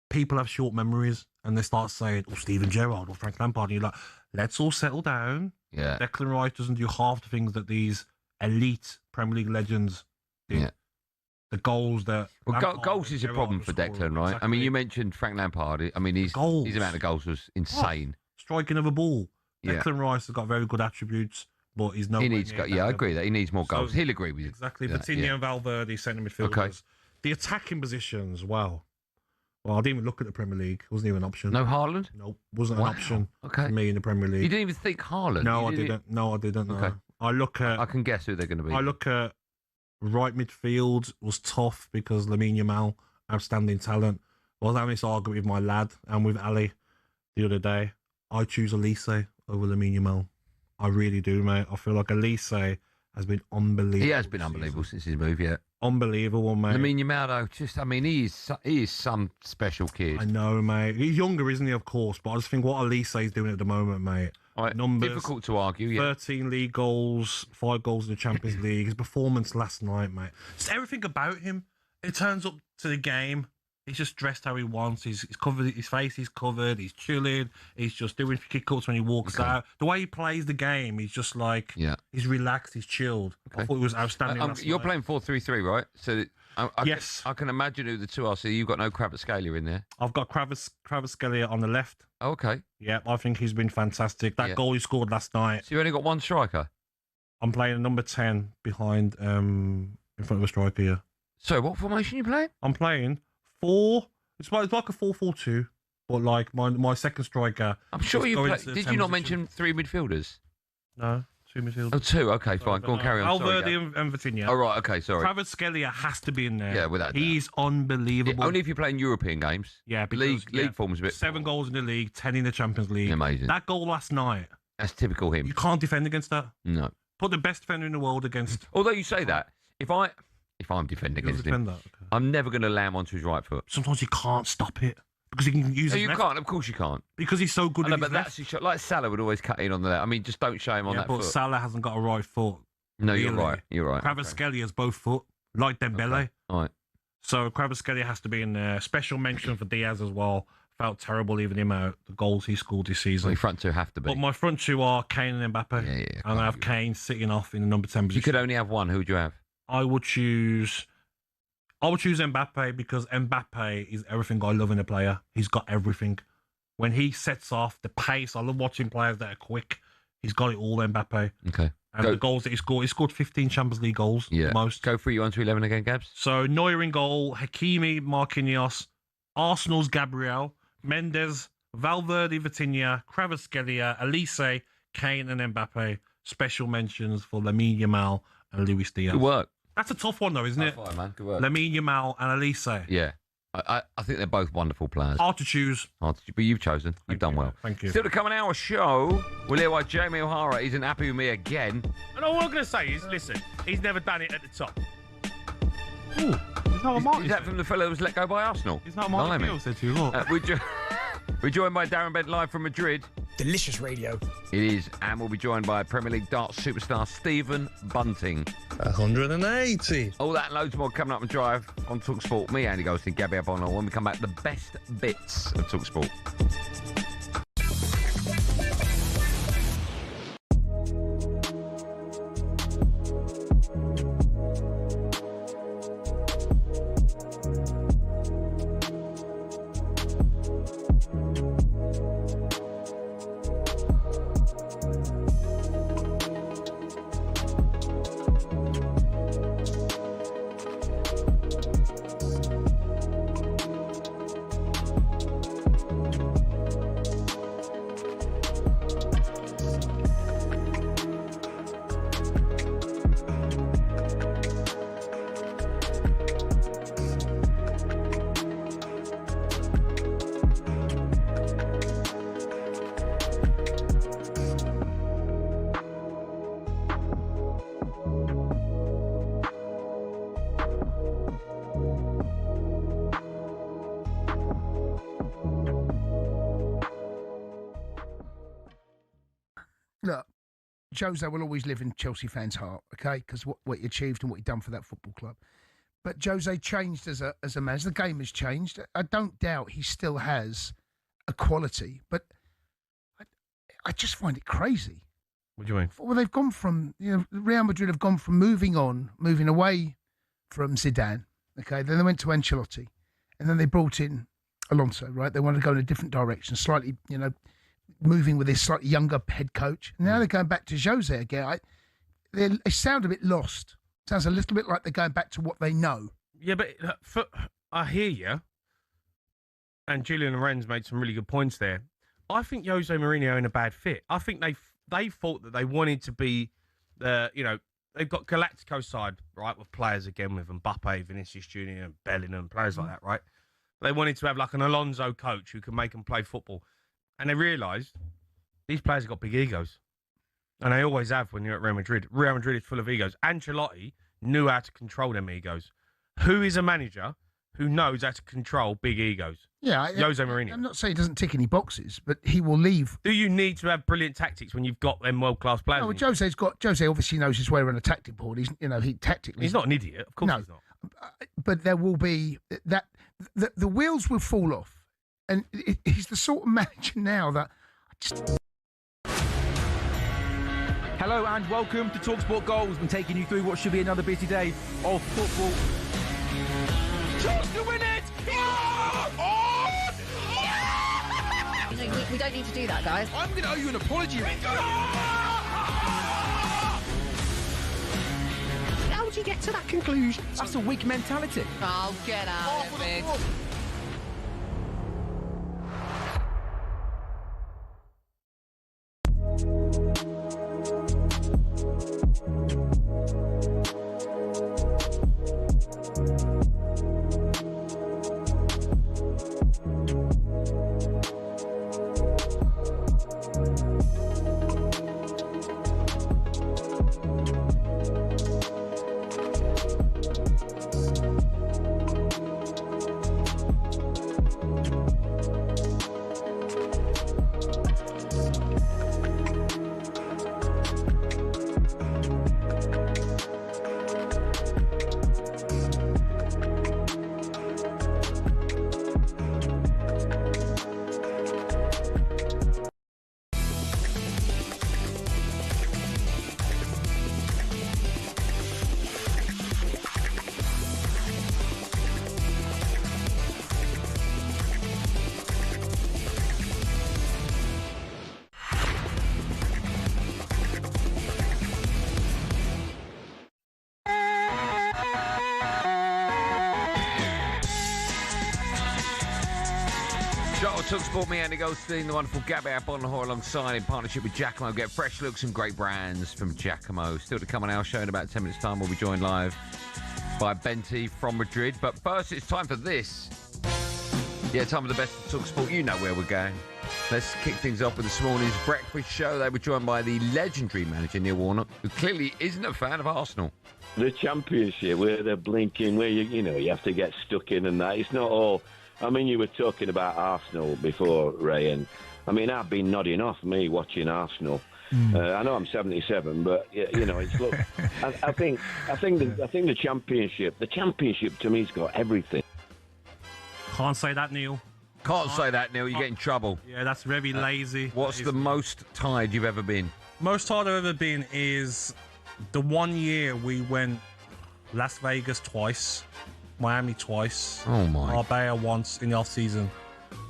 people have short memories and they start saying, "Oh, Steven Gerrard or Frank Lampard," and you're like, "Let's all settle down." Yeah. Declan Rice doesn't do half the things that these elite Premier League legends do. Yeah. The goals that goals is a problem for Declan, right? Exactly. I mean, you mentioned Frank Lampard. I mean, his amount of goals was insane. Striking of a ball. Yeah. Declan Rice has got very good attributes, but he's no. He needs. I agree that he needs more goals. He'll agree with you. Exactly. Vitinha and Valverde, centre midfielders. Okay. The attacking positions. Wow. Well, I didn't even look at the Premier League. It wasn't even an option. No Haaland? Nope. Wasn't an option for me in the Premier League. You didn't even think Haaland? No, I didn't. No, I didn't. Okay. I look at... I can guess who they're going to be. I look at right midfield was tough because Lamine Yamal, outstanding talent. I was having this argument with my lad and with Ali the other day. I choose Elise over Lamine Yamal. I really do, mate. I feel like Elise has been unbelievable. He has been unbelievable since his move, yeah. Unbelievable, mate. Lamine Yamal, though, he is some special kid. I know, mate. He's younger, isn't he, of course, but I just think what Elise is doing at the moment, mate. Right. Numbers. Difficult to argue, yeah. 13 league goals, 5 goals in the Champions League. His performance last night, mate. Just everything about him. He turns up to the game. He's just dressed how he wants. He's covered. His face is covered. He's chilling. He's just doing kick-ups when he walks out. The way he plays the game, he's just like, he's relaxed, he's chilled. I thought it was outstanding last You're night. playing 4-3-3, right? So yes. I can imagine who the two are. So you've got no Kvaratskhelia in there. I've got Kvaratskhelia on the left. Oh, okay. Yeah, I think he's been fantastic. That goal he scored last night. So you only got one striker? I'm playing a number 10 behind, in front of a striker, yeah. So what formation are you playing? I'm playing 4. It's like a 4-4-2, but like my second striker. I'm sure you played. Did you not mention 3 midfielders? No, 2 midfielders. Oh, 2. Okay, fine. Go on, carry on. Valverde and Vitinha. Oh, right. Okay, sorry. Kvaratskhelia has to be in there. Yeah, without doubt. He's unbelievable. Only if you're playing European games. Yeah, because league form's a bit. 7 goals in the league, 10 in the Champions League. Amazing. That goal last night. That's typical him. You can't defend against that. No. Put the best defender in the world against. Although you say that, if I'm defending against him, I'm never going to lamb onto his right foot. Sometimes you can't stop it because he can use. No, his you left. can't. Of course you can't. Because he's so good. I know, but that's his shot. Like Salah would always cut in on the left. I mean, just don't show him on that but foot. Salah hasn't got a right foot. No, really. you're right. You're right. Kvaratskhelia both foot, like Dembele. Okay. All right. So Kvaratskhelia has to be in there. Special mention for Diaz as well. Felt terrible leaving him out. The goals he scored this season. Well, your front two have to be. But my front two are Kane and Mbappe. Yeah. And I have Kane sitting off in the number 10 position. You could only have one. Who would you have? I would choose Mbappe because Mbappe is everything I love in a player. He's got everything. When he sets off, the pace, I love watching players that are quick. He's got it all, Mbappe. Okay. And the goals that he scored 15 Champions League goals. Yeah. Most. Go for you 1 to 11 again, Gabs. So Neuer in goal, Hakimi, Marquinhos, Arsenal's Gabriel, Mendes, Valverde, Vitinha, Kvaratskhelia, Elise, Kane and Mbappe. Special mentions for Lamine Yamal and Luis Diaz. Good work. That's a tough one though, isn't it? Fine, man. Good work. Lamine Yamal and Elise. Yeah. I think they're both wonderful players. Hard to choose. But you've chosen. You've done well. Thank you. Still to come on our show, we'll hear why Jamie O'Hara isn't happy with me again. And all I'm going to say is, listen, he's never done it at the top. Ooh, is that from the fellow that was let go by Arsenal? Is that Martin Gill said to you? Look. We're joined by Darren Bent live from Madrid. Delicious radio. It is, and we'll be joined by Premier League darts superstar Steven Bunting. 180. All that and loads more coming up and drive on talkSPORT. Me, Andy Goldstein, Gabby Agbonlahor. When we come back, the best bits of talkSPORT. Look, Jose will always live in Chelsea fans' heart, okay? Because what he achieved and what he done for that football club. but Jose changed as a manager. The game has changed. I don't doubt he still has a quality, but I just find it crazy. What do you mean? Well, they've gone from, Real Madrid have gone from moving away from Zidane, okay? Then they went to Ancelotti, and then they brought in Alonso, right? They wanted to go in a different direction, slightly, moving with this slightly younger head coach. And now they're going back to Jose again. They sound a bit lost. Sounds a little bit like they're going back to what they know. Yeah, but I hear you. And Julian Lorenz made some really good points there. I think Jose Mourinho in a bad fit. I think they thought that they wanted to be they've got Galactico side, right, with players again with Mbappe, Vinicius Jr., Bellingham, players like that, right? They wanted to have like an Alonso coach who could make them play football. And they realised these players have got big egos. And they always have when you're at Real Madrid. Real Madrid is full of egos. Ancelotti knew how to control them egos. Who is a manager who knows how to control big egos? Yeah, Jose Mourinho. I'm not saying he doesn't tick any boxes, but he will leave. Do you need to have brilliant tactics when you've got them world-class players? No, Jose obviously knows his way around a tactic board. He's not an idiot. Of course he's not. But there will be that the wheels will fall off, and he's the sort of manager now that I just. Hello and welcome to talkSPORT Goals. We've been taking you through what should be another busy day of football. Chance to win it! We don't need to do that, guys. I'm going to owe you an apology. How would you get to that conclusion? That's a weak mentality. Oh, get out of it. talkSPORT, me, Andy Goldstein, the wonderful Gabby Agbonlahor alongside in partnership with Giacomo. Get fresh looks and great brands from Giacomo. Still to come on our show in about 10 minutes' time. We'll be joined live by Benty from Madrid. But first, it's time for this. Yeah, time for the best of talkSPORT. You know where we're going. Let's kick things off with this morning's breakfast show. They were joined by the legendary manager, Neil Warnock, who clearly isn't a fan of Arsenal. The Championship, where they're blinking, where you have to get stuck in and that. It's not all... I mean, you were talking about Arsenal before, Ray, and I mean, I've been nodding off me watching Arsenal. I know I'm 77, but it's look. I think the Championship to me has got everything. Can't say that, Neil. Can't say that, Neil. You get in trouble. Yeah, that's very lazy. What's the most tired you've ever been? Most tired I've ever been is the 1 year we went Las Vegas twice, Miami twice, Marbella once in the off season,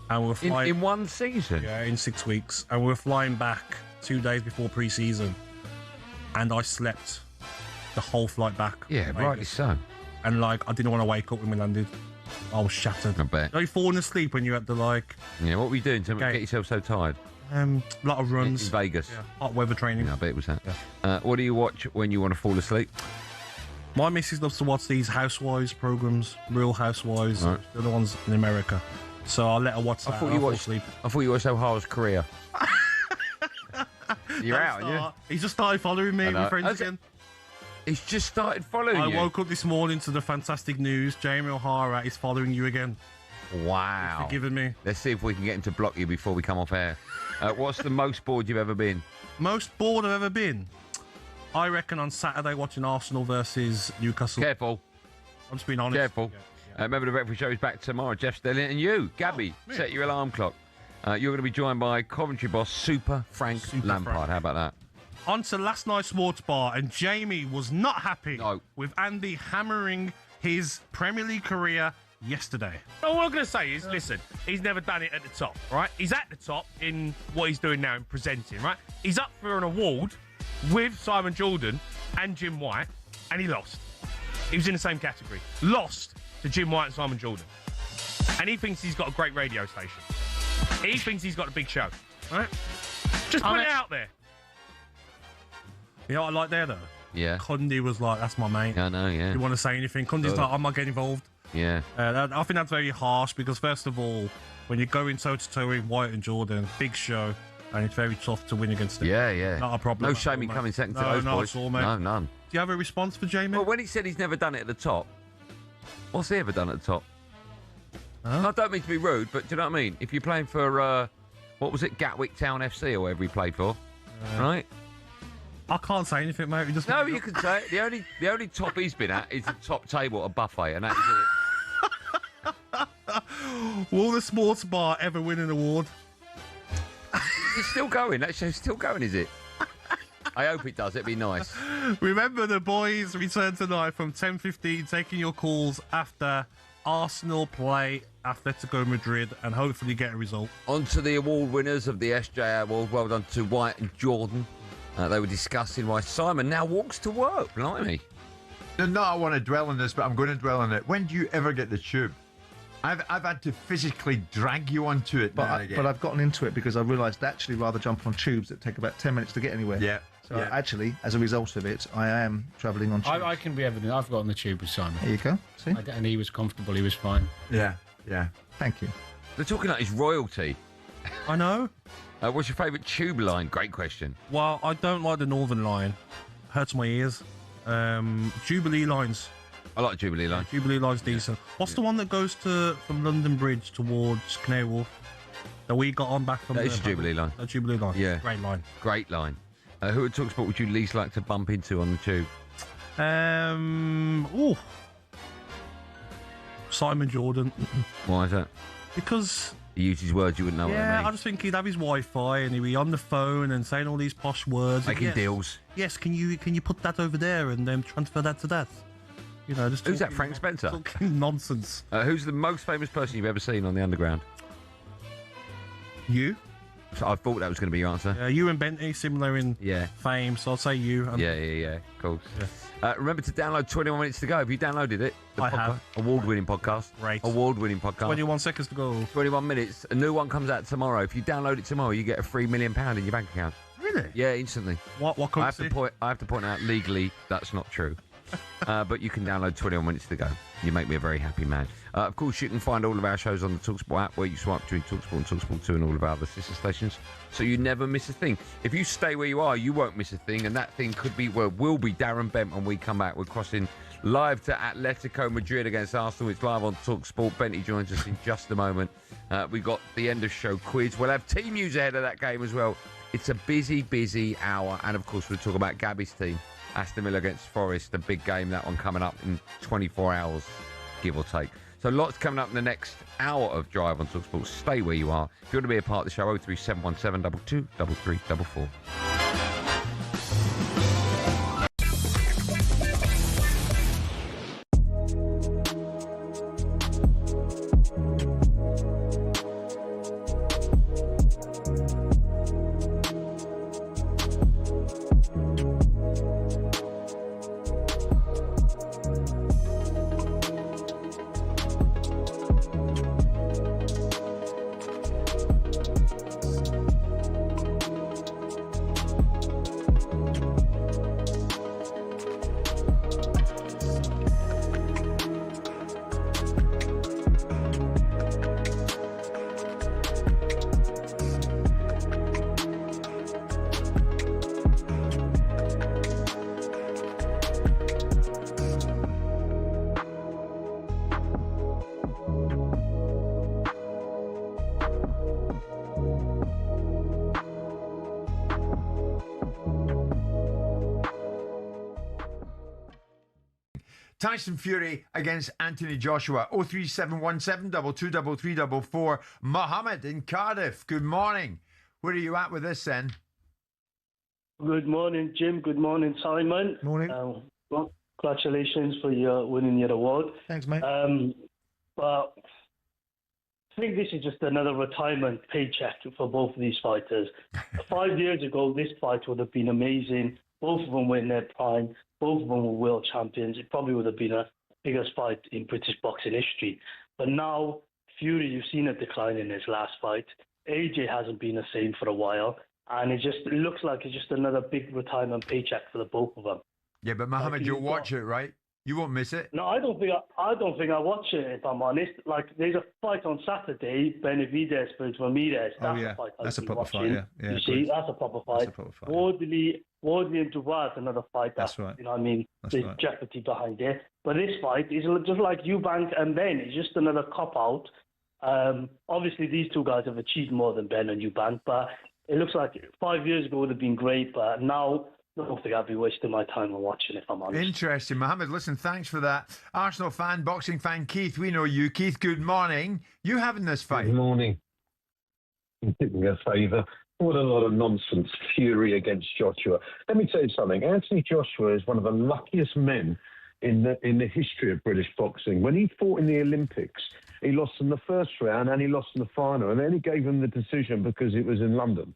and we're flying in 1 season. Yeah, in 6 weeks, and we're flying back 2 days before pre-season, and I slept the whole flight back. Yeah, rightly so. And I didn't want to wake up when we landed. I was shattered. I bet. Are you falling asleep when you had the Yeah, what were you doing to get yourself so tired? A lot of runs in Vegas. Yeah, hot weather training. Yeah, I bet it was that. Yeah. What do you watch when you want to fall asleep? My missus loves to watch these Housewives programs, Real Housewives. Right. They're the ones in America. So I'll let her watch that. I thought you watched O'Hara's career. You're out, aren't you? He's just started following me. We're friends again. He's just started following you? I woke up this morning to the fantastic news. Jamie O'Hara is following you again. Wow. He's forgiven me. Let's see if we can get him to block you before we come off air. What's the most bored you've ever been? Most bored I've ever been? I reckon on Saturday watching Arsenal versus Newcastle. Careful. I'm just being honest. Careful. Remember, the Breakfast Show is back tomorrow. Jeff Stelling and you, Gabby, set your alarm clock. You're going to be joined by Coventry boss Super Frank Lampard. Frank. How about that? On to last night's sports bar, and Jamie was not happy with Andy hammering his Premier League career yesterday. All I'm going to say is, listen, he's never done it at the top, right? He's at the top in what he's doing now in presenting, right? He's up for an award with Simon Jordan and Jim White, and he lost. He was in the same category. Lost to Jim White and Simon Jordan. And he thinks he's got a great radio station. He thinks he's got a big show, right? Just put it out there. You know what I like there, though? Yeah. Condi was like, that's my mate. I know, yeah. You want to say anything? Condi's like, I'm not getting involved. Yeah. I think that's very harsh because, first of all, when you're going toe-to-toe with White and Jordan, big show, and it's very tough to win against them. Yeah, yeah. Not a problem. No shame in coming second to those boys. At all, mate. No, none. Do you have a response for Jamie? Well, when he said he's never done it at the top, what's he ever done at the top? I don't mean to be rude, but do you know what I mean? If you're playing for, what was it, Gatwick Town FC or whatever he played for, right? I can't say anything, mate. No, you can say it. The only top he's been at is the top table at a buffet, and that is it. Will the sports bar ever win an award? It's still going. That show's still going, is it? I hope it does. It'd be nice. Remember, the boys return tonight from 10:15, taking your calls after Arsenal play Atletico Madrid and hopefully get a result. On to the award winners of the SJ Award. Well done to White and Jordan. They were discussing why Simon now walks to work. Blimey. No, I want to dwell on this, but I'm going to dwell on it. When do you ever get the tube? I've had to physically drag you onto it. But I've gotten into it because I realised actually rather jump on tubes that take about 10 minutes to get anywhere. Yeah. So actually, as a result of it, I am travelling on tubes. I can be evident. I've got on the tube with Simon. There you go. See? And he was comfortable. He was fine. Yeah. Thank you. They're talking like his royalty. I know. What's your favourite tube line? Great question. Well, I don't like the Northern Line. Hurts my ears. Jubilee lines. I like Jubilee line. Jubilee line's decent. What's the one that goes from London Bridge towards Canary Wharf that we got on back from? That is a Jubilee line. A Jubilee line. Yeah. Great line. Great line. Who at talkSPORT would you least like to bump into on the tube? Simon Jordan. Why is that? Because he uses words you wouldn't know what they mean. I just think he'd have his Wi-Fi and he'd be on the phone and saying all these posh words. Making deals. Yes, can you put that over there and then transfer that to that? You know, just who's that? Frank Spencer. Talking nonsense. Who's the most famous person you've ever seen on the Underground? You. So I thought that was going to be your answer. You and Benty, similar in fame, so I'll say you. Yeah. Of course. Yeah. Remember to download 21 Minutes to Go. Have you downloaded it? I have. Award-winning podcast. Great. Award-winning podcast. 21 seconds to go. 21 minutes. A new one comes out tomorrow. If you download it tomorrow, you get a £3 million in your bank account. Really? Yeah, instantly. What I have to point out legally that's not true. But you can download 21 Minutes to Go. You make me a very happy man. Of course, you can find all of our shows on the talkSPORT app, where you swipe between talkSPORT and talkSPORT 2 and all of our other sister stations, so you never miss a thing. If you stay where you are, you won't miss a thing, and that thing will be Darren Bent when we come back. We're crossing live to Atletico Madrid against Arsenal. It's live on talkSPORT. Benty joins us in just a moment. We got the end of show quiz. We'll have team news ahead of that game as well. It's a busy hour, and of course we'll talk about Gabby's team, Aston Villa against Forest, a big game, that one coming up in 24 hours, give or take. So lots coming up in the next hour of Drive on talkSPORT. Stay where you are. If you want to be a part of the show, 03717 22 3344. Tyson Fury against Anthony Joshua. 03717 223344. Mohammed in Cardiff. Good morning. Where are you at with this then? Good morning, Jim. Good morning, Simon. Morning. Well, congratulations for your winning your award. Thanks, mate. But I think this is just another retirement paycheck for both of these fighters. 5 years ago, this fight would have been amazing. Both of them were in their prime. Both of them were world champions. It probably would have been a biggest fight in British boxing history. But now, Fury, you've seen a decline in his last fight. AJ hasn't been the same for a while. And it looks like it's just another big retirement paycheck for the both of them. Yeah, but Mohammed, you'll watch it, right? You won't miss it. No, I don't think I watch it, if I'm honest. Like, there's a fight on Saturday, Benavidez versus Ramirez. That's a fight that's a proper fight. Yeah, you see, that's a proper fight. Wardley and Dubois, another fight. That's right. You know what I mean? That's There's right. jeopardy behind it. But this fight is just like Eubank and Ben. It's just another cop-out. Obviously, these two guys have achieved more than Ben and Eubank, but it looks like 5 years ago would have been great, but now I don't think I'd be wasting my time on watching, if I'm honest. Interesting. Mohammed, listen, thanks for that. Arsenal fan, boxing fan, Keith, we know you. Keith, good morning. You having this fight? Good morning. You did me a favour. What a lot of nonsense. Fury against Joshua. Let me tell you something. Anthony Joshua is one of the luckiest men in the history of British boxing. When he fought in the Olympics, he lost in the first round and he lost in the final. And then he gave him the decision because it was in London.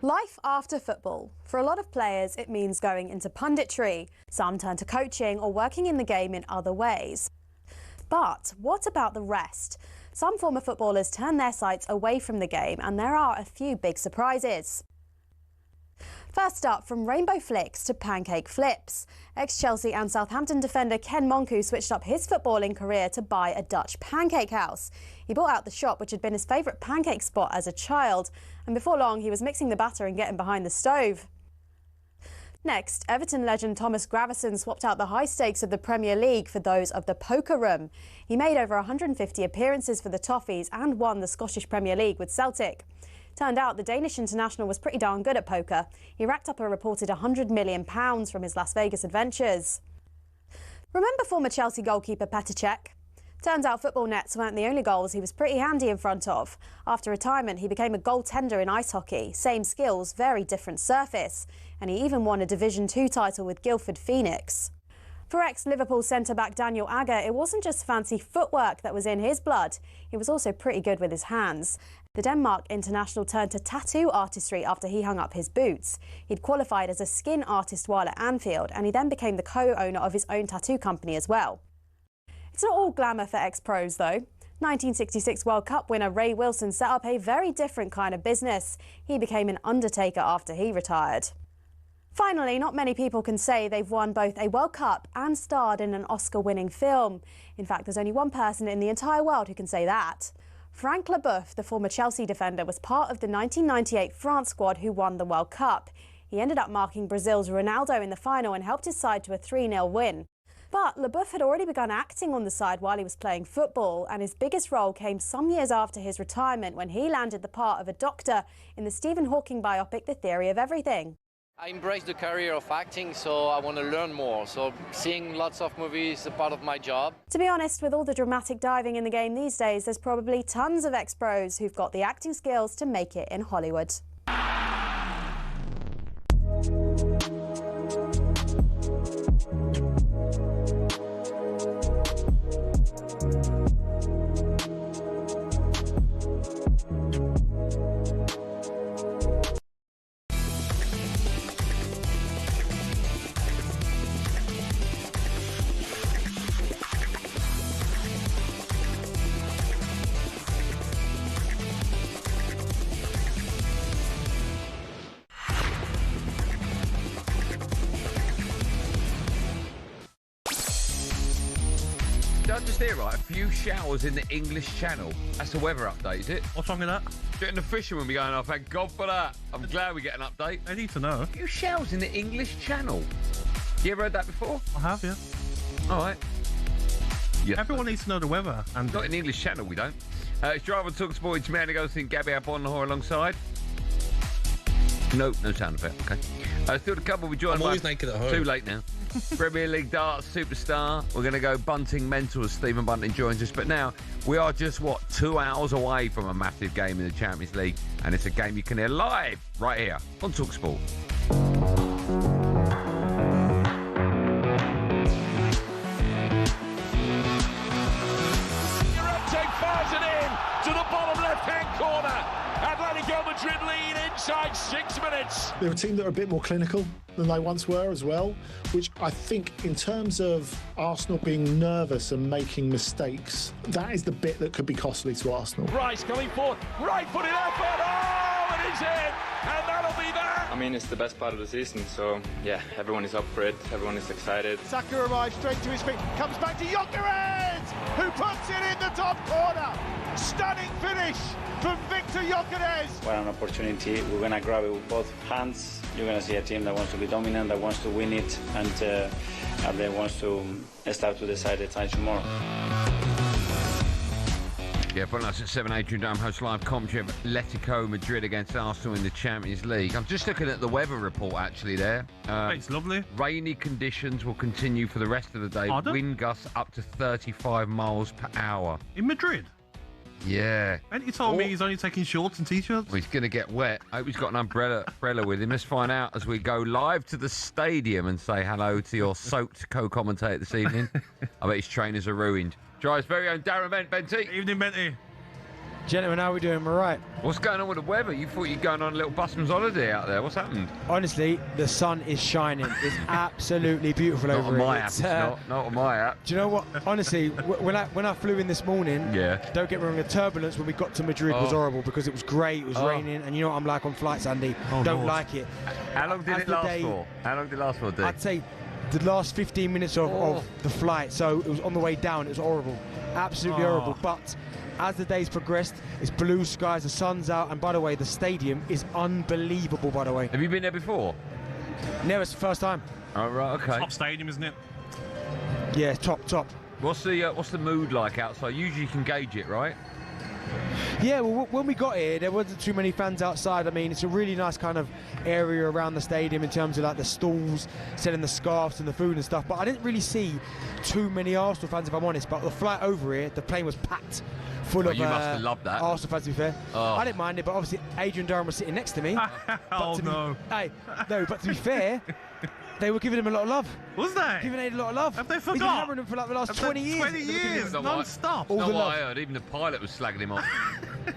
Life after football. For a lot of players, it means going into punditry. Some turn to coaching or working in the game in other ways. But what about the rest? Some former footballers turn their sights away from the game, and there are a few big surprises. First up, from rainbow flicks to pancake flips. Ex-Chelsea and Southampton defender Ken Monku switched up his footballing career to buy a Dutch pancake house. He bought out the shop, which had been his favourite pancake spot as a child, and before long he was mixing the batter and getting behind the stove. Next, Everton legend Thomas Gravesen swapped out the high stakes of the Premier League for those of the poker room. He made over 150 appearances for the Toffees and won the Scottish Premier League with Celtic. Turned out the Danish international was pretty darn good at poker. He racked up a reported £100 million from his Las Vegas adventures. Remember former Chelsea goalkeeper Petr Cech? Turns out football nets weren't the only goals he was pretty handy in front of. After retirement, he became a goaltender in ice hockey. Same skills, very different surface. And he even won a Division 2 title with Guildford Phoenix. For ex-Liverpool centre-back Daniel Agger, it wasn't just fancy footwork that was in his blood. He was also pretty good with his hands. The Denmark international turned to tattoo artistry after he hung up his boots. He'd qualified as a skin artist while at Anfield, and he then became the co-owner of his own tattoo company as well. It's not all glamour for ex-pros, though. 1966 World Cup winner Ray Wilson set up a very different kind of business. He became an undertaker after he retired. Finally, not many people can say they've won both a World Cup and starred in an Oscar-winning film. In fact, there's only one person in the entire world who can say that. Frank Leboeuf, the former Chelsea defender, was part of the 1998 France squad who won the World Cup. He ended up marking Brazil's Ronaldo in the final and helped his side to a 3-0 win. But Leboeuf had already begun acting on the side while he was playing football, and his biggest role came some years after his retirement when he landed the part of a doctor in the Stephen Hawking biopic The Theory of Everything. I embrace the career of acting, so I want to learn more. So seeing lots of movies is a part of my job. To be honest, with all the dramatic diving in the game these days, there's probably tons of ex-pros who've got the acting skills to make it in Hollywood. Just here, right? A few showers in the English Channel. That's the weather update, is it? What's wrong with that? Getting the fishermen be going, oh, thank God for that. I'm glad we get an update. I need to know. A few showers in the English Channel. You ever heard that before? I have, yeah. All right. Yeah. Everyone needs to know the weather. And not in the English Channel, we don't. It's Driver talkSPORT. It's Mainoo, Goldstein, Gabby, Agbonlahor alongside. No sound effect, okay. Still to come, we'll be joined I'm by... always naked at home. Too late now. Premier League darts superstar. We're going to go Bunting mental as Steven Bunting joins us. But now, we are just, 2 hours away from a massive game in the Champions League. And it's a game you can hear live right here on talkSPORT. Fires it in to the bottom left-hand corner. Atletico Madrid lead inside 6 minutes. They're a team that are a bit more clinical than they once were as well, which I think in terms of Arsenal being nervous and making mistakes, that is the bit that could be costly to Arsenal. Rice coming forward, right-footed effort, oh, it is in, and that'll be that. I mean, it's the best part of the season, so yeah, everyone is up for it, everyone is excited. Saka arrives straight to his feet, comes back to Gyökeres, who puts it in the top corner. Stunning finish from Victor Gyökeres. What an opportunity. We're going to grab it with both hands. You're going to see a team that wants to be dominant, that wants to win it, and that wants to start to decide the time tomorrow. Yeah, but that's at 7. Adrian Dome hosts live commentary of Atletico Madrid against Arsenal in the Champions League. I'm just looking at the weather report actually there. It's lovely. Rainy conditions will continue for the rest of the day. Pardon? Wind gusts up to 35 miles per hour. In Madrid? Yeah. Benty told me he's only taking shorts and t-shirts. Well, he's going to get wet. I hope he's got an umbrella with him. Let's find out as we go live to the stadium and say hello to your soaked co-commentator this evening. I bet his trainers are ruined. Drive's very own Darren Benty. Evening, Benty. Gentlemen, how are we doing? We're right. What's going on with the weather? You thought you were going on a little busman's holiday out there. What's happened? Honestly, the sun is shining. It's absolutely beautiful Not over on here. my app. Not on my app. Do you know what? Honestly, when I flew in this morning, yeah. Don't get me wrong, the turbulence when we got to Madrid was horrible because it was grey, it was raining, and you know what I'm like on flights, Andy. Don't like it. How long did it last for? How long did it last for, Dick? I'd say the last 15 minutes of the flight. So it was on the way down. It was horrible. Absolutely horrible. But as the days progressed, it's blue skies, the sun's out, and by the way, the stadium is unbelievable, by the way. Have you been there before? No, it's the first time. Oh, right, okay. Top stadium, isn't it? Yeah, top. What's the mood like outside? Usually you can gauge it, right? Yeah, well, when we got here, there wasn't too many fans outside. I mean, it's a really nice kind of area around the stadium in terms of like the stalls, selling the scarves and the food and stuff. But I didn't really see too many Arsenal fans, if I'm honest. But the flight over here, the plane was packed full of you must have loved that. Arsenal fans, to be fair. Oh. I didn't mind it, but obviously Adrian Durham was sitting next to me. Oh, no. But to be fair, they were giving him a lot of love. Was they? Giving Aid a lot of love. Have they He's been forgot? hammering him for like the last 20 years. 20 years, non-stop. All the what love. I heard. Even the pilot was slagging him off.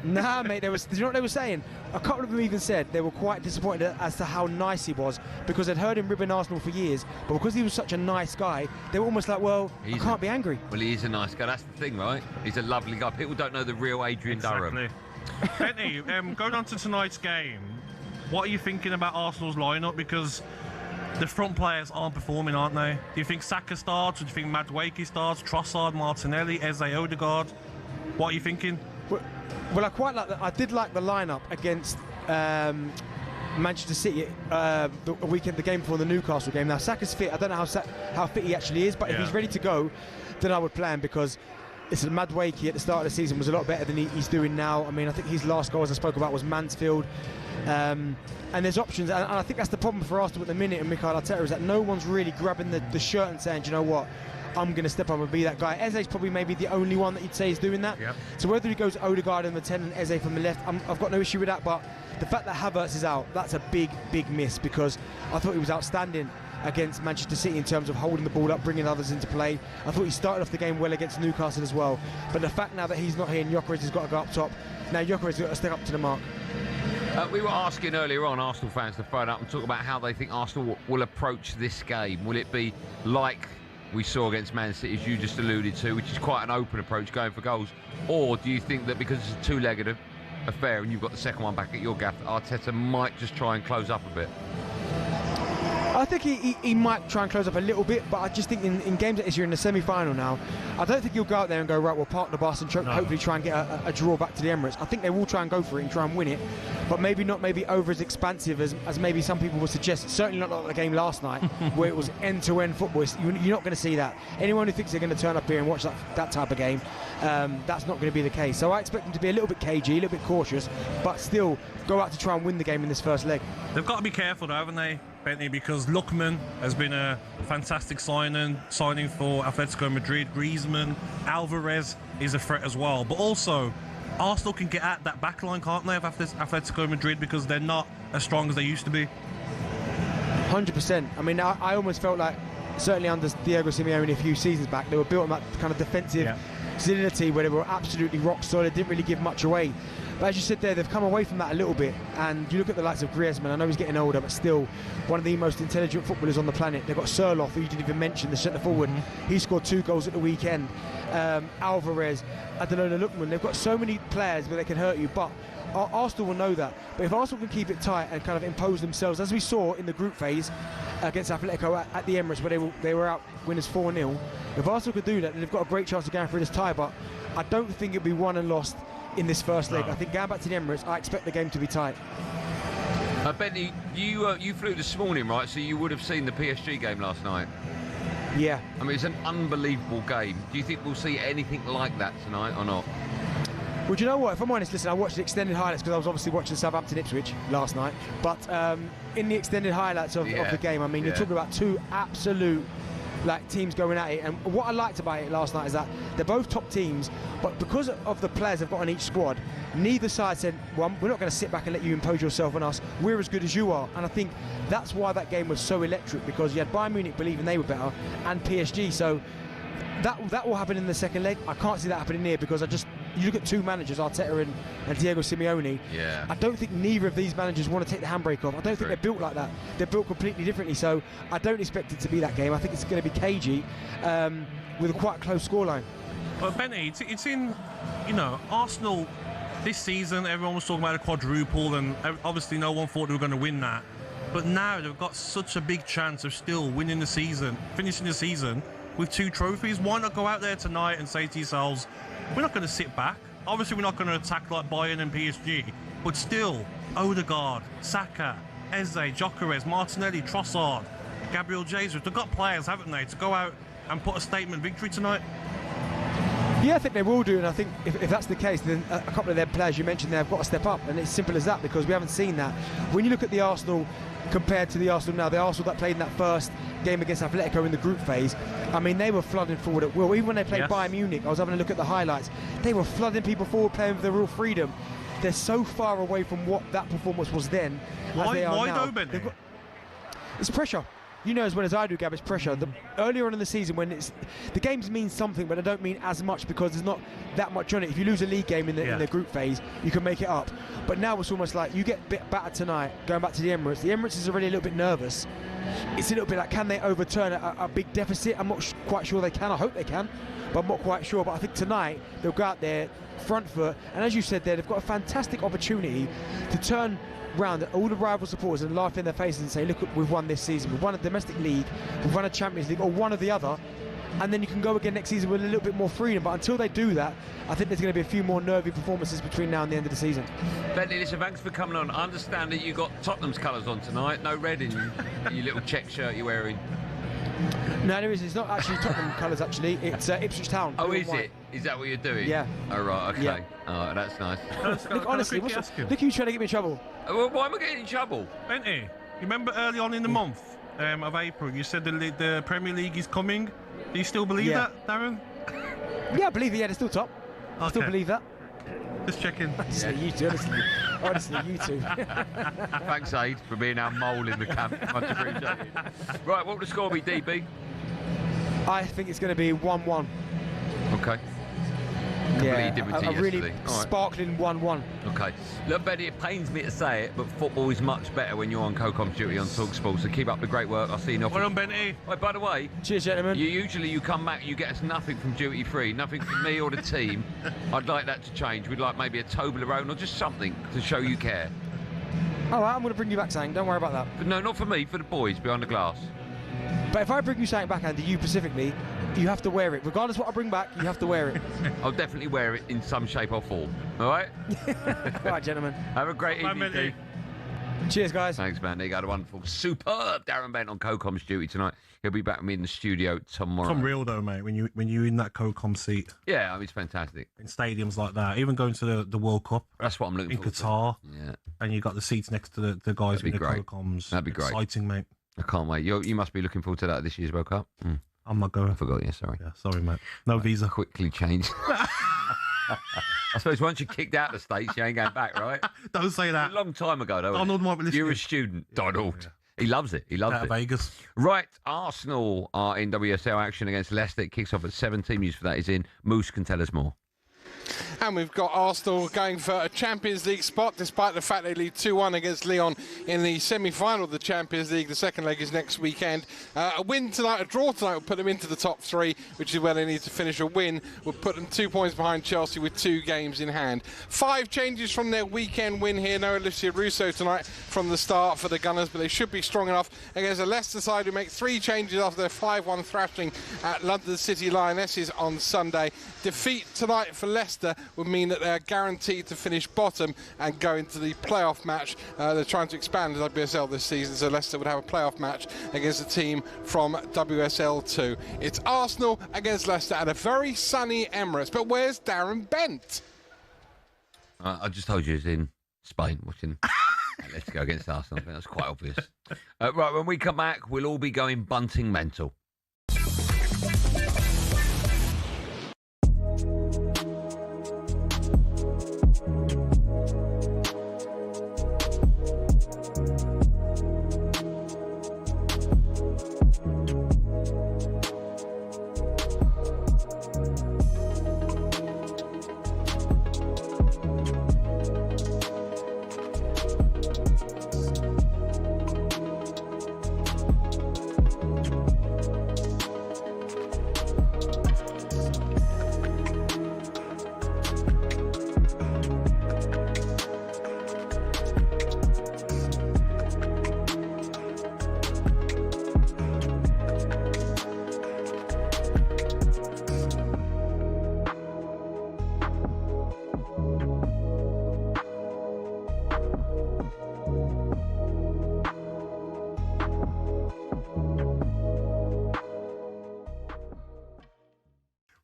Nah, mate, did you know what they were saying? A couple of them even said they were quite disappointed as to how nice he was because they'd heard him ribbing Arsenal for years, but because he was such a nice guy, they were almost like, well, I can't be angry. Well, he is a nice guy. That's the thing, right? He's a lovely guy. People don't know the real Adrian Durham. Benty, going on to tonight's game, what are you thinking about Arsenal's lineup? Because the front players aren't performing, aren't they? Do you think Saka starts? Or do you think Mudryk starts? Trossard, Martinelli, Eze, Odegaard? What are you thinking? Well, I quite like that. I did like the lineup against Manchester City the weekend, the game before the Newcastle game. Now Saka's fit. I don't know how fit he actually is, but if he's ready to go, then I would play him because it's Mudryk at the start of the season was a lot better than he's doing now. I mean, I think his last goal, as I spoke about, was Mansfield. And there's options, and I think that's the problem for Arsenal at the minute and Mikel Arteta is that no one's really grabbing the shirt and saying, do you know what, I'm going to step up and be that guy. Eze's probably maybe the only one that you'd say is doing that. Yep. So whether he goes Odegaard in the 10 and Eze from the left, I've got no issue with that, but the fact that Havertz is out, that's a big miss because I thought he was outstanding against Manchester City in terms of holding the ball up, bringing others into play. I thought he started off the game well against Newcastle as well. But the fact now that he's not here and Gyökeres has got to go up top, now Gyökeres has got to step up to the mark. We were asking earlier on Arsenal fans to phone up and talk about how they think Arsenal will approach this game. Will it be like we saw against Man City, as you just alluded to, which is quite an open approach, going for goals? Or do you think that because it's a two-legged affair and you've got the second one back at your gaff, Arteta might just try and close up a bit? I think he might try and close up a little bit, but I just think in games like this, you're in the semi-final now, I don't think he'll go out there and go, right, we'll park the bus and hopefully try and get a draw back to the Emirates. I think they will try and go for it and try and win it, but maybe not over as expansive as maybe some people would suggest. Certainly not like the game last night, where it was end-to-end football. You're not going to see that. Anyone who thinks they're going to turn up here and watch that type of game, that's not going to be the case. So I expect them to be a little bit cagey, a little bit cautious, but still go out to try and win the game in this first leg. They've got to be careful though, haven't they? Benty, because Lookman has been a fantastic signing for Atletico Madrid. Griezmann, Alvarez is a threat as well. But also, Arsenal can get at that back line, can't they, of Atletico Madrid, because they're not as strong as they used to be. 100%. I mean, I almost felt like, certainly under Diego Simeone a few seasons back, they were built on that kind of defensive solidity where they were absolutely rock solid, didn't really give much away. But as you said there, they've come away from that a little bit. And you look at the likes of Griezmann, I know he's getting older, but still one of the most intelligent footballers on the planet. They've got Sørloth, who you didn't even mention, the centre forward. He scored 2 goals at the weekend. Alvarez, Agbonlahor, Lookman. They've got so many players where they can hurt you, but Arsenal will know that. But if Arsenal can keep it tight and kind of impose themselves, as we saw in the group phase against Atletico at the Emirates, where they were out winners 4-0, if Arsenal could do that, then they've got a great chance of going through this tie. But I don't think it'll be won and lost in this first leg. I think going back to the Emirates, I expect the game to be tight. Benty, you flew this morning, right? So you would have seen the PSG game last night. Yeah. I mean, it's an unbelievable game. Do you think we'll see anything like that tonight or not? Well, do you know what? If I'm honest, listen, I watched the extended highlights because I was obviously watching Southampton Ipswich last night. But in the extended highlights of the game, I mean, you're talking about 2 absolute teams going at it. And what I liked about it last night is that they're both top teams, but because of the players they've got on each squad, neither side said, well, we're not going to sit back and let you impose yourself on us. We're as good as you are. And I think that's why that game was so electric, because you had Bayern Munich believing they were better and PSG. So that will happen in the second leg. I can't see that happening here because you look at 2 managers, Arteta and Diego Simeone. Yeah. I don't think neither of these managers want to take the handbrake off. I don't think they're built like that. They're built completely differently. So I don't expect it to be that game. I think it's going to be cagey with a quite close scoreline. Well, Benty, it's in, Arsenal this season, everyone was talking about a quadruple, and obviously no one thought they were going to win that. But now they've got such a big chance of still winning the season, finishing the season with 2 trophies. Why not go out there tonight and say to yourselves, we're not going to sit back. Obviously, we're not going to attack like Bayern and PSG, but still, Odegaard, Saka, Eze, Gyökeres, Martinelli, Trossard, Gabriel Jesus, they've got players, haven't they, to go out and put a statement victory tonight? Yeah, I think they will do, and I think if that's the case, then a couple of their players you mentioned there have got to step up, and it's simple as that, because we haven't seen that. When you look at the Arsenal compared to the Arsenal now, the Arsenal that played in that first game against Atletico in the group phase, I mean, they were flooding forward at will. Even when they played Bayern Munich, I was having a look at the highlights, they were flooding people forward, playing with their real freedom. They're so far away from what that performance was then as they are now. It's pressure. You know as well as I do, Gab, it's pressure. Earlier on in the season, when the games mean something, but they don't mean as much because there's not that much on it. If you lose a league game in the group phase, you can make it up. But now it's almost like you get a bit battered tonight, going back to the Emirates. The Emirates is already a little bit nervous. It's a little bit like, can they overturn a big deficit? I'm not quite sure they can. I hope they can, but I'm not quite sure. But I think tonight they'll go out there front foot, and as you said there, they've got a fantastic opportunity to turn round all the rival supporters and laugh in their faces and say, look, we've won this season, we've won a domestic league, we've won a Champions League, or one or the other, and then you can go again next season with a little bit more freedom. But until they do that, I think there's going to be a few more nervy performances between now and the end of the season. Benty, listen, thanks for coming on. I understand that you got Tottenham's colours on tonight, no red in your little check shirt you're wearing. No, there is. It's not actually Tottenham colours, actually. It's Ipswich Town. Oh, is it? Is that what you're doing? Yeah. Oh, right, okay. Yeah. Oh, that's nice. Look, honestly, look who you trying to get me in trouble. Well, why am I getting in trouble? Benty, you remember early on in the month of April, you said the Premier League is coming. Do you still believe that, Darren? Yeah, I believe it. Yeah, they're still top. I still believe that. Just checking. You two, honestly, you two. Thanks, Aid, for being our mole in the camp. Much appreciated. Right, what will the score be, DB? I think it's going to be 1-1. Okay. Yeah, different to a really yesterday. sparkling 1-1. Okay. Look, Benty, it pains me to say it, but football is much better when you're on co-comms duty on talkSPORT, so keep up the great work. I'll see you in Well done, Benty. Wait, by the way, cheers, gentlemen. You come back, you get us nothing from duty free, nothing from me or the team. I'd like that to change. We'd like maybe a Toblerone or just something to show you care. All right, I'm going to bring you back something. Don't worry about that. But no, not for me, for the boys behind the glass. But if I bring you something back, Andy, you specifically, you have to wear it. Regardless of what I bring back, you have to wear it. I'll definitely wear it in some shape or form. All right? All right, gentlemen. Have a great evening, Cheers, guys. Thanks, man. There you go. The wonderful, superb Darren Bent on CoCom's duty tonight. He'll be back with me in the studio tomorrow. It's unreal though, mate. When you're in that CoCom seat. Yeah, I mean, it's fantastic. In stadiums like that, even going to the World Cup. That's what I'm looking in Qatar. Yeah. And you got the seats next to the guys in the great. CoComs. That'd be great. Exciting, mate. I can't wait. You must be looking forward to that this year's World Cup. I'm not going. I forgot. Yeah, sorry. Yeah, sorry, mate. No visa. Quickly change. I suppose once you're kicked out of the States, you ain't going back, right? Don't say that. A long time ago, though. Donald might be listening. You're a student, Donald. Yeah. He loves it. He loves it. Vegas. Right, Arsenal are in WSL action against Leicester. It kicks off at 7. Team news for that is in. Moose can tell us more. And we've got Arsenal going for a Champions League spot, despite the fact they lead 2-1 against Lyon in the semi-final of the Champions League. The second leg is next weekend. A win tonight, a draw tonight, will put them into the top 3, which is where they need to finish. A win will put them 2 points behind Chelsea with 2 games in hand. 5 changes from their weekend win here. No Alicia Russo tonight from the start for the Gunners, but they should be strong enough against a Leicester side who make 3 changes after their 5-1 thrashing at London City Lionesses on Sunday. Defeat tonight for Leicester would mean that they are guaranteed to finish bottom and go into the playoff match. They're trying to expand the WSL this season, so Leicester would have a playoff match against a team from WSL 2. It's Arsenal against Leicester at a very sunny Emirates. But where's Darren Bent? I just told you he's in Spain watching. Let's go against Arsenal. I think that's quite obvious. Right, when we come back, we'll all be going Bunting mental.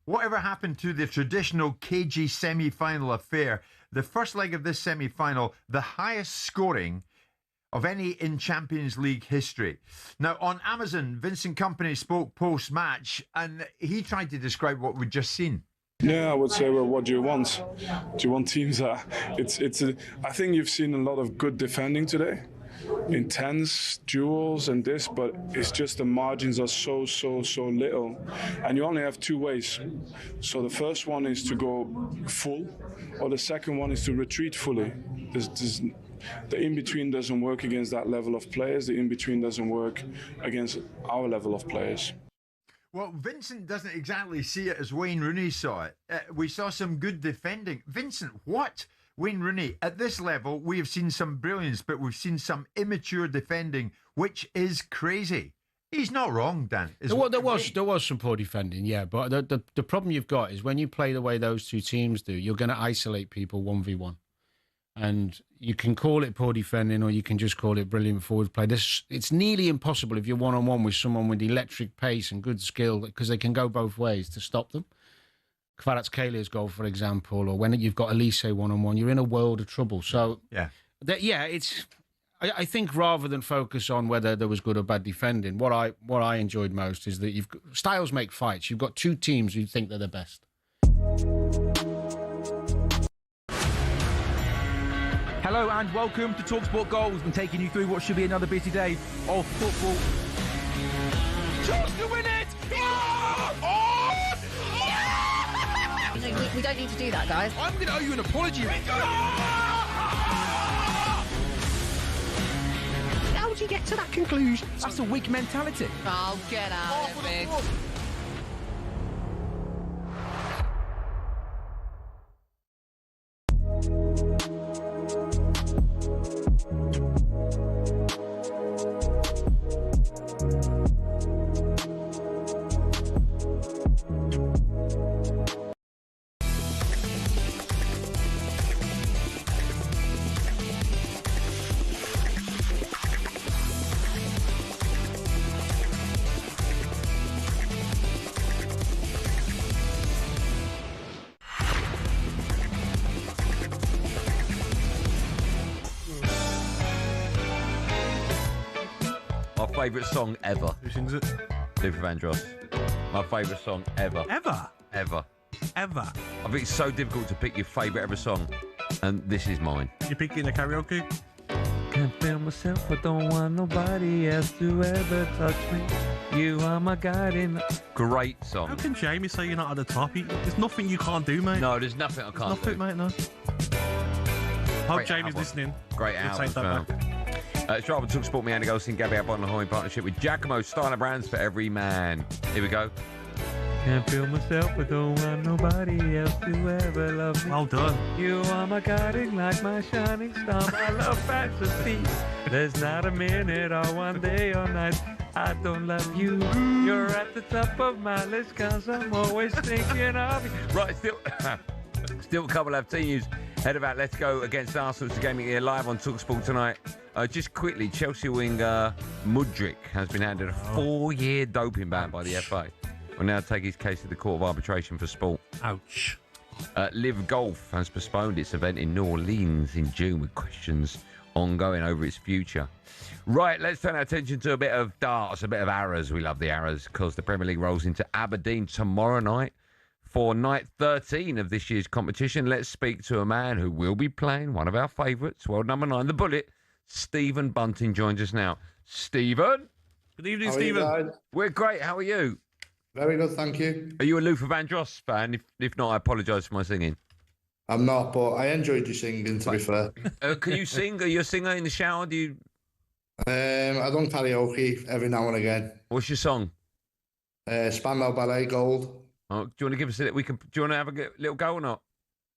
Whatever happened to the traditional cagey semi-final affair? The first leg of this semi-final, the highest scoring of any in Champions League history. Now, on Amazon, Vincent Kompany spoke post-match, and he tried to describe what we'd just seen. Yeah, I would say, well, what do you want? Do you want teams that... I think you've seen a lot of good defending today. Intense duels and this, but it's just the margins are so little, and you only have 2 ways. So the first one is to go full, or the second one is to retreat fully. The in-between doesn't work against that level of players. The in-between doesn't work against our level of players. Well, Vincent doesn't exactly see it as Wayne Rooney saw it. We saw some good defending. Vincent, what? Wayne Rooney, at this level, we have seen some brilliance, but we've seen some immature defending, which is crazy. He's not wrong, Dan. There was some poor defending, yeah. But the problem you've got is when you play the way those two teams do, you're going to isolate people 1v1. And you can call it poor defending or you can just call it brilliant forward play. It's nearly impossible if you're one-on-one with someone with electric pace and good skill, because they can go both ways, to stop them. Kvarat's Kalia's goal, for example, or when you've got Elise one-on-one, you're in a world of trouble. So, I think rather than focus on whether there was good or bad defending, what I enjoyed most is that styles make fights. You've got 2 teams who think they're the best. Hello and welcome to talkSPORT Goals. I'm taking you through what should be another busy day of football. Chance to win it! We don't need to do that, guys. I'm going to owe you an apology. How would you get to that conclusion? That's a weak mentality. Oh, get out of it. favourite song ever. Who sings it? Luther Vandross. My favourite song ever. Ever? Ever. Ever? I think it's so difficult to pick your favourite ever song, and this is mine. You pick it in a karaoke? Can't feel myself, I don't want nobody else to ever touch me. You are my guiding. Great song. How can Jamie say you're not at the top? There's nothing you can't do, mate. No, there's nothing I can't do. Nothing, mate, no. Hope Great Jamie's album. listening. Great We'll album. take that back. It's right on talkSPORT. Me, Andy Goldstein, Gabby, Agbonlahor in partnership with Giacomo, Styler Brands for every man. Here we go. Can't feel myself, I don't want nobody else to ever love me. Well done. You are my guiding light, my shining star, my love fantasy. There's not a minute or one day or night I don't love you. You're at the top of my list, cause I'm always thinking of you. Right, still a couple of team news. Head of Atletico against Arsenal. It's a game here live on talkSPORT tonight. Just quickly, Chelsea winger Mudryk has been handed a 4-year doping ban by the FA. Will now take his case to the Court of Arbitration for Sport. Ouch. Live Golf has postponed its event in New Orleans in June with questions ongoing over its future. Right, let's turn our attention to a bit of darts, a bit of arrows. We love the arrows because the Premier League rolls into Aberdeen tomorrow night for night 13 of this year's competition. Let's speak to a man who will be playing one of our favourites, world number 9, the Bullet. Steven Bunting joins us now. Steven? Good evening, How are you Steven. guys? We're great. How are you? Very good, thank you. Are you a Luther Vandross fan? If not, I apologise for my singing. I'm not, but I enjoyed you singing, to be fair. Can you sing? Are you a singer in the shower? Do you? I done karaoke every now and again. What's your song? Spandau Ballet Gold. Oh, do you want to give us a? Do you want to have a little go or not?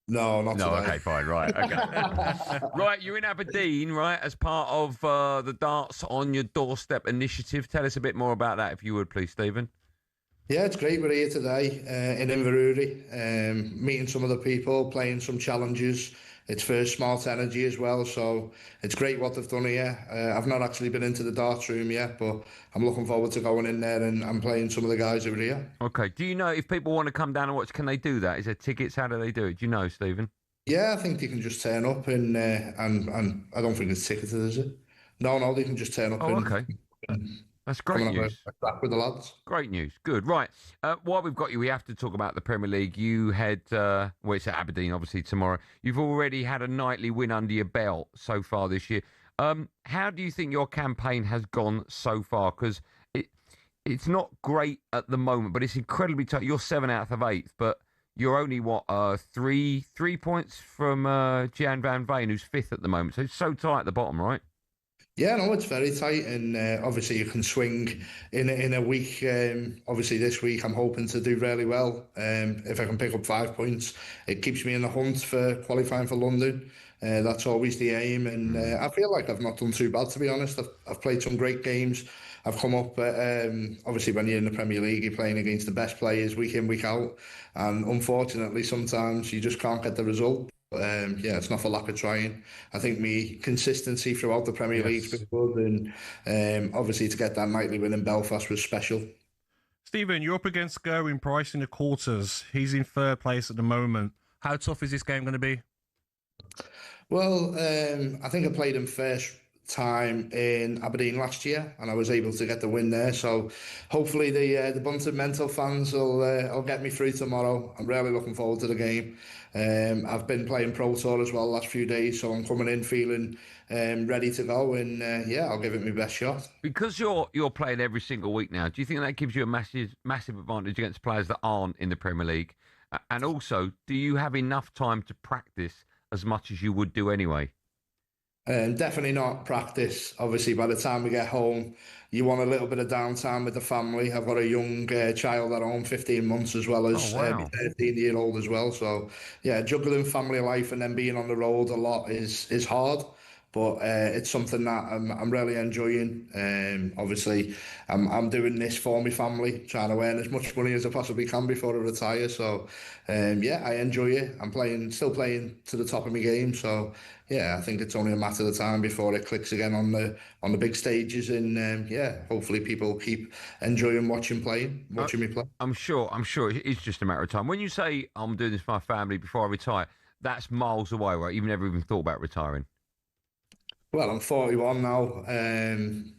No, not No, today. okay, fine, right, okay. Right, you're in Aberdeen, right, as part of the Darts on Your Doorstep initiative. Tell us a bit more about that, if you would, please, Stephen. Yeah, it's great. We're here today in Inverurie, meeting some of the people, playing some challenges. It's first Smart Energy as well, so it's great what they've done here. I've not actually been into the darts room yet, but I'm looking forward to going in there and playing some of the guys over here. Okay, do you know if people want to come down and watch, can they do that? Is there tickets? How do they do it? Do you know, Stephen? Yeah, I think they can just turn up and I don't think it's ticketed, is it? No, they can just turn up. Oh, okay. That's great come and have news. a crack with the lads. Great news. Good. Right. While we've got you, we have to talk about the Premier League. You head, well, it's at Aberdeen, obviously, tomorrow. You've already had a nightly win under your belt so far this year. How do you think your campaign has gone so far? Because it's not great at the moment, but it's incredibly tight. You're 7 out of 8th, but you're only, three points from Jan van Veen, who's 5th at the moment. So it's so tight at the bottom, right? Yeah, no, it's very tight, and obviously you can swing in a week. Obviously this week I'm hoping to do really well. If I can pick up 5 points, it keeps me in the hunt for qualifying for London. That's always the aim, and I feel like I've not done too bad, to be honest. I've played some great games. I've come up, obviously when you're in the Premier League, you're playing against the best players week in, week out, and unfortunately sometimes you just can't get the result. Yeah, it's not for lack of trying. I think me consistency throughout the Premier League's been good, and obviously to get that nightly win in Belfast was special. Stephen, you're up against Gerwyn Price in the quarters. He's in 3rd place at the moment. How tough is this game going to be? Well, I think I played him first time in Aberdeen last year, and I was able to get the win there. So hopefully the Bunting mental fans will get me through tomorrow. I'm really looking forward to the game. I've been playing Pro Tour as well the last few days, so I'm coming in feeling ready to go, and yeah, I'll give it my best shot. Because you're playing every single week now, do you think that gives you a massive advantage against players that aren't in the Premier League? And also, do you have enough time to practice as much as you would do anyway? Definitely not practice. Obviously, by the time we get home, you want a little bit of downtime with the family. I've got a young child at home, 15 months, as well as my 13-year-old as well. So, yeah, juggling family life and then being on the road a lot is hard. But it's something that I'm really enjoying. Obviously, I'm doing this for my family, trying to earn as much money as I possibly can before I retire. So, yeah, I enjoy it. I'm still playing to the top of my game. So, yeah, I think it's only a matter of time before it clicks again on the big stages. And yeah, hopefully people keep enjoying watching me play. I'm sure it's just a matter of time. When you say I'm doing this for my family before I retire, that's miles away, right? You've never even thought about retiring. Well, I'm 41 now.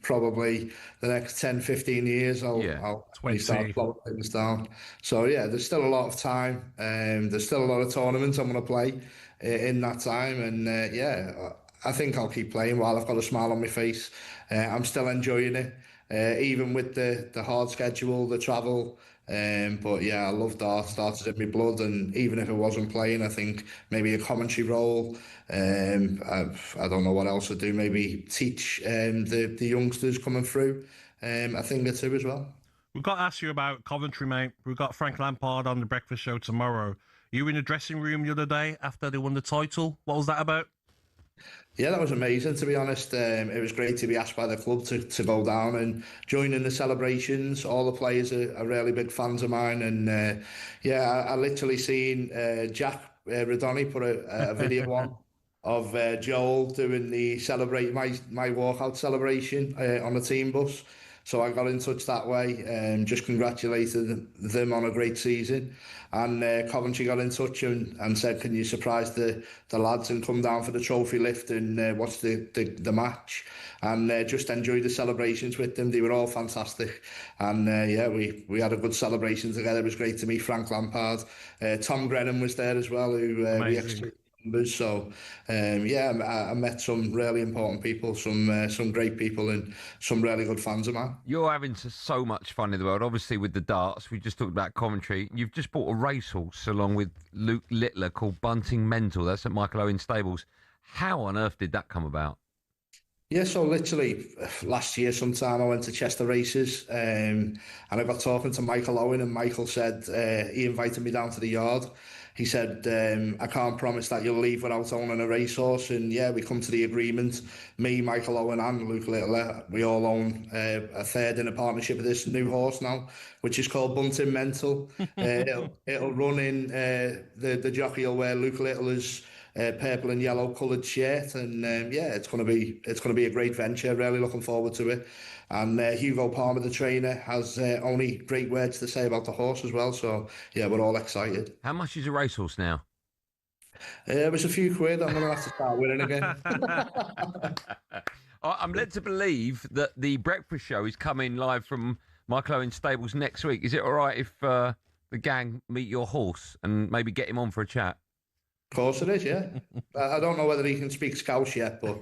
Probably the next 10, 15 years, I'll start slowing things down. So, yeah, there's still a lot of time. There's still a lot of tournaments I'm going to play in that time. And, I think I'll keep playing while I've got a smile on my face. I'm still enjoying it, even with the hard schedule, the travel. But yeah, I love darts. Darts is in my blood, and even if I wasn't playing, I think maybe a commentary role. I don't know what else I'd do. Maybe teach the youngsters coming through a thing or two as well. We've got to ask you about Coventry, mate. We've got Frank Lampard on the breakfast show tomorrow. You were in the dressing room the other day after they won the title. What was that about? Yeah, that was amazing, to be honest. It was great to be asked by the club to go down and join in the celebrations. All the players are really big fans of mine. And I literally seen Jack Redoni put a video on of Joel doing the my walkout celebration on the team bus. So I got in touch that way and just congratulated them on a great season. And Coventry got in touch and said, can you surprise the lads and come down for the trophy lift and watch the match? And just enjoy the celebrations with them. They were all fantastic. And we had a good celebration together. It was great to meet Frank Lampard. Tom Grennan was there as well, who we exchanged numbers. So I met some really important people, some great people, and some really good fans of mine. You're having so much fun in the world. Obviously, with the darts, we just talked about Coventry. You've just bought a racehorse along with Luke Littler called Bunting Mental. That's at Michael Owen Stables. How on earth did that come about? Yeah, so literally last year sometime I went to Chester Races and I got talking to Michael Owen, and Michael said he invited me down to the yard. He said, I can't promise that you'll leave without owning a racehorse. And yeah, we come to the agreement. Me, Michael Owen and Luke Littler, we all own a third in a partnership with this new horse now, which is called Bunting Mental. It'll run in, the jockey will wear Luke Littler's purple and yellow coloured shirt, and it's going to be a great venture. Really looking forward to it. And Hugo Palmer, the trainer, has only great words to say about the horse as well. So yeah, we're all excited. How much is a racehorse now? It was a few quid. I'm going to have to start winning again. I'm led to believe that the breakfast show is coming live from Michael Owen Stables next week. Is it all right if the gang meet your horse and maybe get him on for a chat? Of course it is, yeah. I don't know whether he can speak Scouse yet, but...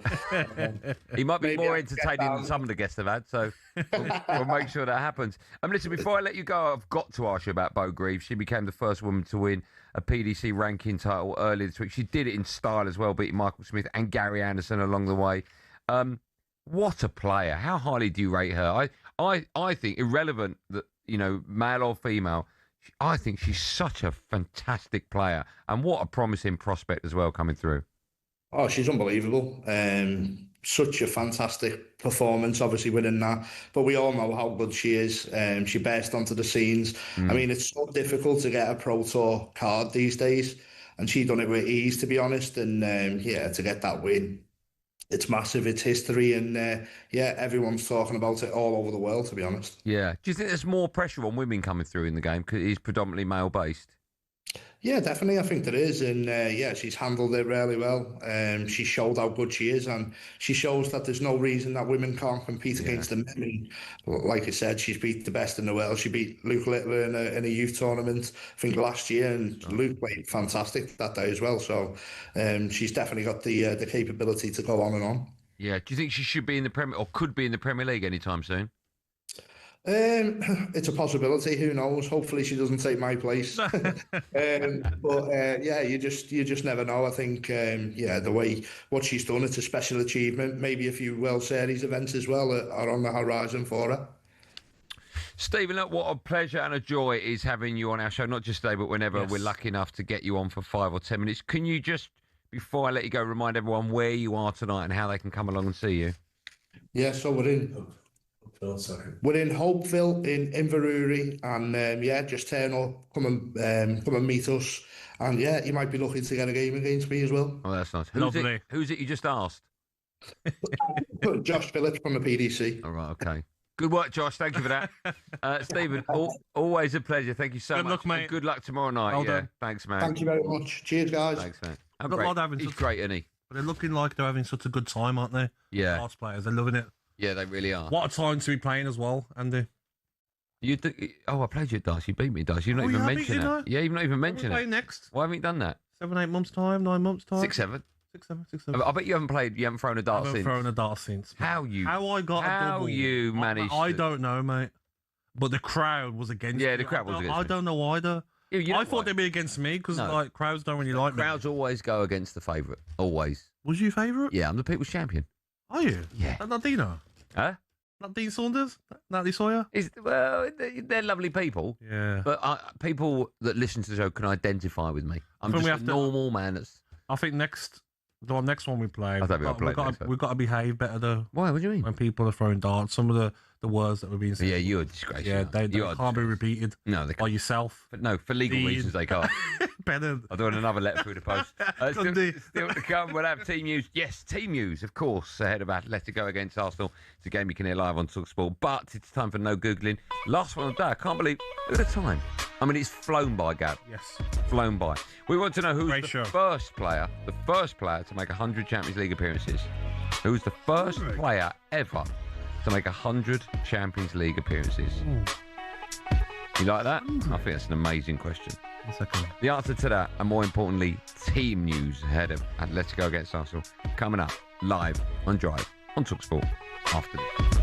he might be more entertaining than some of the guests have had, so we'll make sure that happens. Listen, before I let you go, I've got to ask you about Beau Greaves. She became the first woman to win a PDC ranking title earlier this week. She did it in style as well, beating Michael Smith and Gary Anderson along the way. What a player. How highly do you rate her? I think, irrelevant that, male or female, I think she's such a fantastic player, and what a promising prospect as well coming through. Oh, she's unbelievable. Such a fantastic performance, obviously winning that. But we all know how good she is. She burst onto the scenes. I mean, it's so difficult to get a Pro Tour card these days, and she done it with ease, to be honest. And to get that win, it's massive. It's history, and everyone's talking about it all over the world, to be honest. Yeah. Do you think there's more pressure on women coming through in the game because it is predominantly male-based? Yeah, definitely. I think there is, and she's handled it really well. She showed how good she is, and she shows that there's no reason that women can't compete against the men. I mean, like I said, she's beat the best in the world. She beat Luke Littler in a youth tournament, I think last year, and Luke played fantastic that day as well. So she's definitely got the capability to go on and on. Yeah. Do you think she should be in the Premier, or could be in the Premier League anytime soon? It's a possibility. Who knows? Hopefully, she doesn't take my place. You just never know. I think, the way what she's done, it's a special achievement. Maybe a few World Series events as well are on the horizon for her. Stephen, look, what a pleasure and a joy it is having you on our show. Not just today, but whenever we're lucky enough to get you on for 5 or 10 minutes. Can you just, before I let you go, remind everyone where you are tonight and how they can come along and see you? Yeah, so we're in Hopeville in Inverurie, and just turn up, come and meet us, and you might be lucky to get a game against me as well. Oh, that's nice. Who's it you just asked? Josh Phillips from the PDC. All right, okay. Good work, Josh. Thank you for that. Stephen, always a pleasure. Thank you so much. Good luck, mate. And good luck tomorrow night. Well done. Thanks, man. Thank you very much. Cheers, guys. Thanks, man. He's great, isn't he? But they're looking like they're having such a good time, aren't they? Yeah. Darts players, they're loving it. Yeah, they really are. What a time to be playing as well, Andy. I played you at darts. You beat me at darts. You've not even mentioned it. Yeah, you've not even mentioned it. Play next. Why haven't you done that? 7-8 months time, 9 months time. 6-7. 6-7. I bet you haven't played. You haven't thrown a dart since. I haven't thrown a dart since. How I got a double? How you managed? I don't know, mate. But the crowd was against. Yeah, the crowd was against. I don't know why though. I thought they'd be against me because like crowds don't really like me. Crowds always go against the favourite. Always. Was you favourite? Yeah, I'm the People's Champion. Are you? Yeah. Not Dino? Huh? Not Dean Saunders? Natalie Sawyer? Well, they're lovely people. Yeah. But people that listen to the show can identify with me. I'm just a normal man. I think the next one we play, I think we've got to behave better though. Why? What do you mean? When people are throwing darts, some of the words that were being said. Yeah, you're a disgrace. Yeah, they can't be repeated. No, they can't. By yourself. But no, for legal reasons they can't. Better. I'll do another letter through the post. Still to come, we'll have team news. Yes, team news, of course, ahead of Atletico against Arsenal. It's a game you can hear live on talkSPORT, but it's time for no Googling. Last one of the day. I can't believe, look at the time. I mean, it's flown by, Gab. Yes. Flown by. We want to know who's the first player to make 100 Champions League appearances. Who's the first player ever to make 100 Champions League appearances? You like that? I think that's an amazing question. The answer to that, and more importantly, team news ahead of Atletico against Arsenal, coming up live on Drive on talkSPORT after this.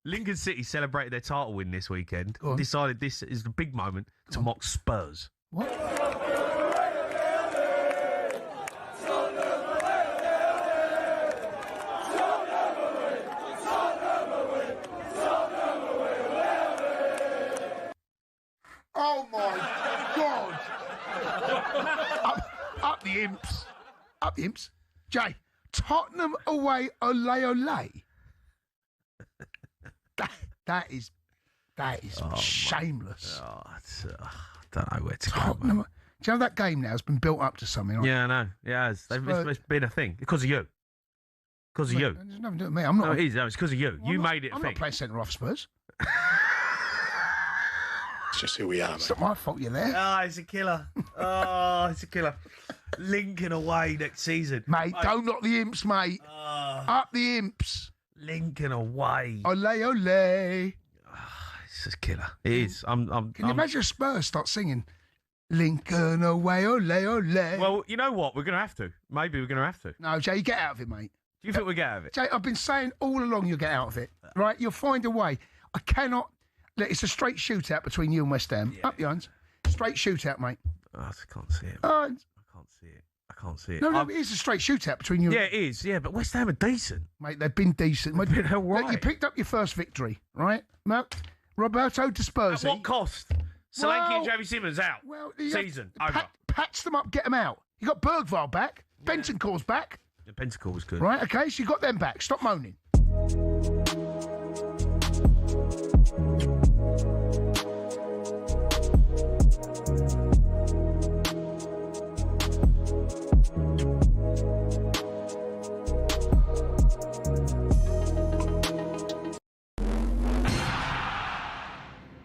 Lincoln City celebrated their title win this weekend. Decided this is the big moment to mock Spurs. What? Oh my God! up the imps. Up the imps. Jay, Tottenham away, ole. That is shameless. I don't know where to Tottenham. go. Do you know that game now has been built up to something? Right? Yeah, I know. It has. It's been a thing because of you. Because of you. It has nothing to do with me. I'm not. No, it is. No, it's because of you. You made it a I'm thing. not playing centre off Spurs. It's just who we are, It's not my fault you're there. It's a killer. It's a killer. Lincoln away next season. Mate, don't knock the imps, mate. Up the imps. Lincoln away. Ole. It's a killer. It is. Can you imagine Spurs start singing Lincoln away, ole. Well, you know what? We're going to have to. Maybe we're going to have to. No, Jay, get out of it, mate. Do you think we'll get out of it? Jay, I've been saying all along you'll get out of it, right? You'll find a way. I cannot... Look, it's a straight shootout between you and West Ham. Yeah. Up the irons. Straight shootout, mate. I can't see it. I can't see it. No, it is a straight shootout between you. Yeah, it is. Yeah, but West Ham are decent. Mate, they've been decent. They've been all right. Look, you picked up your first victory, right? Roberto De Spurs. At what cost? Solanke and Jamie Simmons out. Season over. Patch them up, get them out. You got Bergvall back. Yeah. Bentoncourt's back. The Bentoncourt was good. Right, okay, so you got them back. Stop moaning.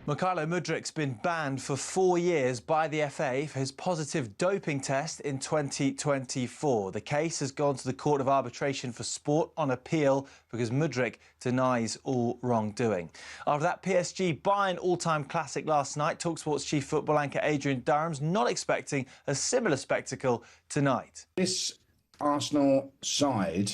Mykhailo Mudryk's been banned for 4 years by the FA for his positive doping test in 2024. The case has gone to the Court of Arbitration for Sport on appeal because Mudryk denies all wrongdoing. After that PSG Bayern all-time classic last night, talkSPORT's chief football anchor Adrian Durham's not expecting a similar spectacle tonight. This Arsenal side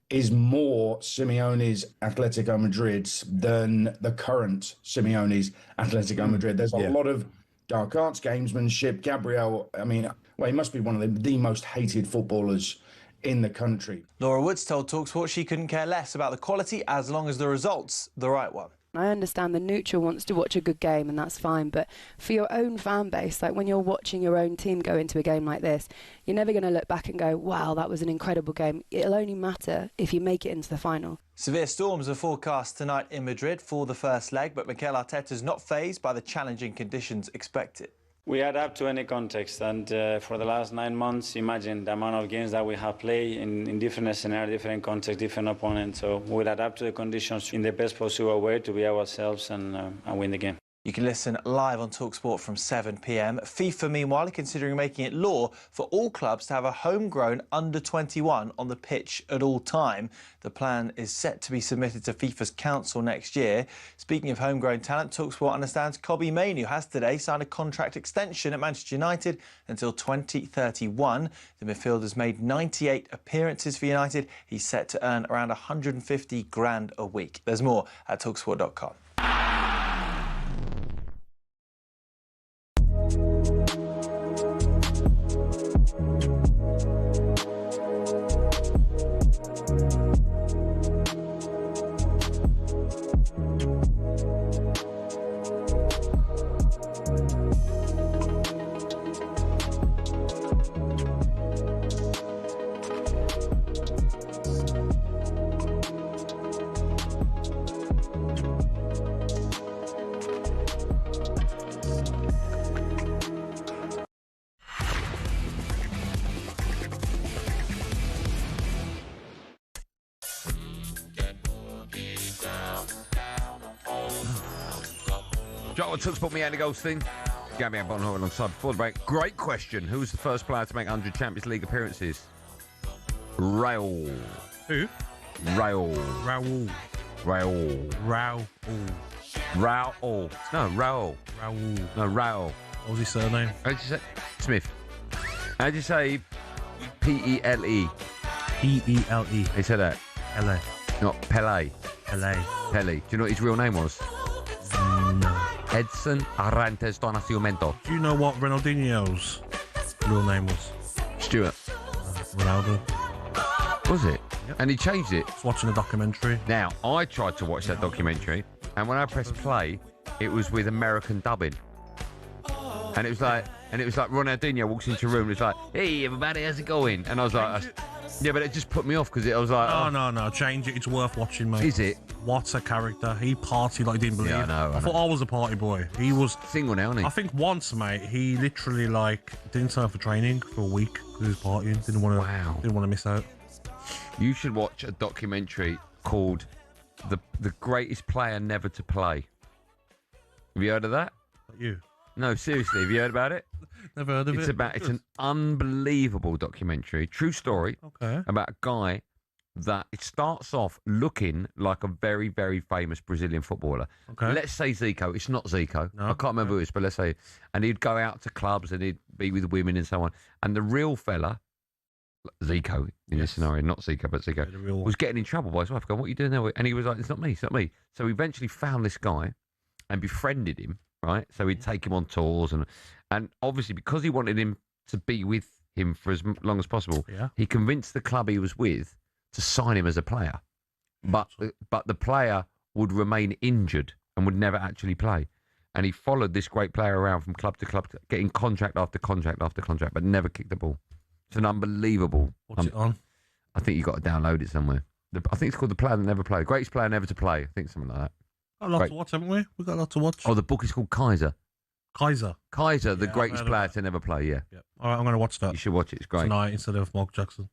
is more Simeone's Atletico Madrid than the current Simeone's Atletico Madrid. There's a lot of dark arts, gamesmanship. Gabriel, I mean, well, he must be one of the most hated footballers in the country. Laura Woods told talkSPORT she couldn't care less about the quality as long as the result's the right one. I understand the neutral wants to watch a good game, and that's fine, but for your own fan base, like when you're watching your own team go into a game like this, you're never going to look back and go, wow, that was an incredible game. It'll only matter if you make it into the final. Severe storms are forecast tonight in Madrid for the first leg, but Mikel Arteta's not fazed by the challenging conditions expected. We adapt to any context, and for the last 9 months, imagine the amount of games that we have played in different scenarios, different contexts, different opponents. So we'll adapt to the conditions in the best possible way to be ourselves and win the game. You can listen live on talkSPORT from 7 p.m. FIFA, meanwhile, are considering making it law for all clubs to have a homegrown under-21 on the pitch at all time. The plan is set to be submitted to FIFA's council next year. Speaking of homegrown talent, talkSPORT understands Mainoo has today signed a contract extension at Manchester United until 2031. The midfielder's made 98 appearances for United. He's set to earn around 150 grand a week. There's more at talkSPORT.com. talkSPORT, me, Andy Goldstein. Gabby Agbonlahor alongside before the break. Great question. Who was the first player to make 100 Champions League appearances? Raul. Who? Raul. Raul. Raul. Raul. Raul. No, Raul. Raul. No, Raul. What was his surname? How did you say? Smith. How do you say P-E-L-E? P-E-L-E. He said that. L-A. Not Pele. L-A. Pele. Do you know what his real name was? No. Edson Arantes do Nascimento. Do you know what Ronaldinho's real name was? Stuart. Ronaldo. Was it? Yep. And he changed it. I was watching a documentary. Now, I tried to watch that documentary, and when I pressed play, it was with American dubbing. And it was like Ronaldinho walks into a room and it's like, hey, everybody, how's it going? And I was like, yeah, but it just put me off because I was like, oh, no, change it. It's worth watching, mate. Is it? What a character. He partied like he didn't believe. Yeah, I know. I thought I was a party boy. He was single now, isn't he? I think once, mate, he literally didn't turn up for training for a week because he was partying. Didn't want to miss out. You should watch a documentary called The Greatest Player Never to Play. Have you heard of that? Not you. No, seriously, have you heard about it? Never heard of it. It's an unbelievable documentary, true story, about a guy that it starts off looking like a very, very famous Brazilian footballer. Okay. Let's say Zico. It's not Zico. No, I can't remember who it is, but let's say. And he'd go out to clubs and he'd be with women and so on. And the real fella, Zico in this scenario, not Zico, but Zico, was getting in trouble by his wife. Going, what are you doing there? And he was like, it's not me, it's not me. So he eventually found this guy and befriended him. Right, so he'd take him on tours, and obviously because he wanted him to be with him for as long as possible, he convinced the club he was with to sign him as a player, but the player would remain injured and would never actually play, and he followed this great player around from club to club, getting contract after contract after contract, but never kicked the ball. It's an unbelievable. What's it on? I think you got to download it somewhere. I think it's called The Player That Never Played, Greatest Player Never to Play. I think something like that. Got a lot to watch, haven't we? We've got a lot to watch. Oh, the book is called Kaiser. Kaiser, the greatest player to never play, yeah. All right, I'm going to watch that. You should watch it, it's great. Tonight instead of Mark Jackson.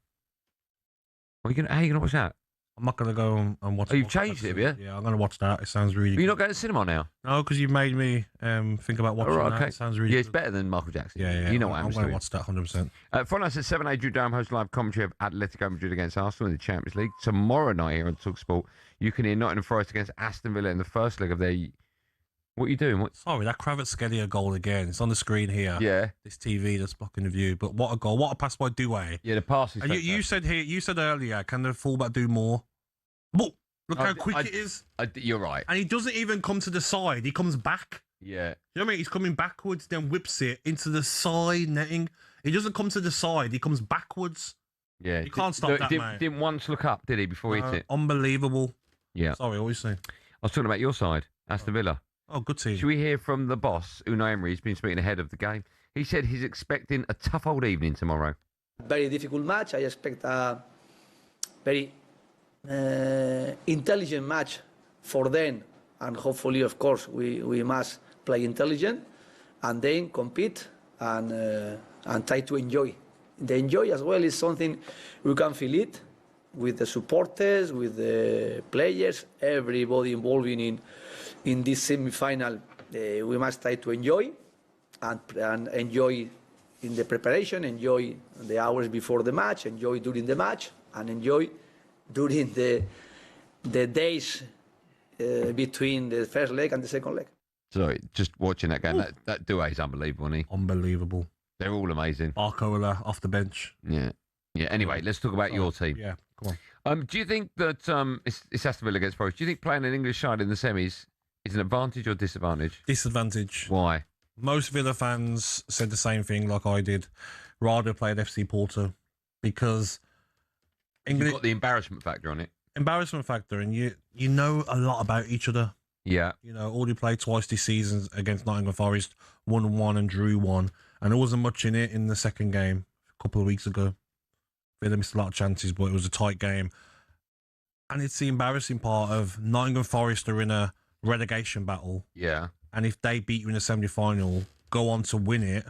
How are you going to watch that? I'm not going to go and watch. Oh, you've changed it, have you? Yeah, I'm going to watch that. It sounds really. Are you not going to cinema now? No, because you've made me think about watching that. It sounds really. Yeah, it's better than Michael Jackson. Yeah. You know what I'm going to watch that 100%. Friday night at 7, Drew Durham hosts live commentary of Atletico Madrid against Arsenal in the Champions League. Tomorrow night here on talkSPORT, you can hear Nottingham Forest against Aston Villa in the first leg of their. What are you doing? Sorry, that Kvaratskhelia goal again. It's on the screen here. Yeah. This TV that's blocking the view. But what a goal. What a pass by Doué. Yeah, the pass is And you said earlier, can the fullback do more? Look how quick it is. You're right. And he doesn't even come to the side. He comes back. Yeah. You know what I mean? He's coming backwards, then whips it into the side netting. He doesn't come to the side. He comes backwards. Yeah. You can't stop that, mate. Didn't once look up, did he, before he hit it? Unbelievable. Yeah. Sorry, what were you saying? I was talking about your side, Aston Villa. Oh, good team. Should we hear from the boss, Unai Emery? He's been speaking ahead of the game. He said he's expecting a tough old evening tomorrow. Very difficult match. I expect a very intelligent match for them. And hopefully, of course, we must play intelligent and then compete and try to enjoy. The enjoy as well is something we can feel it with the supporters, with the players, everybody involving in this semi-final. We must try to enjoy and enjoy in the preparation, enjoy the hours before the match, enjoy during the match, and enjoy during the days between the first leg and the second leg. Sorry, just watching that game, that Doué is unbelievable, isn't he? Unbelievable. They're all amazing. Barcola off the bench. Yeah. Anyway, let's talk about your team. Yeah, come on. Do you think that it's Aston Villa against Forest? Do you think playing an English side in the semis is an advantage or disadvantage? Disadvantage. Why? Most Villa fans said the same thing like I did. Rather play at FC Porto because You've got the embarrassment factor on it. Embarrassment factor, and you know a lot about each other. Yeah. You know, already played twice this season against Nottingham Forest, 1-1 and drew 1. And there wasn't much in it in the second game a couple of weeks ago. Villa missed a lot of chances, but it was a tight game. And it's the embarrassing part of Nottingham Forest are in a relegation battle. Yeah. And if they beat you in the semi-final, go on to win it,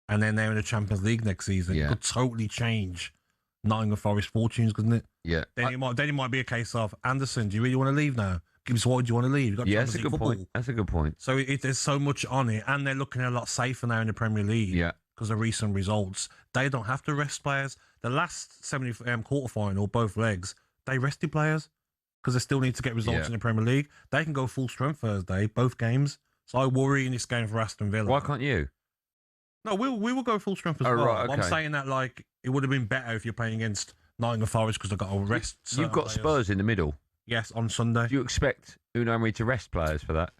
and then they're in the Champions League next season, it could totally change Nottingham Forest fortunes, couldn't it? Yeah. Then it might be a case of, Anderson, do you really want to leave now? Gibbs, why do you want to leave? You've got that's a good point. That's a good point. So there's so much on it, and they're looking a lot safer now in the Premier League. Yeah. Because of recent results. They don't have to rest players. The last quarterfinal, both legs, they rested players because they still need to get results in the Premier League. They can go full strength Thursday, both games. So I worry in this game for Aston Villa. Why can't you? No, we will go full strength as well. Right, okay. I'm saying that like it would have been better if you're playing against Nottingham Forest because they've got to rest. You've got players. Spurs in the middle. Yes, on Sunday. Do you expect Unai Emery to rest players for that?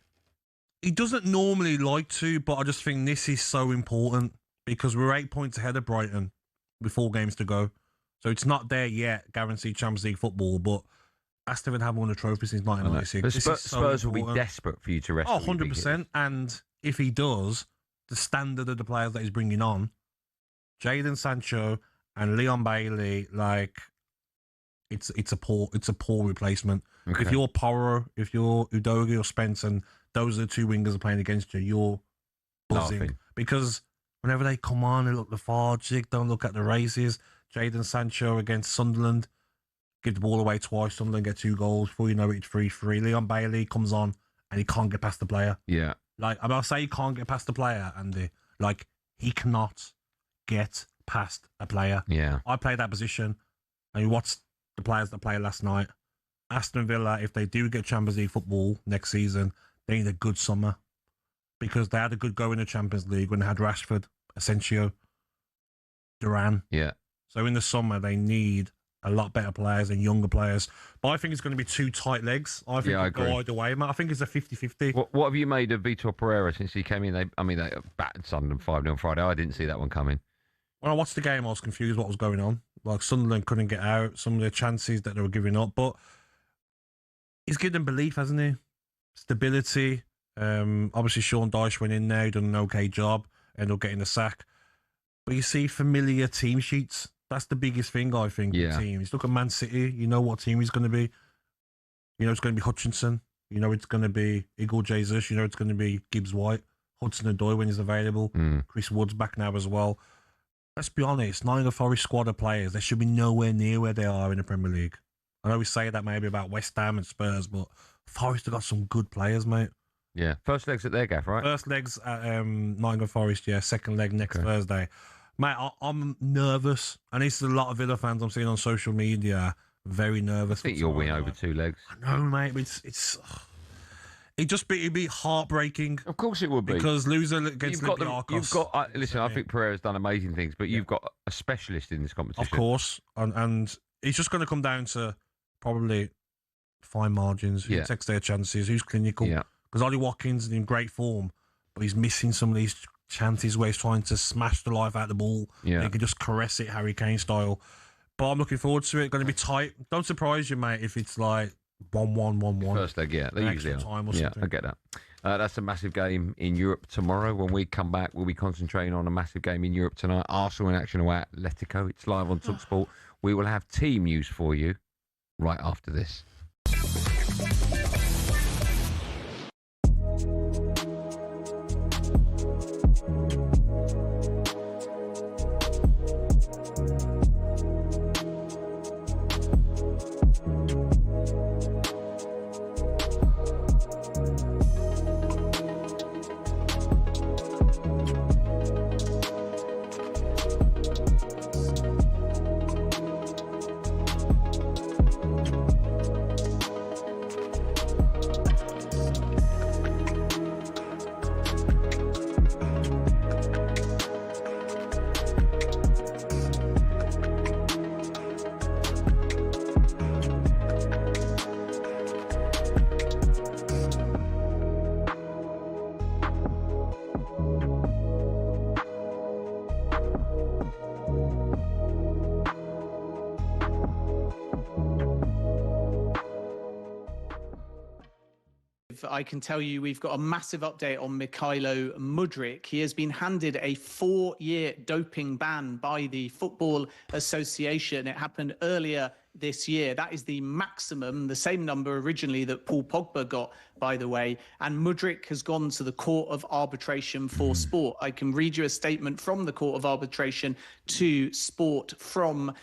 He doesn't normally like to, but I just think this is so important because we're 8 points ahead of Brighton with 4 games to go. So it's not there yet, guaranteed Champions League football, but Aston Villa haven't won a trophy since 1996. But Spurs will be desperate for you to rest. Oh, 100%. And if he does, the standard of the players that he's bringing on, Jadon Sancho and Leon Bailey, like it's a poor replacement. Okay. If you're Porro, if you're Udogie or Spence, and those are the two wingers are playing against you, you're buzzing. Laughing. Because whenever they come on, they look lethargic, don't look at the races. Jadon Sancho against Sunderland, give the ball away twice, Sunderland get 2 goals, before you know it, it's 3-3. Leon Bailey comes on and he can't get past the player. Yeah. Like, I'll say he can't get past the player, and like, he cannot get past a player. Yeah. I play that position, and you watch the players that played last night. Aston Villa, if they do get Champions League football next season, they need a good summer because they had a good go in the Champions League when they had Rashford, Asensio, Duran. Yeah. So in the summer, they need a lot better players and younger players. But I think it's going to be 2 tight legs. I think it'll go either way, mate. I think it's a 50-50. What have you made of Vitor Pereira since he came in? They battered Sunderland 5-0 on Friday. I didn't see that one coming. When I watched the game, I was confused what was going on. Like, Sunderland couldn't get out, some of the chances that they were giving up. But he's given them belief, hasn't he? Stability. Obviously, Sean Dyche went in there, done an okay job, ended up getting the sack. But you see familiar team sheets. That's the biggest thing, I think, with teams. Look at Man City. You know what team he's going to be. You know it's going to be Hutchinson. You know it's going to be Igor Jesus. You know it's going to be Gibbs-White. Hudson-Odoi when he's available. Chris Wood's back now as well. Let's be honest, Nottingham Forest squad of players, they should be nowhere near where they are in the Premier League. I know we say that maybe about West Ham and Spurs, but Forest have got some good players, mate. Yeah, first leg's at their gaff, right? First leg's at Nottingham Forest, yeah. Second leg next Thursday. Mate, I'm nervous. And this is a lot of Villa fans I'm seeing on social media very nervous. I think you'll win over 2 legs. I know, mate, but it'd be heartbreaking. Of course it would be. Because loser against Olympiacos. You've got, listen, I think Pereira's done amazing things, but you've got a specialist in this competition. Of course. And it's just going to come down to probably fine margins, who takes their chances, who's clinical. Yeah. Because Ollie Watkins is in great form, but he's missing some of these chances where he's trying to smash the life out of the ball. Yeah. He can just caress it Harry Kane style. But I'm looking forward to it. Going to be tight. Don't surprise you, mate, if it's like 1-1, 1-1. First leg, yeah. They usually are. Time or yeah, something. I get that. That's a massive game in Europe tomorrow. When we come back, we'll be concentrating on a massive game in Europe tonight. Arsenal in action away at Atletico. It's live on talkSPORT. We will have team news for you right after this. I can tell you we've got a massive update on Mykhailo Mudryk. He has been handed a 4-year doping ban by the Football Association. It happened earlier this year. That is the maximum, the same number originally that Paul Pogba got, by the way. And Mudryk has gone to the Court of Arbitration for Sport. I can read you a statement from the Court of Arbitration to Sport from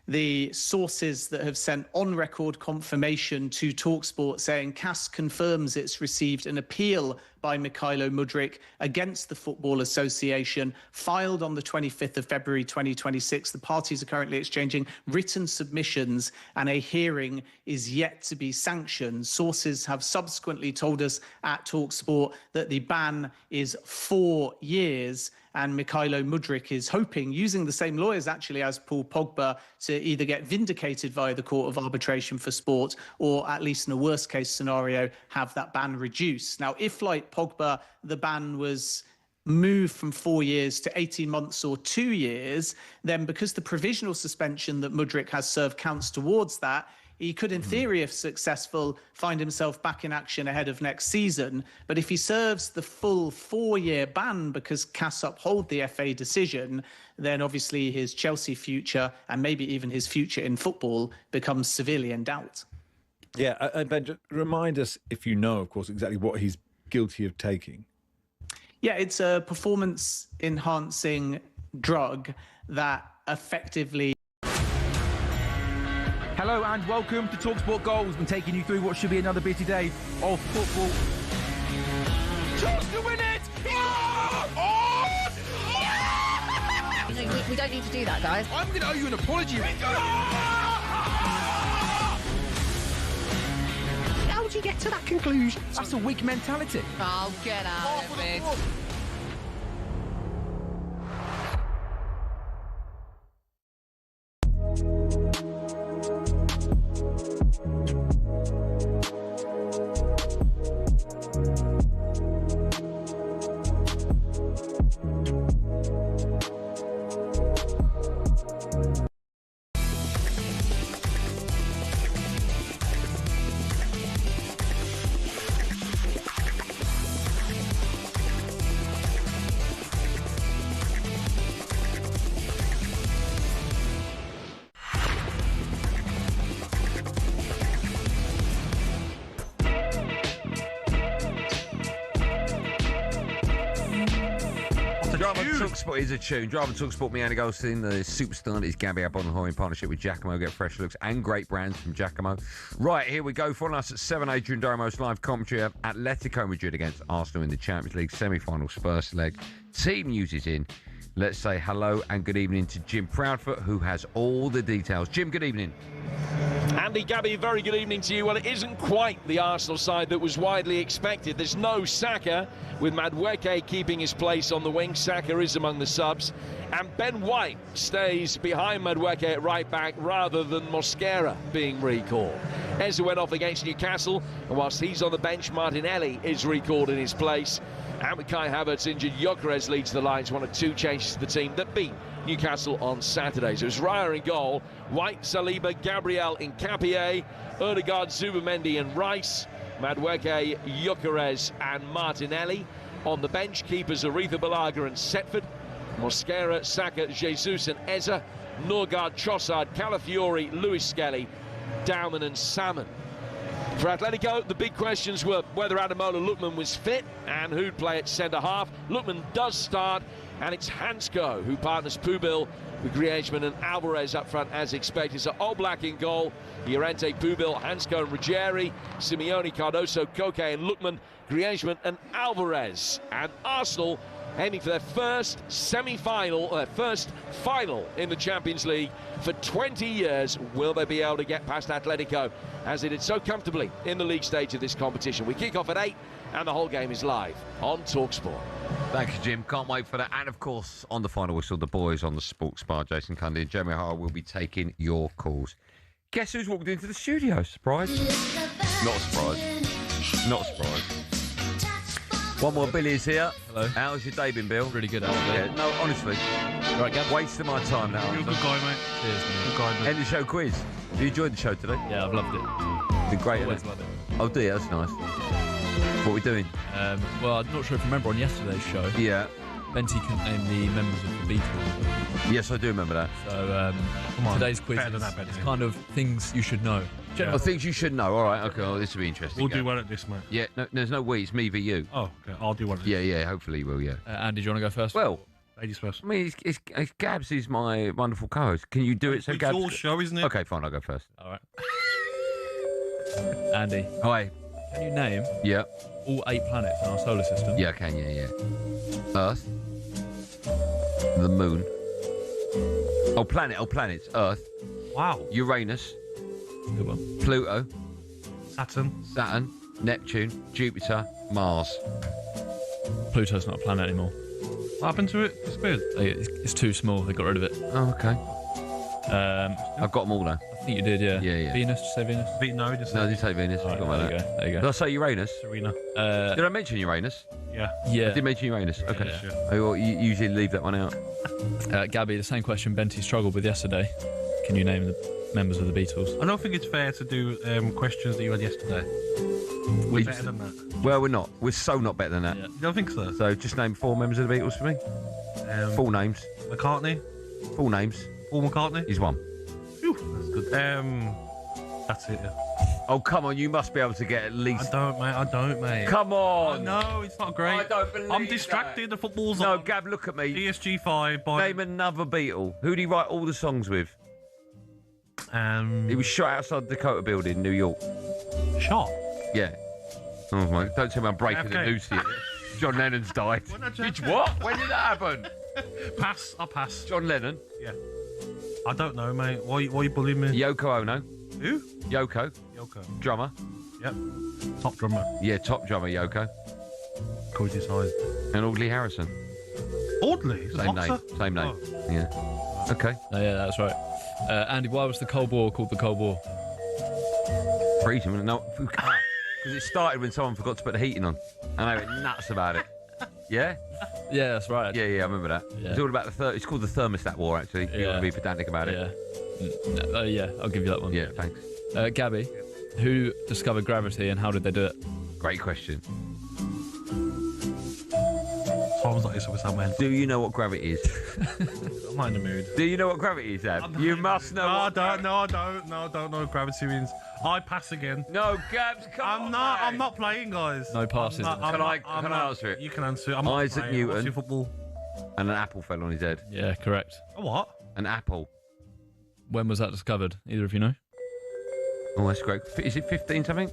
the sources that have sent on-record confirmation to talkSPORT saying CAS confirms it's received an appeal by Mykhailo Mudryk against the Football Association, filed on the 25th of February 2026. The parties are currently exchanging written submissions and a hearing is yet to be sanctioned. Sources have subsequently told us at talkSPORT that the ban is 4 years and Mykhailo Mudryk is hoping, using the same lawyers actually as Paul Pogba, to either get vindicated via the Court of Arbitration for Sport or, at least in a worst case scenario, have that ban reduced. Now, if, like Pogba, the ban was moved from 4 years to 18 months or 2 years, then because the provisional suspension that Mudryk has served counts towards that, he could, in theory, if successful, find himself back in action ahead of next season. But if he serves the full 4-year ban because CAS uphold the FA decision, then obviously his Chelsea future and maybe even his future in football becomes severely in doubt. Yeah, and Ben, remind us, if you know, of course, exactly what he's guilty of taking. Yeah, it's a performance-enhancing drug that effectively... Hello and welcome to talkSPORT Goals. I'm taking you through what should be another busy day of football. Chance to win it! We don't need to do that, guys. I'm going to owe you an apology. How would you get to that conclusion? That's a weak mentality. Oh, get out of it. Drive on talkSPORT is a tune. Drive on talkSPORT, me, Andy Goldstein, the superstar that is Gabby Agbonlahor in partnership with Giacomo. Get fresh looks and great brands from Giacomo. Right, here we go. Following us at 7 Adrian Daramos live commentary of Atletico Madrid against Arsenal in the Champions League semi-final first leg. Team news is in. Let's say hello and good evening to Jim Proudfoot, who has all the details. Jim, good evening. Andy, Gabby, very good evening to you. Well, it isn't quite the Arsenal side that was widely expected. There's no Saka, with Madueke keeping his place on the wing. Saka is among the subs. And Ben White stays behind Madueke at right back rather than Mosquera being recalled. Eze went off against Newcastle, and whilst he's on the bench, Martinelli is recalled in his place. And with Kai Havertz injured, Gyökeres leads the lines, one of two changes to the team that beat Newcastle on Saturday. So it was Raya in goal, White, Saliba, Gabriel, Nkapie, Odegaard, Zubimendi and Rice, Madueke, Gyökeres and Martinelli. On the bench, keepers Aretha Balaga and Setford, Mosquera, Saka, Jesus and Eze, Norgard, Trossard, Calafiori, Lewis Skelly, Dowman and Salmon. For Atletico, the big questions were whether Ademola Lookman was fit and who'd play at centre-half. Lookman does start, and it's Hansko who partners Pubil with Griezmann and Alvarez up front as expected. So Oblak in goal, Llorente, Pubil, Hansko and Ruggieri, Simeone, Cardoso, Koke and Lookman, Griezmann and Alvarez. And Arsenal aiming for their first semi-final, their first final in the Champions League for 20 years. Will they be able to get past Atletico, as they did so comfortably in the league stage of this competition? We kick off at 8, and the whole game is live on talkSPORT. Thank you, Jim. Can't wait for that. And, of course, on the final whistle, the boys on the Sports Bar, Jason Cundy and Jeremy O'Hara, will be taking your calls. Guess who's walked into the studio? Surprise? Not a surprise. Not a surprise. One more Billy's here. Hello. How's your day been, Bill? Really good, Alan. Yeah, no, honestly. Right, Gab? Wasting my time now. You're a good guy, mate. Cheers, mate. Good guy, mate. End of show quiz. Have you enjoyed the show today? Yeah, I've loved it. Been great, Always isn't love it. Oh, dear, that's nice. What are we doing? Well, I'm not sure if you remember on yesterday's show. Yeah. Benty couldn't name the members of the Beatles. Yes, I do remember that. So today's quiz is kind of things you should know. Yeah. Things you should know. All right, okay. Well, this will be interesting. We'll do well at this, mate. Yeah, no, there's no we. It's me v you. Oh, okay. I'll do one. Yeah. Hopefully, you will. Yeah. Andy, do you want to go first? Well, ladies first. I mean, it's Gabs is my wonderful co-host. Can you do it? So it's Gabs. your show, isn't it? Okay, fine. I'll go first. All right. Andy. Hi. Can you name? Yeah. All 8 planets in our solar system? Yeah, I can. Yeah. Earth. The Moon. Oh, planets. Earth. Wow. Good Uranus. one. Pluto. Saturn. Neptune. Jupiter. Mars. Pluto's not a planet anymore. What happened to it? It's good. It's too small. They got rid of it. Oh, okay. I've got them all now. I think you did, yeah. Yeah. Venus? Did you say Venus? No, I didn't say Venus. Right, there you go. Did I say Uranus? Serena. Did I mention Uranus? Yeah. I did mention Uranus. Okay. Yeah. Oh, you usually leave that one out. Gabby, the same question Benty struggled with yesterday. Can you name the members of the Beatles? I don't think it's fair to do questions that you had yesterday. We're better than that. Well, we're not. We're so not better than that. You don't think so? So just name 4 members of the Beatles for me. Full names. McCartney. Full names. Paul McCartney. He's one. Phew, that's good. That's it. Yeah. Oh, come on. You must be able to get at least... I don't, mate. Come on. No, it's not great. I don't believe I'm distracted. That. The football's no, on. No, Gab, look at me. PSG 5. Name another Beatle. Who did he write all the songs with? He was shot outside the Dakota building in New York. Shot? Yeah. Oh, my. Don't tell me I'm breaking the news here. John Lennon's died. Which what? When did that happen? Pass. I'll pass. John Lennon? Yeah. I don't know, mate. Why are you bullying me? Yoko Ono. Who? Yoko. Drummer. Yep. Top drummer. Yeah, top drummer, Yoko. Cody Side. And Audley Harrison. Audley? Same name. Same name. Oh. Yeah. Okay. Oh, yeah, that's right. Andy, why was the Cold War called the Cold War? Freezing. No, because it started when someone forgot to put the heating on. And they went nuts about it. Yeah? Yeah, that's right. Yeah, I remember that. Yeah. It's all about it's called the thermostat war, actually. If you want to be pedantic about it. Yeah, I'll give you that one. Yeah, thanks. Gabby, who discovered gravity and how did they do it? Great question. Tom's like this with somewhere. Do you know what gravity is? I'm not in the mood. Do you know what gravity is, Ab? You must know. I don't know what gravity means. I pass again. No, Gabs, come on. I'm not playing, guys. No passing. Can I answer it? You can answer it. I'm Isaac not playing. Newton. Football. And an apple fell on his head. Yeah, correct. A what? An apple. When was that discovered? Either of you know? Oh, that's great. Is it 15 something?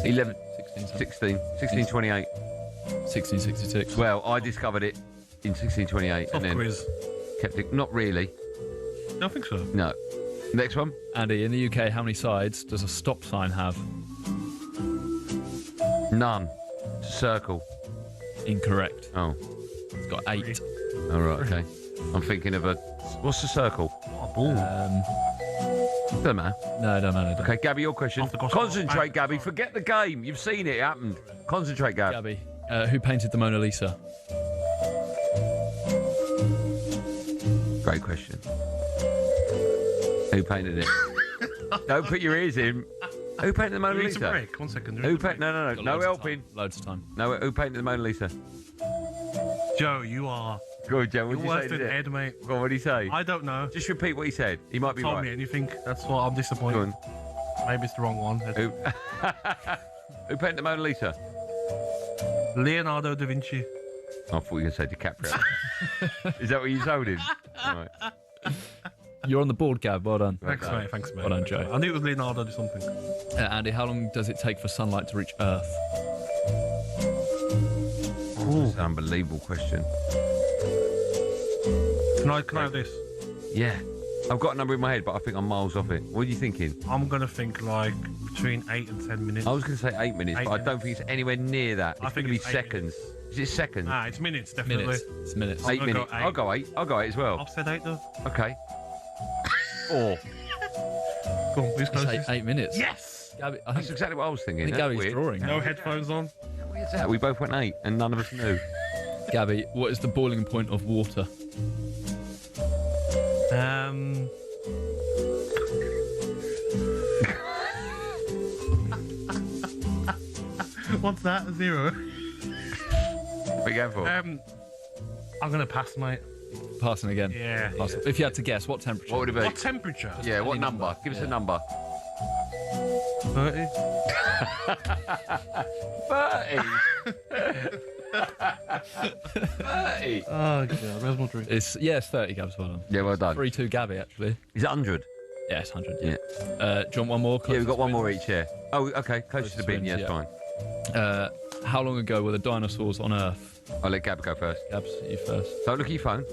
11. 1628. 1666. Well, I discovered it in 1628 and then quiz. kept it. Not really. I don't think so. No. Next one. Andy, in the UK, how many sides does a stop sign have? None. It's a circle. Incorrect. Oh. It's got 8. All right, okay. I'm thinking of a... What's the circle? What a ball. Doesn't matter. No, don't matter. Okay, Gabby, your question. Concentrate, Gabby. Forget the game. You've seen it. It happened. Concentrate, Gabby, who painted the Mona Lisa? Great question. Who painted it? Don't put your ears in. Who painted the Mona We need Lisa? to break. 1 second. Who painted? No. Got No loads of helping. time. Loads of time. No. Who painted the Mona Lisa? Joe, you are... Good, Joe. What You're did you worse say? than to it? Ed, mate. Go on, what did he say? I don't know. Just repeat what he said. He might be Told right. me anything. That's what I'm disappointed. Go on. Maybe it's the wrong one. Who painted the Mona Lisa? Leonardo da Vinci. I thought you were going to say DiCaprio. Is that what you told him? Right. You're on the board, Gab. Well done. Thanks, mate. Thanks, mate. Well done, Joe. I knew it was Leonardo or something. Andy, how long does it take for sunlight to reach Earth? That's an unbelievable question. Can I have this? Yeah. I've got a number in my head, but I think I'm miles off it. What are you thinking? I'm going to think like between 8 and 10 minutes. I was going to say 8 minutes, but I don't think it's anywhere near that. It's I think going to be it's 8 seconds. Is it seconds? Nah, it's minutes, definitely. Minutes. It's minutes. 8 minutes. I'll go 8. I'll go 8 as well. I've said 8 though. Okay. 4. Go on, who's It's closest? 8 minutes. Yes! Gabby, I That's think, exactly what I was thinking. I think That's Gabby's weird. drawing. No headphones on. Where's that? We both went 8 and none of us knew. Gabby, what is the boiling point of water? What's that? 0? What are you going for? I'm going to pass, mate. Passing again. Yeah. Pass. If you had to guess, what temperature? What would it be? What temperature? Yeah, what Any number? number. Give us Yeah. a number. 30? 30. Oh, God. Where's my drink? It's 30, Gabs. Well done. Yeah, well done. 3-2, Gabby. Actually. Is it 100? Yeah, it's 100. Yeah. Do you want one more? Yeah, we've got one Closest more each, yeah. Oh, okay. Close to the bin, wins, yeah, yeah. fine. How long ago were the dinosaurs on Earth? I'll let Gab go first. Gabs, you first. Don't look at your phone.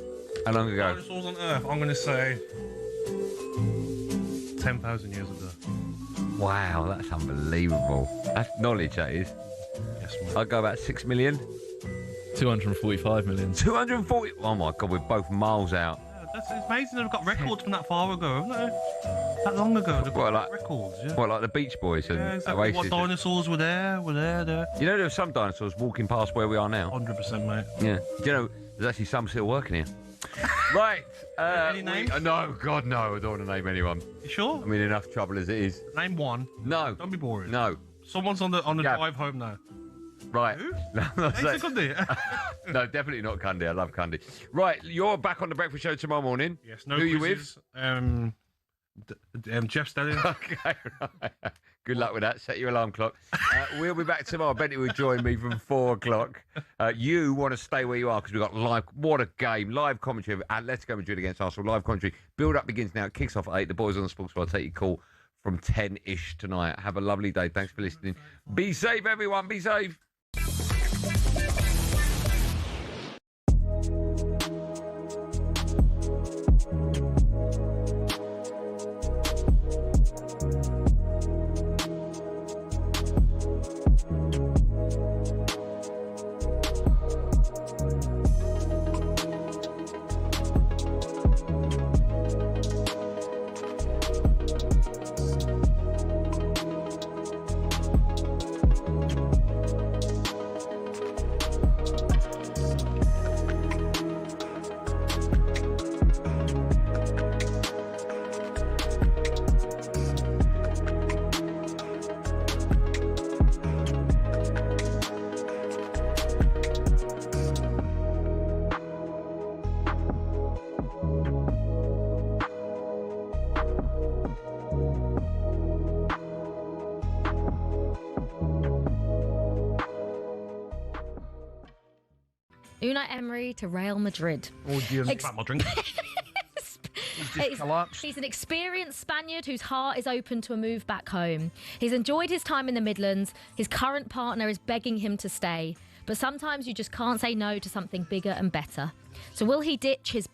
How long ago? Dinosaurs on Earth, I'm going to say 10,000 years ago. Wow, that's unbelievable. That's knowledge, that is. Yes, mate. I'd go about 6 million. 245 million. 240. Oh my God, we're both miles out. It's amazing they've got records from that far ago, haven't they? That long ago, they've got records, yeah. What, like the Beach Boys and Yeah, exactly. Oasis? What dinosaurs were there, there. You know, there are some dinosaurs walking past where we are now. 100%, mate. Yeah. Do you know, there's actually some still working here. Right. Any names? No, God, no. I don't want to name anyone. You sure? I'm in enough trouble as it is. Name one. No. Don't be boring. No. Someone's on the Gab. drive home now. Right. Who? No, I'm not Hey, saying- it's a good day. No, definitely not Cundy. I love Cundy. Right, you're back on the breakfast show tomorrow morning. Yes, no Who are you quizzes. Jeff Stelling. Okay, right. Good luck with that. Set your alarm clock. We'll be back tomorrow. Benty will join me from 4 o'clock. You want to stay where you are because we've got live. What a game. Live commentary of Atletico Madrid against Arsenal. Live commentary. Build up begins now. It kicks off at 8. The boys on the sports bar. I'll take your call from 10-ish tonight. Have a lovely day. Thanks for listening. Be safe, everyone. Be safe. Unai Emery to Real Madrid. Oh, dear. My drink. He's an experienced Spaniard whose heart is open to a move back home. He's enjoyed his time in the Midlands. His current partner is begging him to stay. But sometimes you just can't say no to something bigger and better. So will he ditch his